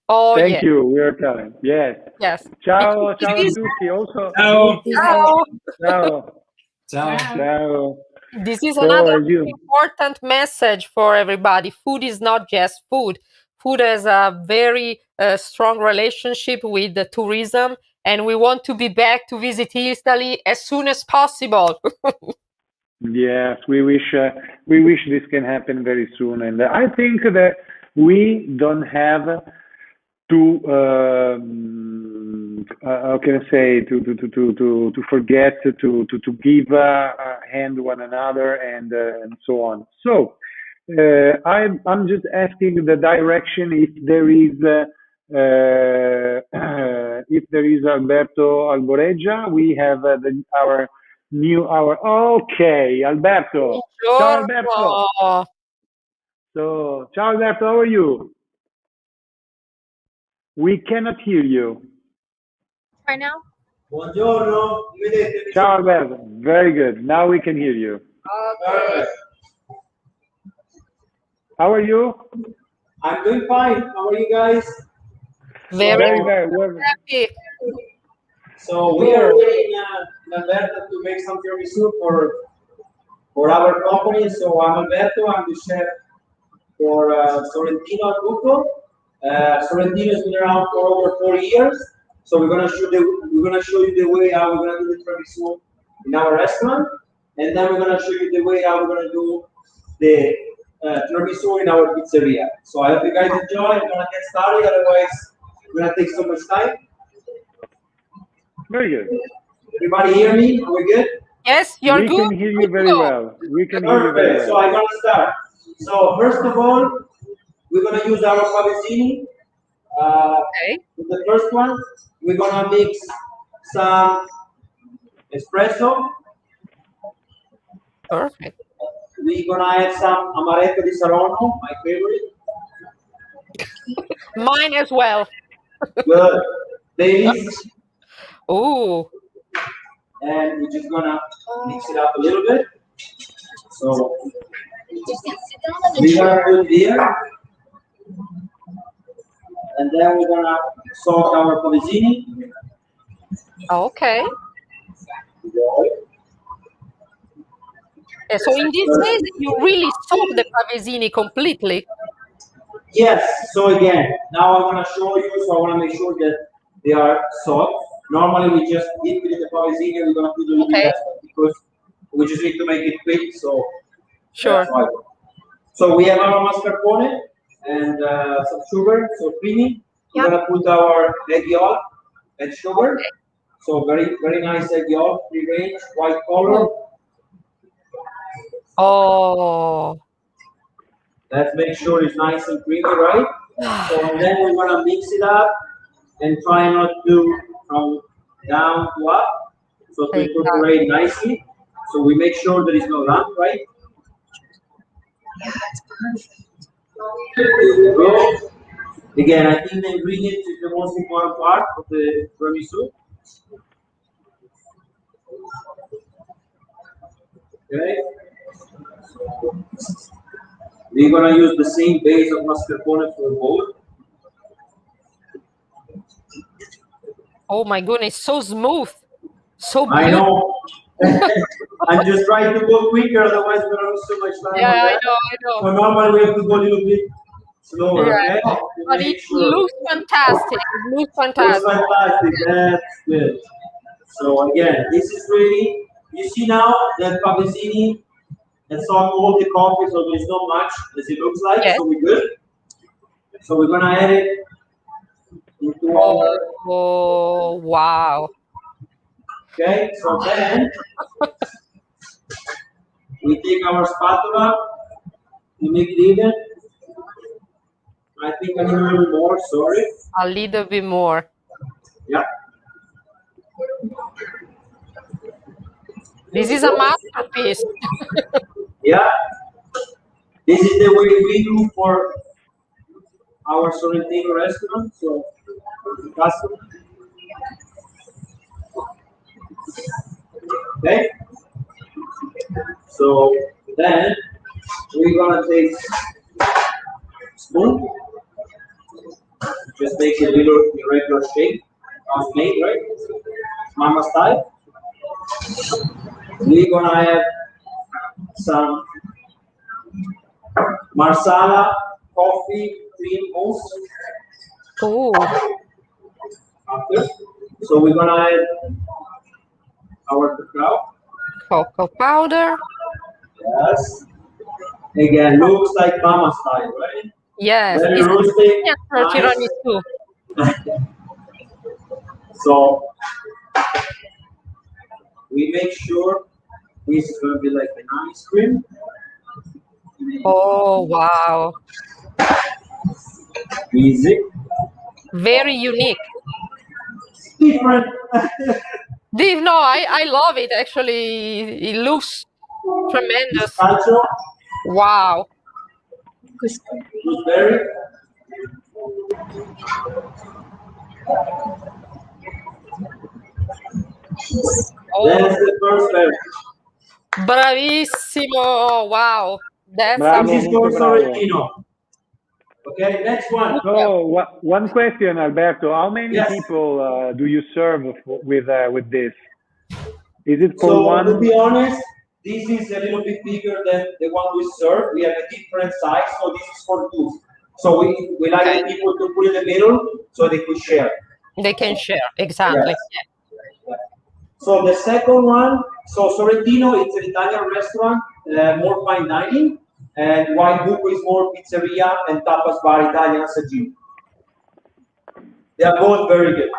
Oh, thank you. We are coming. Yes. Yes. Ciao, ciao a tutti. Also. Ciao. Ciao. Ciao. Ciao. Ciao. This is So another important message for everybody. Food is not just food. Food has a very strong relationship with the tourism, and we want to be back to visit Italy as soon as possible. Yes, we wish this can happen very soon, and I think that we don't have to how can I say to forget to give a hand to one another and so on. So I'm just asking the direction if there is Alberto Alboreggia. We have our okay, Alberto. Ciao Alberto. So ciao Alberto, how are you? We cannot hear you. Right now? Buongiorno. Ciao Alberto. Very good. Now we can hear you. Okay. How are you? I'm doing fine. How are you guys? Very happy. So we are waiting Alberto to make some tiramisu for our company. So I'm Alberto. I'm the chef for Sorrentino at Buco. Sorrentino has been around for over 4 years. So we're gonna show you the way how we're gonna do the tiramisu in our restaurant, and then we're gonna show you the way how we're gonna do the tiramisu in our pizzeria. So I hope you guys enjoy. I'm gonna get started. Otherwise, we're gonna take so much time. Very good. Everybody hear me? Are we good? Yes, you're good. We can hear you very well. We can hear you very well. So I'm gonna start. So first of all, we're gonna use our Pavazzini. With the first one, we're gonna mix some espresso. Perfect. We're gonna add some amaretto di Saronno, my favorite. Mine as well. Good. Baileys. Oh. And we're just gonna mix it up a little bit. So we're gonna put here. And then we're gonna salt our Pavazzini. Okay. So in this case, you really soak the Pavazzini completely. Yes. So again, now I'm gonna show you. So I want to make sure that they are soft. Normally we just dip it in the Pavazzini. We're gonna put a little bit less because we just need to make it quick. So sure. So we have our mascarpone and some sugar, so creamy. We're gonna put our egg yolk and sugar. So very nice egg yolk, free range, white color. Oh. Let's make sure it's nice and creamy, right? So and then we're gonna mix it up and try not to from down to up, so to incorporate nicely. So we make sure there is no lump, right? There we go. Again, I think the ingredients is the most important part of the tiramisu. Okay. We're gonna use the same base of mascarpone for both. Oh my goodness, so smooth, so beautiful. I know. I'm just trying to go quicker, otherwise we're gonna lose so much time on that. I know. So normally we have to go a little bit slower, okay? But it looks fantastic. It looks fantastic. It's fantastic. That's good. So again, this is ready. You see now that Pavesini and all the coffee, so there's not much as it looks like. Yes. So we're good. So we're gonna add it into our. Oh wow! Okay, so then we take our spatula, we make it even. I think I need a little bit more. Sorry. A little bit more. Yeah. This is a masterpiece. Yeah. This is the way we do for our Sorrentino restaurant. So, customer. Okay. So then we're gonna take spoon. Just make a little irregular shape. Made, right? Mama style. We're gonna add some marsala coffee cream mousse. Oh. So we're gonna add our cacao. Cocoa powder. Yes. Again, looks like mama style, right? Yes. Very It's rustic. tiramisu. So we make sure this is going to be like an ice cream. Oh wow! Easy. Very unique. Different. No, I love it. Actually, it looks tremendous. Wow. Gooseberry. That's the first berry. Bravissimo! Wow, that's This is called Sorrentino. Okay, next one. So, one question, Alberto. How many Yes. people do you serve with this? Is it for So, one? to be honest, this is a little bit bigger than the one we serve. We have a different size, so this is for two. So we like the people to put in the middle so they could share. They can share, exactly. Yes. So the second one, so Sorrentino, it's an Italian restaurant, more fine dining, and White Buco is more pizzeria and tapas bar Italian assaggino. They are both very good.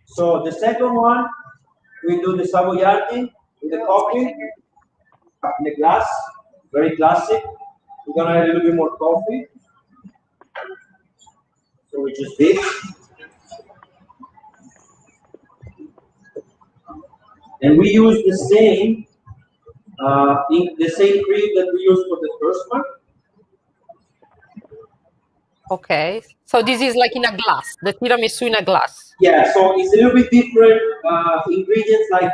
So the second one, we do the Savoiardi with the coffee in the glass, very classic. We're gonna add a little bit more coffee. So we just this. And we use the same cream that we used for the first one. Okay, so this is like in a glass, the tiramisu in a glass. Yeah, so it's a little bit different ingredients. Like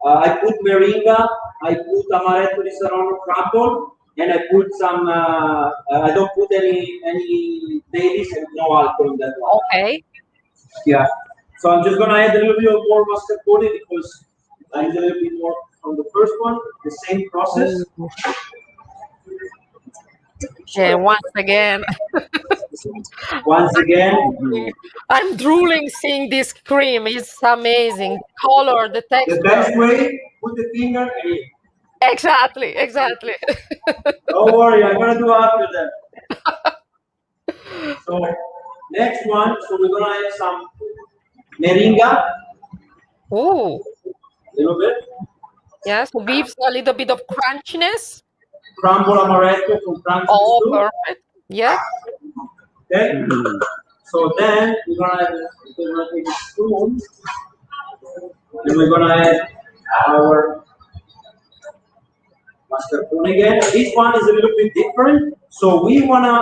I put meringa, I put amaretto di Serrano crumble, and I put some. I don't put any dairies and no alcohol in that one. Okay. Yeah. So I'm just gonna add a little bit more mascarpone because I need a little bit more from the first one. The same process. Yeah, once again. I'm drooling seeing this cream. It's amazing. Color, the texture. The best way, put the finger in. Exactly. Don't worry, I'm gonna do after that. So next one, so we're gonna add some meringa. Oh, little bit. yes, beef, a little bit of crunchiness. Crumble amaretto from Francis Oh, too. perfect. Yes. Okay. So then we're gonna take a spoon. Then we're gonna add our mascarpone again. This one is a little bit different. So we wanna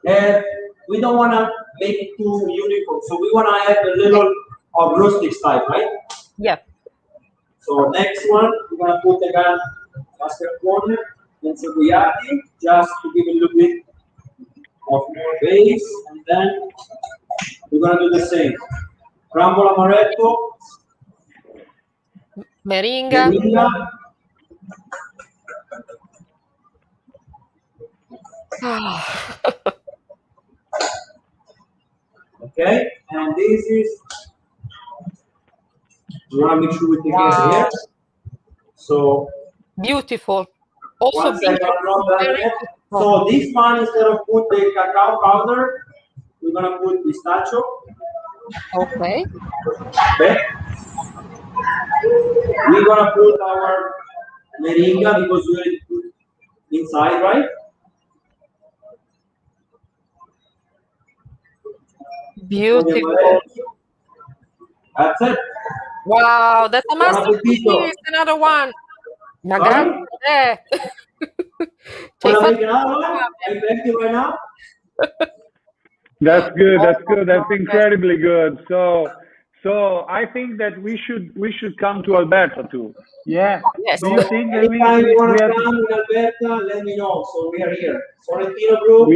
add. We don't wanna make it too uniform. So we wanna add a little of rustic style, right? Yeah. So next one, we're gonna put again mascarpone and seguiati, just to give a little bit of more base, and then we're gonna do the same. Crumble amaretto, Meringa. Okay, and this is, we wanna make sure we take care here. So beautiful. Also one second, I'm not done yet. So this one, instead of put the cacao powder, we're gonna put pistachio. Okay. Okay. We're gonna put our meringa because we already put inside, right? Beautiful. That's it. Wow, that's a Buon masterpiece. appetito. Another one. Ma Sorry? grazie. Ci hai Wanna fatto- make another one? Are you ready right now? That's good. That's good. That's incredibly good. So I think that we should come to Alberto too. Yeah. Yes. Do you think that Anytime you wanna we have come in Alberta, let me know. So we are here. Sorrentino Group,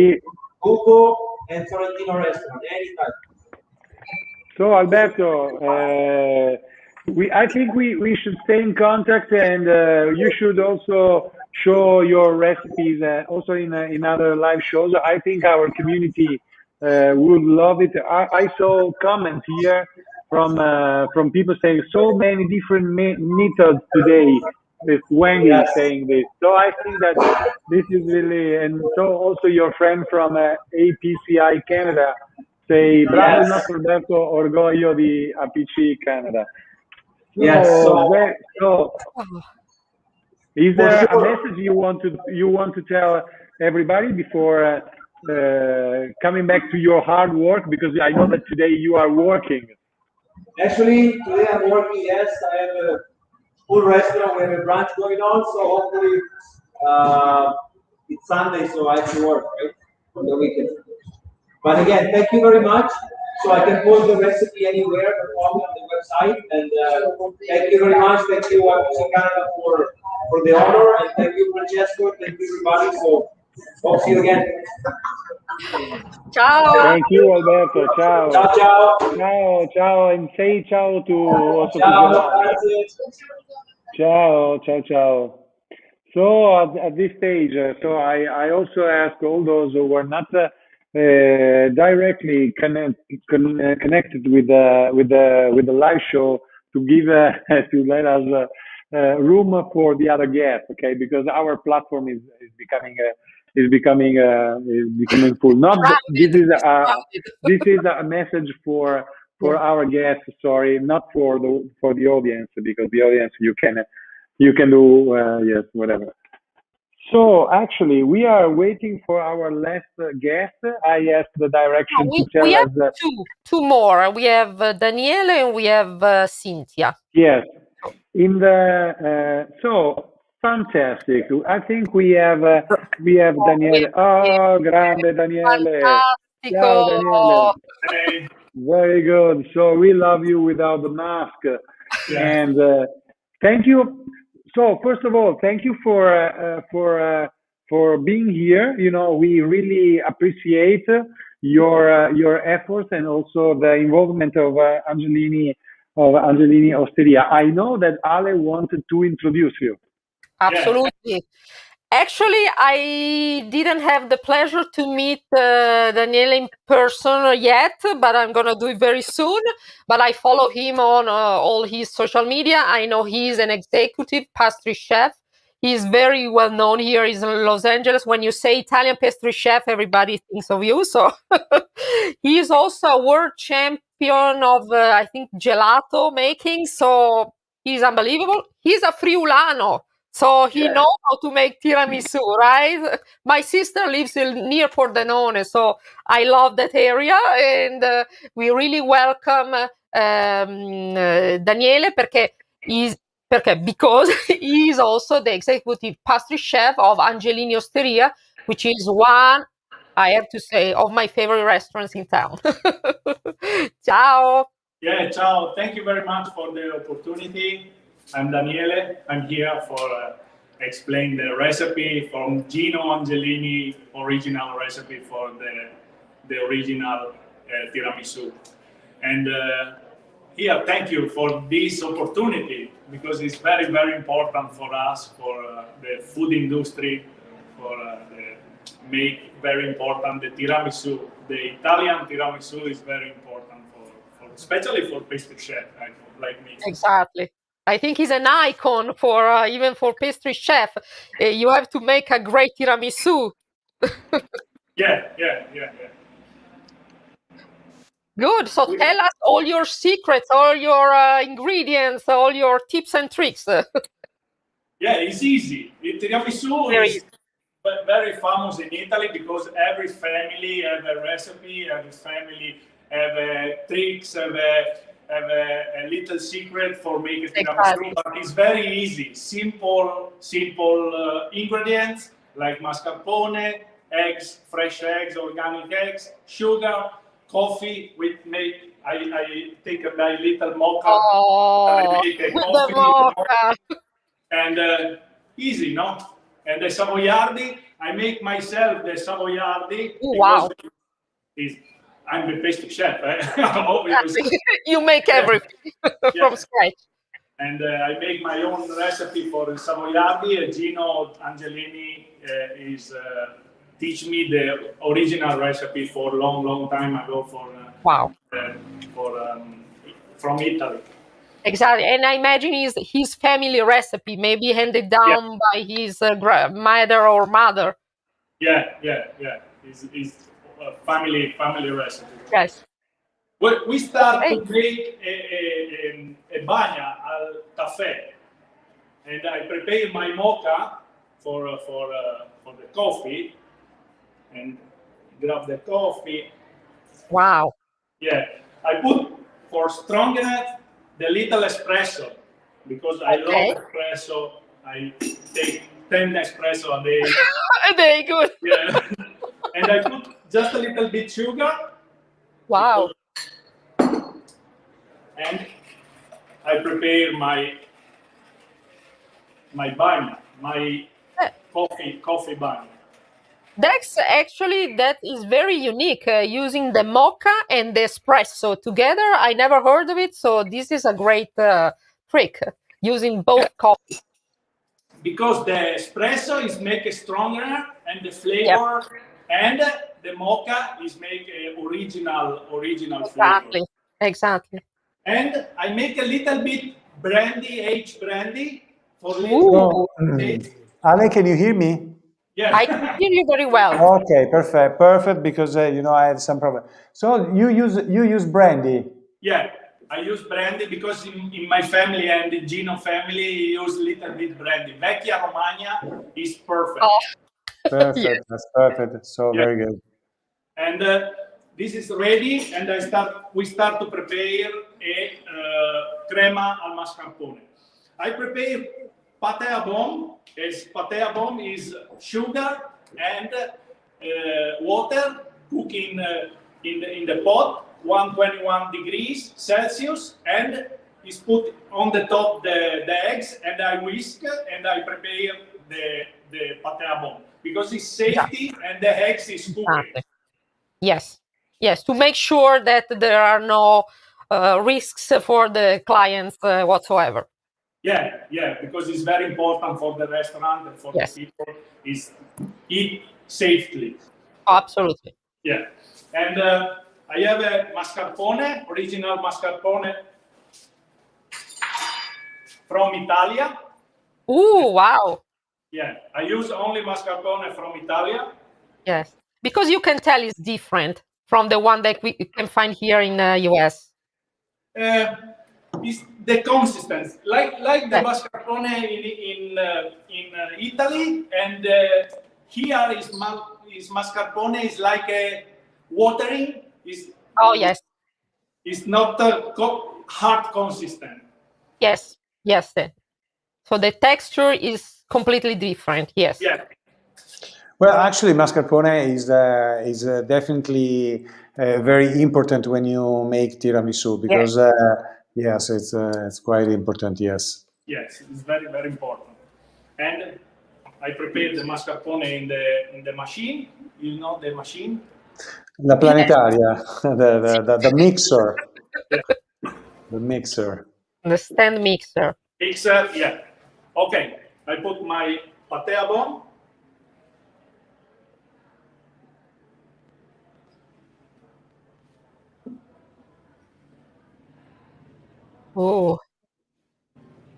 Buco, and Sorrentino Restaurant. Anytime. So Alberto, I think we should stay in contact, and you should also show your recipes also in other live shows. I think our community would love it. I saw comments here from people saying so many different methods today. With Wendy saying this, so I think that this is really, and so also your friend from APCI Canada say bravo il nostro Alberto, orgoglio di APC Canada. So, Yes. so is there a message you want to tell everybody before coming back to your hard work? Because I know that today you are working. Actually, today I'm working. Yes, I have a full restaurant. We have a brunch going on. So hopefully, it's Sunday, so I have to work right on the weekend. But again, thank you very much. So I can post the recipe anywhere, on the website. And thank you very much. Thank you, Canada, for the honor, and thank you, Francesco. Thank you, everybody. So hope to see you again. Ciao. Thank you, Alberto. Ciao. Ciao, ciao. Ciao, ciao, and say ciao to also to Ciao. Giovanni. Ciao, ciao, ciao. So at this stage, so I also ask all those who were not directly connected with the live show to give to let us room for the other guests, okay? Because our platform is becoming full. Not this is a message for our guests. Sorry, not for the audience, because the audience you can do yes, whatever. So actually, we are waiting for our last guest. I asked the direction to tell we have us. two more. We have Daniele and we have Cynthia. Yes. In the so fantastic. I think we have Daniele. Oh, grande Daniele. Ciao, Daniele. Very good. So we love you without the mask. And thank you. So first of all, thank you for being here. You know, we really appreciate your efforts and also the involvement of Angelini Osteria. I know that Ale wanted to introduce you. Absolutely. Actually, I didn't have the pleasure to meet Daniele in person yet, but I'm going to do it very soon. But I follow him on all his social media. I know he's an executive pastry chef. He's very well known here in Los Angeles. When you say Italian pastry chef, everybody thinks of you. So he's also a world champion of, I think, gelato making. So he's unbelievable. He's a Friulano. So he knows how to make tiramisu, right? My sister lives near Pordenone, so I love that area, and we really welcome Daniele because he is also the executive pastry chef of Angelini Osteria, which is one, I have to say, of my favorite restaurants in town. Ciao. Yeah, ciao. Thank you very much for the opportunity. I'm Daniele. I'm here for explain the recipe from Gino Angelini, original recipe for the original tiramisu. And here, thank you for this opportunity, because it's very, very important for us, for the food industry, for make very important the tiramisu. The Italian tiramisu is very important for especially for pastry chef like me. Exactly. I think he's an icon for even for pastry chef. You have to make a great tiramisu. Yeah. Good. So tell us all your secrets, all your ingredients, all your tips and tricks. Yeah, it's easy. The tiramisu is very famous in Italy because every family have a recipe, every family have tricks, have a little secret for making tiramisu. But it's very easy. Simple ingredients like mascarpone, eggs, fresh eggs, organic eggs, sugar, coffee. I take a little mocha. I make a coffee. And easy, no? And the savoiardi, I make myself the savoiardi. Wow. I'm the pastry chef, obviously. You make everything from scratch. And I make my own recipe for the savoiardi. Gino Angelini is teach me the original recipe for long time ago from Italy. Exactly, and I imagine his family recipe, maybe handed down by his grandmother or mother. Yeah. It's a family recipe. Yes. We start to make a bagna al caffè, and I prepare my mocha for the coffee, and grab the coffee. Wow. Yeah, I put for strongness the little espresso, because I love espresso. I take 10 espresso a day. A day, good. Yeah, and I put just a little bit sugar. Wow. And I prepare my bagna, my coffee bagna. That is very unique, using the mocha and the espresso together. I never heard of it, so this is a great trick, using both coffees. Because the espresso is make it stronger, and the flavor, and the mocha is make a original flavor. Exactly. And I make a little bit aged brandy for little. Ale, can you hear me? Yeah. I can hear you very well. Okay, perfect. Because I had some problem. So you use brandy? Yeah, I use brandy because in my family and the Gino family use a little bit brandy. Vecchia Romagna is perfect. Oh. Perfect. Yes. That's perfect. So very good. And this is ready, and we start to prepare a crema al mascarpone. I prepare pate à bombe. Pate à bombe is sugar and water cooking in the pot, 121 degrees Celsius, and is put on the top the eggs, and I whisk and I prepare the pate à bombe because it's safety and the eggs is cooking. Yes, to make sure that there are no risks for the clients whatsoever. Yeah, because it's very important for the restaurant and for the people is eat safely. Absolutely. Yeah, and I have a mascarpone, original mascarpone from Italia. Ooh, wow. Yeah, I use only mascarpone from Italia. Yes, because you can tell it's different from the one that we can find here in the US. is the consistency, like the mascarpone in Italy, and here is mascarpone is like a watering. Oh yes. It's not hard consistent. Yes. Yes. So the texture is completely different. Yes. Yeah. Well, actually, mascarpone is definitely very important when you make tiramisu because yes, it's quite important. Yes. Yes, it's very very important. And I prepared the mascarpone in the machine. You know the machine. La planetaria, the mixer. Yeah. The mixer. The stand mixer. Mixer, yeah. Okay, I put my pate à bon. Oh,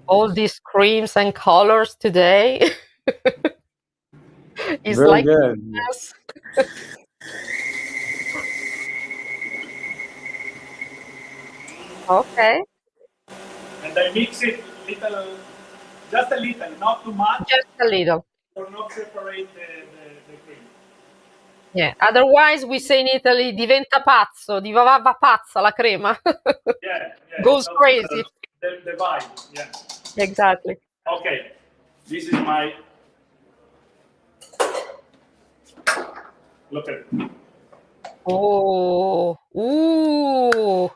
all these creams and colors today. It's Very like good. yes. Okay. And I mix it little, just a little, not too much. Just a little. For not separate the cream. Yeah. Otherwise, we say in Italy, diventa pazzo, divava pazza la crema. Yeah, Goes crazy. The vibe, yeah. Exactly. Okay, this is my. Look at it. Oh, ooh.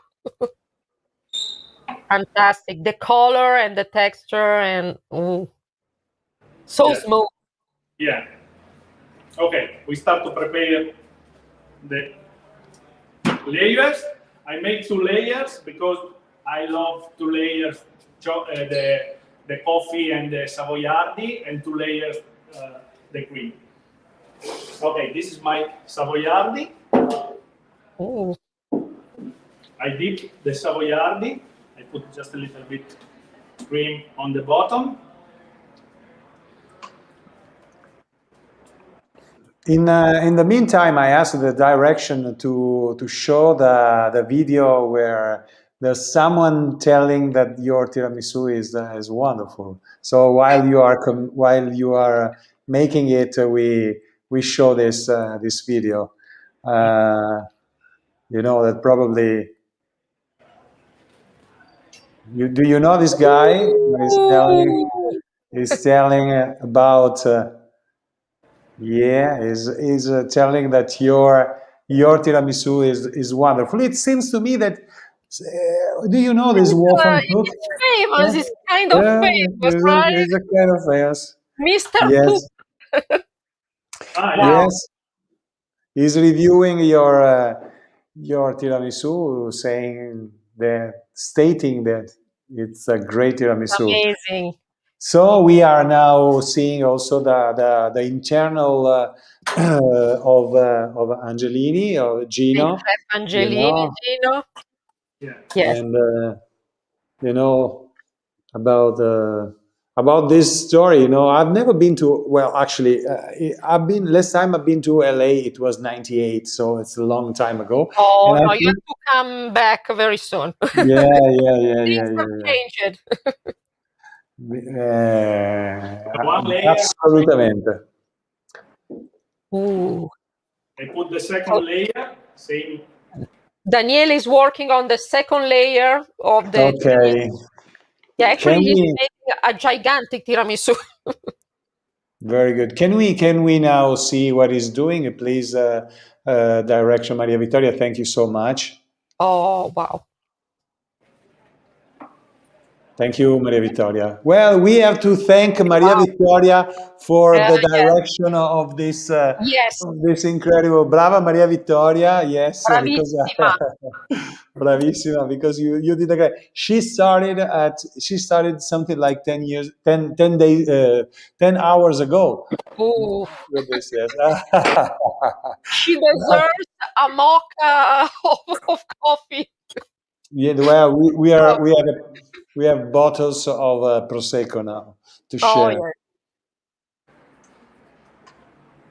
Fantastic. The color and the texture and ooh. So smooth. Yeah. Okay, we start to prepare the layers. I make 2 layers because I love 2 layers, the coffee and the savoiardi, and 2 layers the cream. Okay, this is my savoiardi. Ooh. I dip the savoiardi. I put just a little bit cream on the bottom. In the meantime, I asked the direction to show the video where there's someone telling that your tiramisu is wonderful. So while you are making it, we show this this video. You know that probably. Do you know this guy? He's telling about. Yeah, is telling that your tiramisu is wonderful. It seems to me that. Do you know this Wolfram Cook? It's famous. It's kind of famous, right? It's a kind of famous. Mr. Yes. Cook. Wow. Yes. He's reviewing your tiramisu, stating that it's a great tiramisu. Amazing. So we are now seeing also the internal of Angelini, of Gino. Angelini, Gino. Yeah. Yes. And you know about this story. You know, I've never been to. Well, actually, last time I've been to LA. It was '98, so it's a long time ago. Oh and no, you have to come back very soon. Yeah. Things have changed. Assolutamente. Ooh. I put the second layer, same. Daniele is working on the second layer of the. Okay. Yeah, actually, he's making a gigantic tiramisu. Very good. Can we now see what he's doing? Please, Direction Maria Vittoria. Thank you so much. Oh wow. Thank you, Maria Vittoria. Well, we have to thank Maria Vittoria for the direction of this this incredible. Brava Maria Vittoria. Yes, Bravissima. Bravissima, because you did a great. She started something like 10 days, 10 hours ago. Ooh. With this, yes. She deserves a mocha of coffee. Yeah, well, we have bottles of prosecco now to share. Yeah.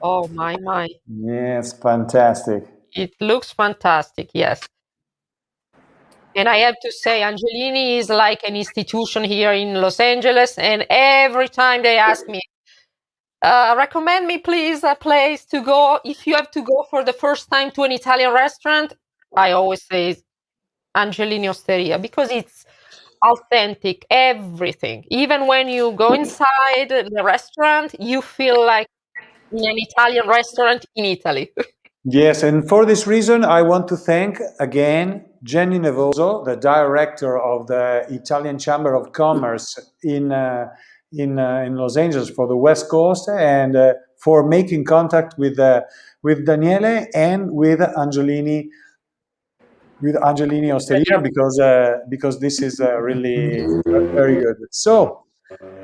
Oh my. Yes, fantastic. It looks fantastic. Yes. And I have to say, Angelini is like an institution here in Los Angeles. And every time they ask me, recommend me, please, a place to go. If you have to go for the first time to an Italian restaurant, I always say Angelini Osteria, because it's authentic, everything. Even when you go inside the restaurant, you feel like in an Italian restaurant in Italy. Yes, and for this reason, I want to thank again Jenny Nevoso, the director of the Italian Chamber of Commerce in Los Angeles for the West Coast, and for making contact with Daniele and with Angelini Osteria, because this is really very good. So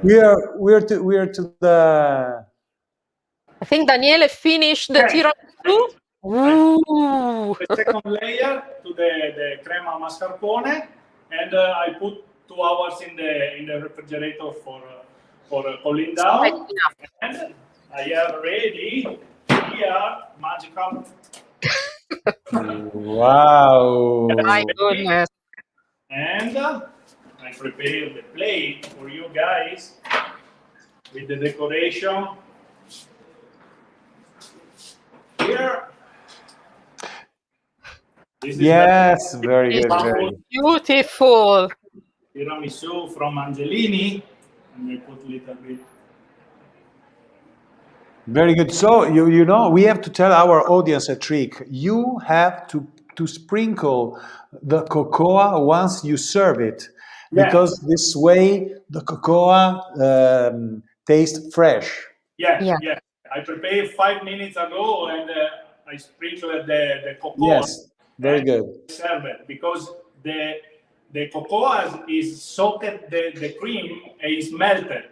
we're to the. I think Daniele finished the tiramisu. Ooh. The second layer to the crema mascarpone, and I put 2 hours in the refrigerator for cooling down. And I have ready here magical. Wow! My goodness! And I prepared the plate for you guys with the decoration here. Yes, very good. Very beautiful. Tiramisu from Angelini, and we put a little bit. Very good. So you know, we have to tell our audience a trick. You have to sprinkle the cocoa once you serve it, because this way the cocoa tastes fresh. Yeah. I prepared 5 minutes ago, and I sprinkled the cocoa. Yes, very good. Serve it because the cocoa is soaked, the cream is melted.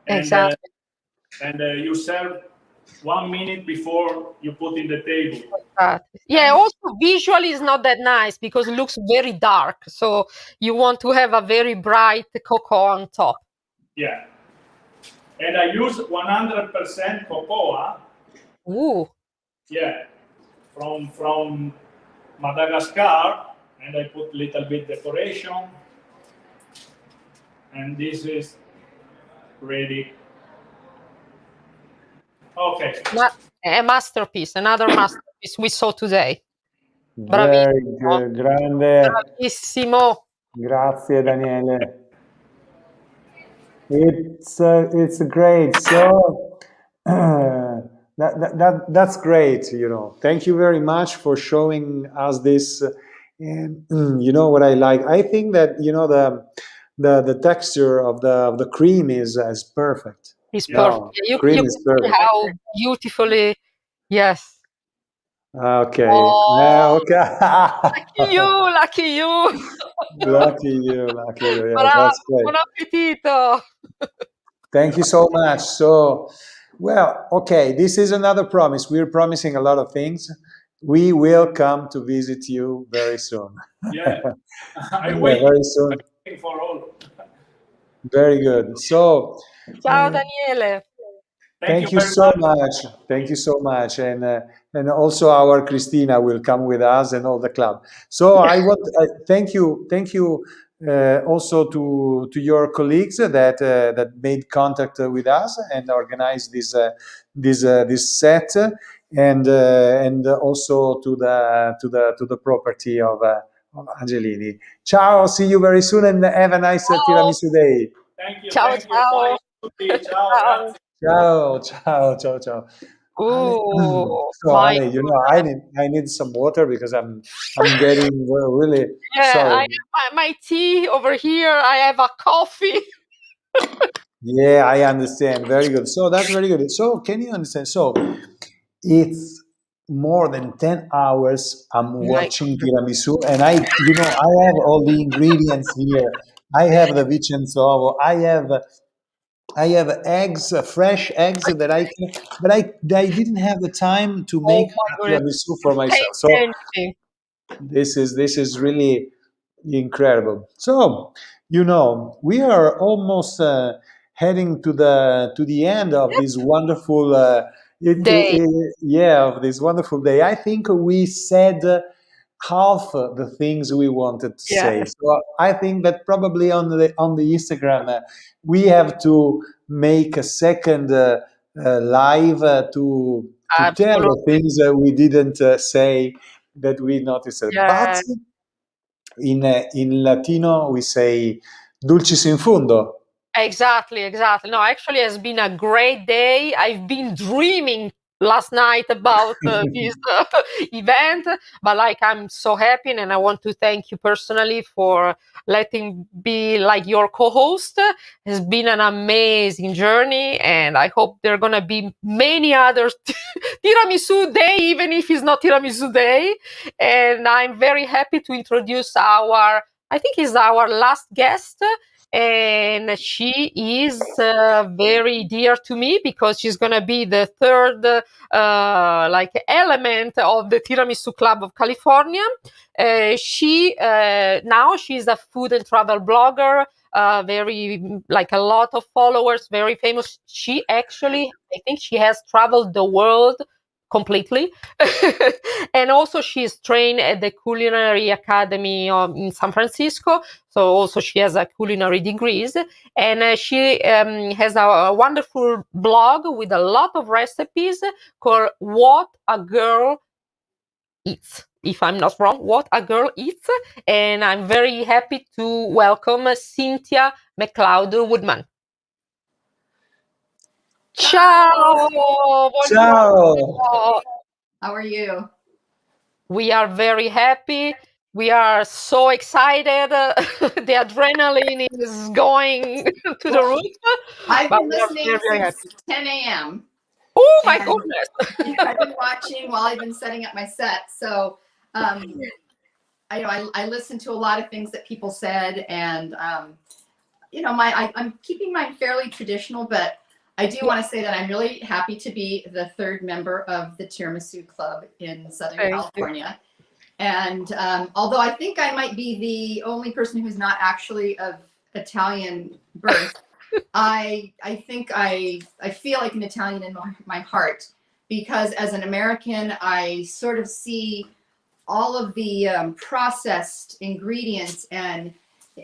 Exactly. And you serve 1 minute before you put in the table. Yeah, also visually is not that nice because it looks very dark. So you want to have a very bright cocoa on top. Yeah. And I use 100% cocoa. Ooh. Yeah. From Madagascar. And I put a little bit decoration. And this is ready. Okay. A masterpiece, another masterpiece we saw today. Very good, grande. Bravissimo. Grazie, Daniele. It's great. So that's great. You know, thank you very much for showing us this. And you know what I like? I think that the texture of the cream is perfect. It's perfect. You cream can is perfect. see how beautifully, yes. Okay. Oh, okay. lucky you. Lucky you. Yeah, Bravo, that's great. buon appetito. Thank you so much. So, well, okay, this is another promise. We're promising a lot of things. We will come to visit you very soon. Yeah, I wait very soon. for all. Very good. So, ciao, Daniele. Thank you so much. Thank you so much, and also our Cristina will come with us and all the club. So I want thank you also to your colleagues that made contact with us and organized this set, and also to the property of Angelini. Ciao, see you very soon, and have a nice Tiramisu day. Thank you. Ciao, ciao. Ciao. Ciao. Oh, so Ale, you know, I need some water because I'm getting really sorry. I have my tea over here. I have a coffee. Yeah, I understand. Very good. So that's very good. So can you understand? So it's more than 10 hours I'm watching tiramisu, and I have all the ingredients here. I have the Vincenzo. I have eggs, fresh eggs that I can, but I didn't have the time to make tiramisu for myself. So this is really incredible. So we are almost heading to the end of this wonderful day. Of this wonderful day. I think we said half the things we wanted to say. So I think that probably on the Instagram we have to make a second live to tell the things that we didn't say that we noticed. But in Latino we say dulcis in fundo. Exactly. No, actually, it's been a great day. I've been dreaming last night about this event, but like I'm so happy, and I want to thank you personally for letting be like your co-host. It's been an amazing journey, and I hope there are gonna be many others Tiramisu Day, even if it's not Tiramisu Day. And I'm very happy to introduce I think is our last guest. And she is very dear to me because she's going to be the third like element of the Tiramisu Club of California. She's a food and travel blogger, very like a lot of followers, very famous. She actually, I think she has traveled the world completely. And also she's trained at the Culinary Academy in San Francisco. So also she has a culinary degrees, and she has a wonderful blog with a lot of recipes called What a Girl Eats. If I'm not wrong, What a Girl Eats. And I'm very happy to welcome Cynthia McLeod Woodman. Ciao! Ciao! How are you? We are very happy. We are so excited. The adrenaline is going to the roof. I've but been we are listening very, very since happy. 10 a.m. Oh my goodness! I've been watching while I've been setting up my set. So I listened to a lot of things that people said, and I'm keeping mine fairly traditional, but I do want to say that I'm really happy to be the third member of the Tiramisu Club in Southern California. And although I think I might be the only person who's not actually of Italian birth, I think I feel like an Italian in my heart, because as an American, I sort of see all of the processed ingredients, and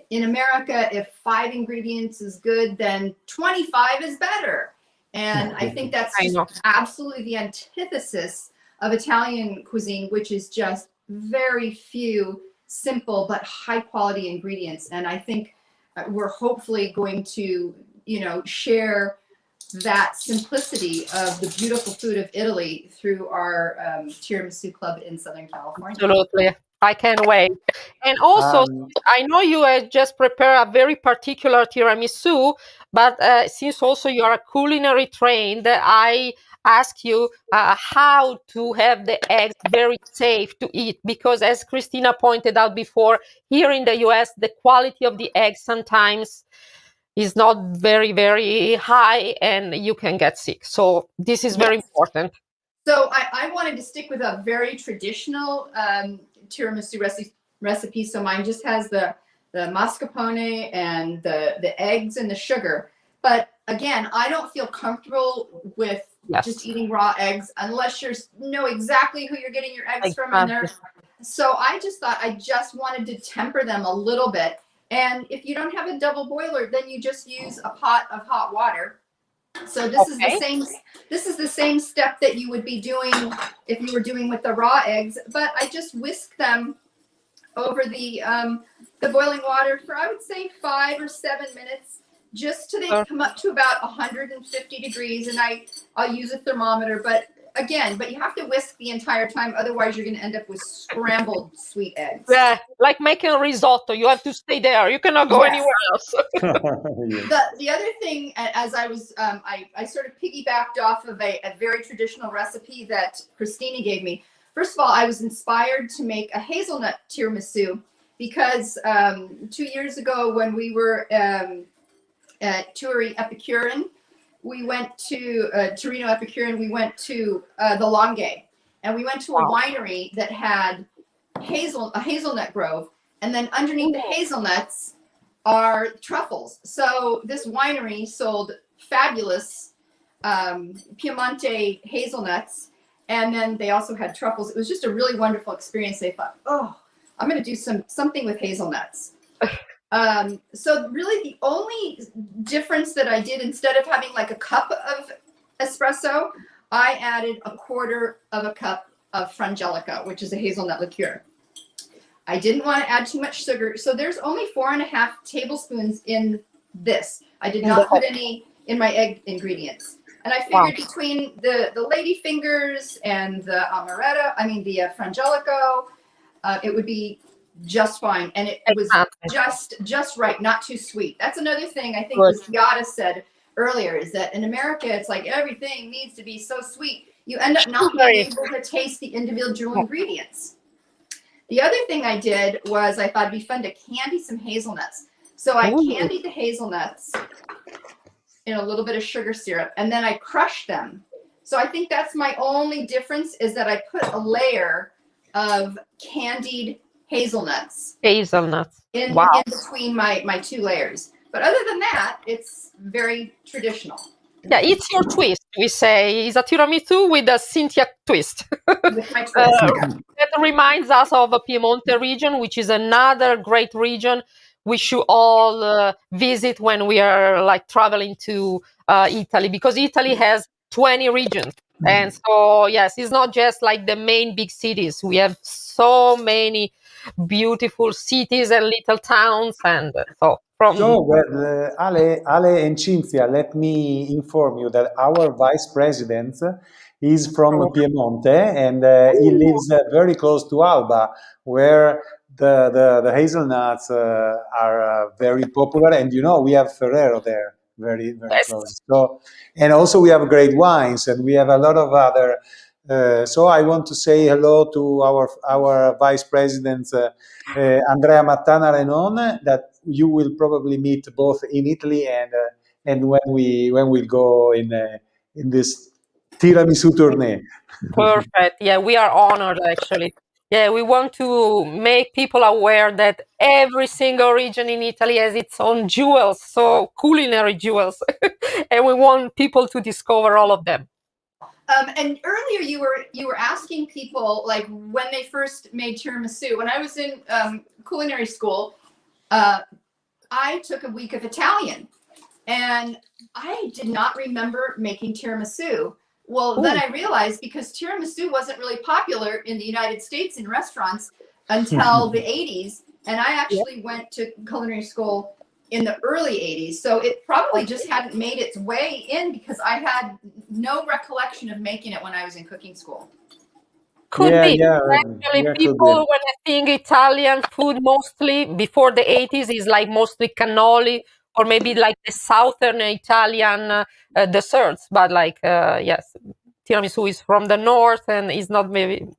in America, if 5 ingredients is good, then 25 is better. And I think that's just absolutely the antithesis of Italian cuisine, which is just very few simple but high quality ingredients. And I think we're hopefully going to, share that simplicity of the beautiful food of Italy through our Tiramisu Club in Southern California. Absolutely. I can't wait. And also, I know you just prepared a very particular tiramisu, but since also you are culinary trained, I ask you how to have the eggs very safe to eat, because as Christina pointed out before, here in the US, the quality of the eggs sometimes is not very, very high, and you can get sick. So this is very important. So I wanted to stick with a very traditional tiramisu recipe. So mine just has the mascarpone and the eggs and the sugar. But again, I don't feel comfortable with just eating raw eggs unless you know exactly who you're getting your eggs from in there. So I just thought I just wanted to temper them a little bit. And if you don't have a double boiler, then you just use a pot of hot water. So this is the same step that you would be doing if you were doing with the raw eggs, but I just whisk them over the boiling water for, I would say, 5 or 7 minutes, just till they come up to about 150 degrees, and I'll use a thermometer, but you have to whisk the entire time, otherwise you're going to end up with scrambled sweet eggs. Yeah, like making a risotto, you have to stay there, you cannot go anywhere else. The other thing, as I was, I sort of piggybacked off of a very traditional recipe that Christina gave me. First of all, I was inspired to make a hazelnut tiramisu because 2 years ago when we were at Epicurean, we went to Torino Epicurean, we went to the Langhe, and we went to a winery that had a hazelnut grove, and then underneath the hazelnuts are truffles. So this winery sold fabulous Piemonte hazelnuts, And then they also had truffles. It was just a really wonderful experience. They thought, oh, I'm going to do something with hazelnuts. So really the only difference that I did, instead of having like a cup of espresso, I added 1/4 of a cup of frangelico, which is a hazelnut liqueur. I didn't want to add too much sugar. So there's only 4.5 tablespoons in this. I did not put any in my egg ingredients. And I figured between the lady fingers and the amaretto, the frangelico, it would be just fine. And it was just right, not too sweet. That's another thing I think was Yada said earlier, is that in America, it's like everything needs to be so sweet. You end up not being able to taste the individual ingredients. The other thing I did was I thought it'd be fun to candy some hazelnuts. So I candied the hazelnuts in a little bit of sugar syrup, and then I crushed them. So I think that's my only difference, is that I put a layer of candied hazelnuts. In between my 2 layers. But other than that, it's very traditional. Yeah, it's your twist. We say it's a tiramisu with a Cynthia twist. With my twist. That reminds us of the Piemonte region, which is another great region we should all visit when we are like traveling to Italy, because Italy has 20 regions. And so, yes, it's not just like the main big cities. We have so many beautiful cities and little towns. And Ale and Cynthia, let me inform you that our vice president is from Piemonte, and he lives very close to Alba, where the hazelnuts are very popular. And we have Ferrero there, very close. So, and also we have great wines, and we have a lot of other. So I want to say hello to our vice president, Andrea Mattana Renon, that you will probably meet both in Italy and when we go in this tiramisu tournée. Perfect. Yeah, we are honored, actually. Yeah, we want to make people aware that every single region in Italy has its own jewels, so culinary jewels, and we want people to discover all of them. And earlier you were asking people like when they first made tiramisu. When I was in culinary school, I took a week of Italian, and I did not remember making tiramisu. Well, then I realized, because tiramisu wasn't really popular in the United States in restaurants until the 80s, and I actually went to culinary school in the early 80s. So it probably just hadn't made its way in, because I had no recollection of making it when I was in cooking school. Could be. Actually, people, when I think Italian food mostly before the 80s, is like mostly cannoli, or maybe like the southern Italian desserts. But like, yes, tiramisu is from the north and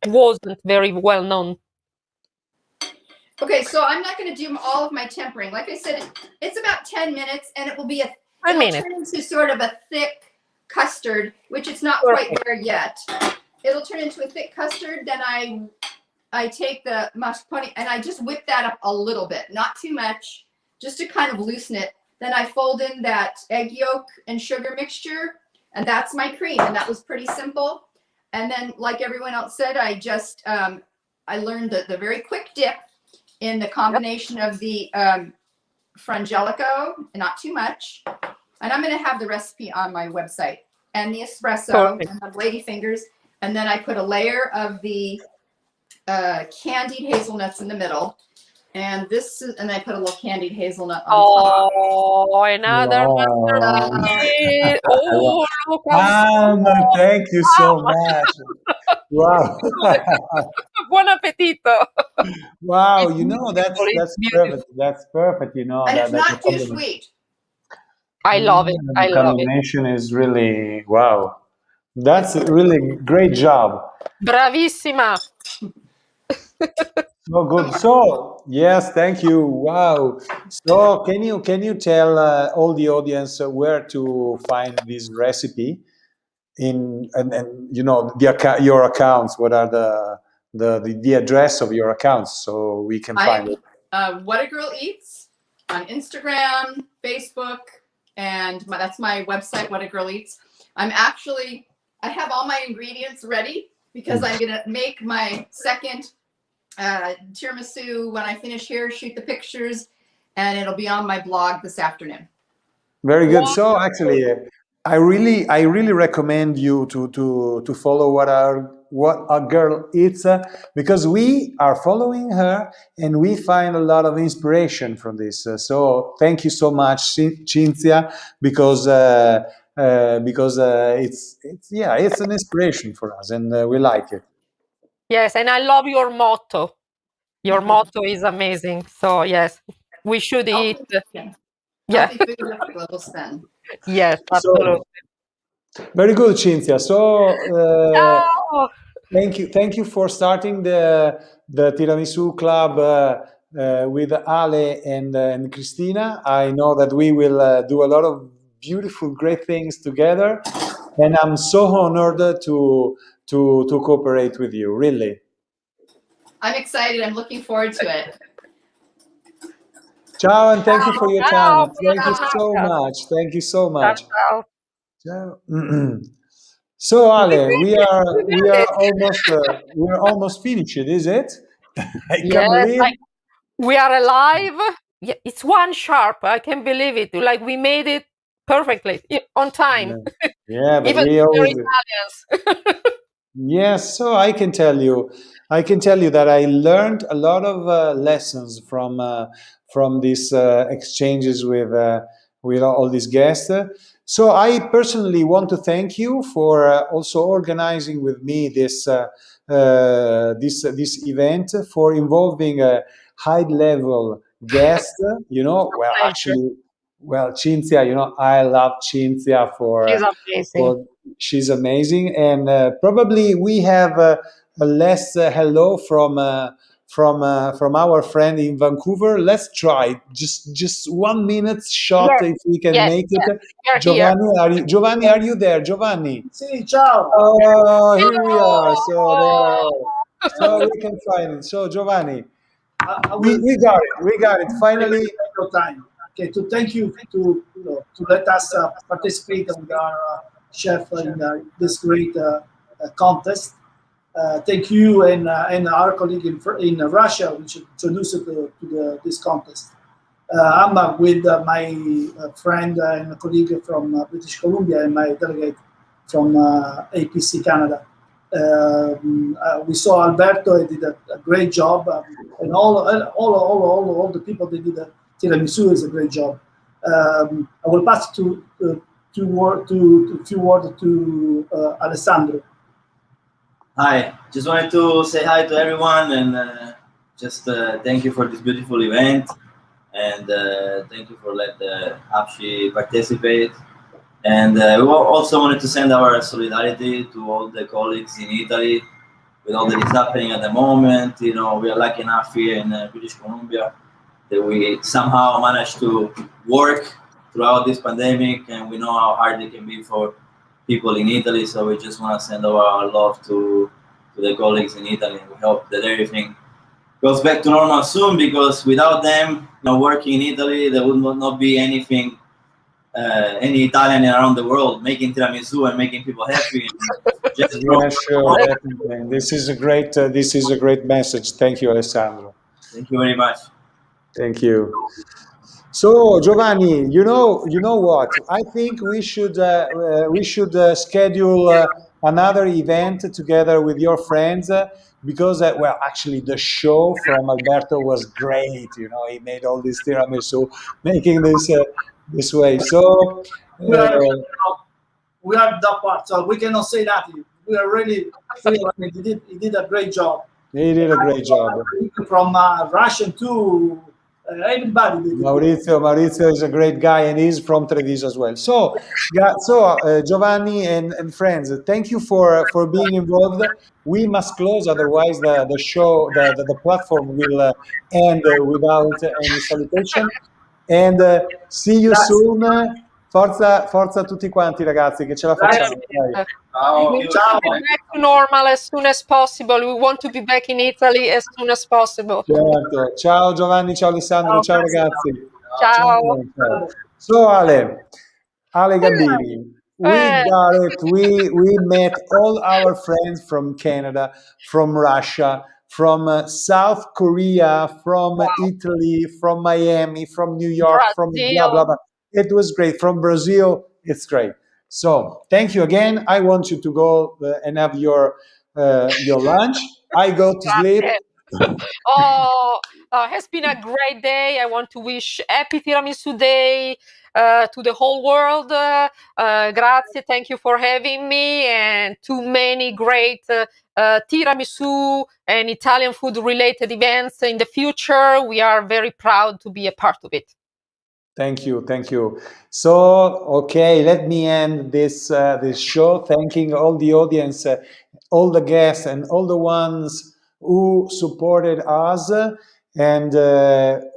wasn't very well known. Okay, so I'm not going to do all of my tempering. Like I said, it's about 10 minutes, and it will be turn into sort of a thick custard, which it's not quite there yet. It'll turn into a thick custard. Then I take the mascarpone and I just whip that up a little bit, not too much, just to kind of loosen it. Then I fold in that egg yolk and sugar mixture, and that's my cream. And that was pretty simple. And then, like everyone else said, I just I learned the very quick dip in the combination of the frangelico, not too much. And I'm going to have the recipe on my website. And the espresso and the lady fingers. And then I put a layer of the candied hazelnuts in the middle. And and I put a little candied hazelnut on top. Oh, another masterpiece. Oh, look Anna, thank you so much. Wow. Buon appetito. Wow, that's perfect. That's perfect, And it's not too sweet. I love it. I the love it. combination is really, wow. That's a really great job. Bravissima. So good. So yes, thank you. Wow. So can you tell all the audience where to find this recipe and your accounts? What are the address of your accounts so we can find it? What a Girl Eats on Instagram, Facebook, and that's my website, What a Girl Eats. I have all my ingredients ready. because I'm going to make my second tiramisu when I finish here, shoot the pictures, and it'll be on my blog this afternoon. Very good. So actually, I really recommend you to follow what our girl eats, because we are following her and we find a lot of inspiration from this. So thank you so much, Cinzia, because it's an inspiration for us and we like it. Yes, and I love your motto. Your motto is amazing. So yes, we should eat. Yeah. Healthy food with a global spend. Yes, absolutely. Very good, Cinzia. So Ciao. thank you for starting the Tiramisu Club with Ale and Cristina. I know that we will do a lot of beautiful, great things together, and I'm so honored to cooperate with you. Really. I'm excited. I'm looking forward to it. Ciao, and thank you for your time. Thank you Ciao. so much. Thank you so much. Ciao. Ciao. So Ale, we are almost finished, is it? I can't believe. We are alive. Yeah, it's 1 sharp. I can't believe it. Like we made it perfectly on time. Yeah, but even we we're always. Italians. Yes, so I can tell you that I learned a lot of lessons from these exchanges with all these guests. So I personally want to thank you for also organizing with me this event, for involving a high-level guest. Cinzia, I love Cinzia She's amazing. she's amazing, and probably we have a last hello from our friend in Vancouver. Let's try just 1 minute shot, if we can make it. Giovanni, are you there? Giovanni? Sì, ciao. Oh, here we are. So there are. So we can find it. So Giovanni, we got it. Finally. Time. Okay, to thank you to let us participate with our chef in this great contest. Thank you and our colleague in Russia, which introduced it to this contest. I'm with my friend and colleague from British Columbia and my delegate from APC Canada. We saw Alberto. He did a great job, and all the people that did tiramisu is a great job. I will pass to few words to Alessandro. Hi, just wanted to say hi to everyone and just thank you for this beautiful event, and thank you for letting Apshi participate. And we also wanted to send our solidarity to all the colleagues in Italy with all that is happening at the moment. We are lucky enough here in British Columbia that we somehow managed to work throughout this pandemic, and we know how hard it can be for people in Italy. So we just want to send our love to the colleagues in Italy. We hope that everything goes back to normal soon, because without them, working in Italy, there would not be anything, any Italian around the world making tiramisu and making people happy. Yeah, sure, definitely. This is a great message. Thank you, Alessandro. Thank you very much. Thank you. So Giovanni, you know what? I think we should schedule another event together with your friends, because actually the show from Alberto was great. He made all this tiramisu, making this way. So we are that part, so we cannot say that. We are really feel. I mean, he did a great job. He did a great job. From Russian to everybody. Maurizio is a great guy, and he's from Treviso as well. So Giovanni and friends, thank you for being involved. We must close, otherwise the show, the platform will end without any salutation. And see you soon. Forza tutti quanti, ragazzi, che ce la facciamo. We want to be back to normal as soon as possible. We want to be back in Italy as soon as possible. Certo. Ciao Giovanni, ciao Alessandro, ciao ragazzi. Ciao. So Ale Gambini, We got it. We met all our friends from Canada, from Russia, from South Korea, from Italy, from Miami, from New York, from blah, blah, blah. It was great. From Brazil, it's great. So thank you again. I want you to go and have your lunch. I go to sleep. Oh, has been a great day. I want to wish happy Tiramisu Day to the whole world. Grazie, thank you for having me, and too many great tiramisu and Italian food related events in the future. We are very proud to be a part of it. Thank you, thank you. So, okay, let me end this this show, thanking all the audience, all the guests, and all the ones who supported us. And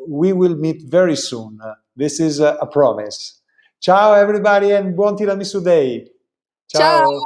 we will meet very soon. This is a promise. Ciao, everybody, and buon Tiramisu Day. Ciao. Ciao.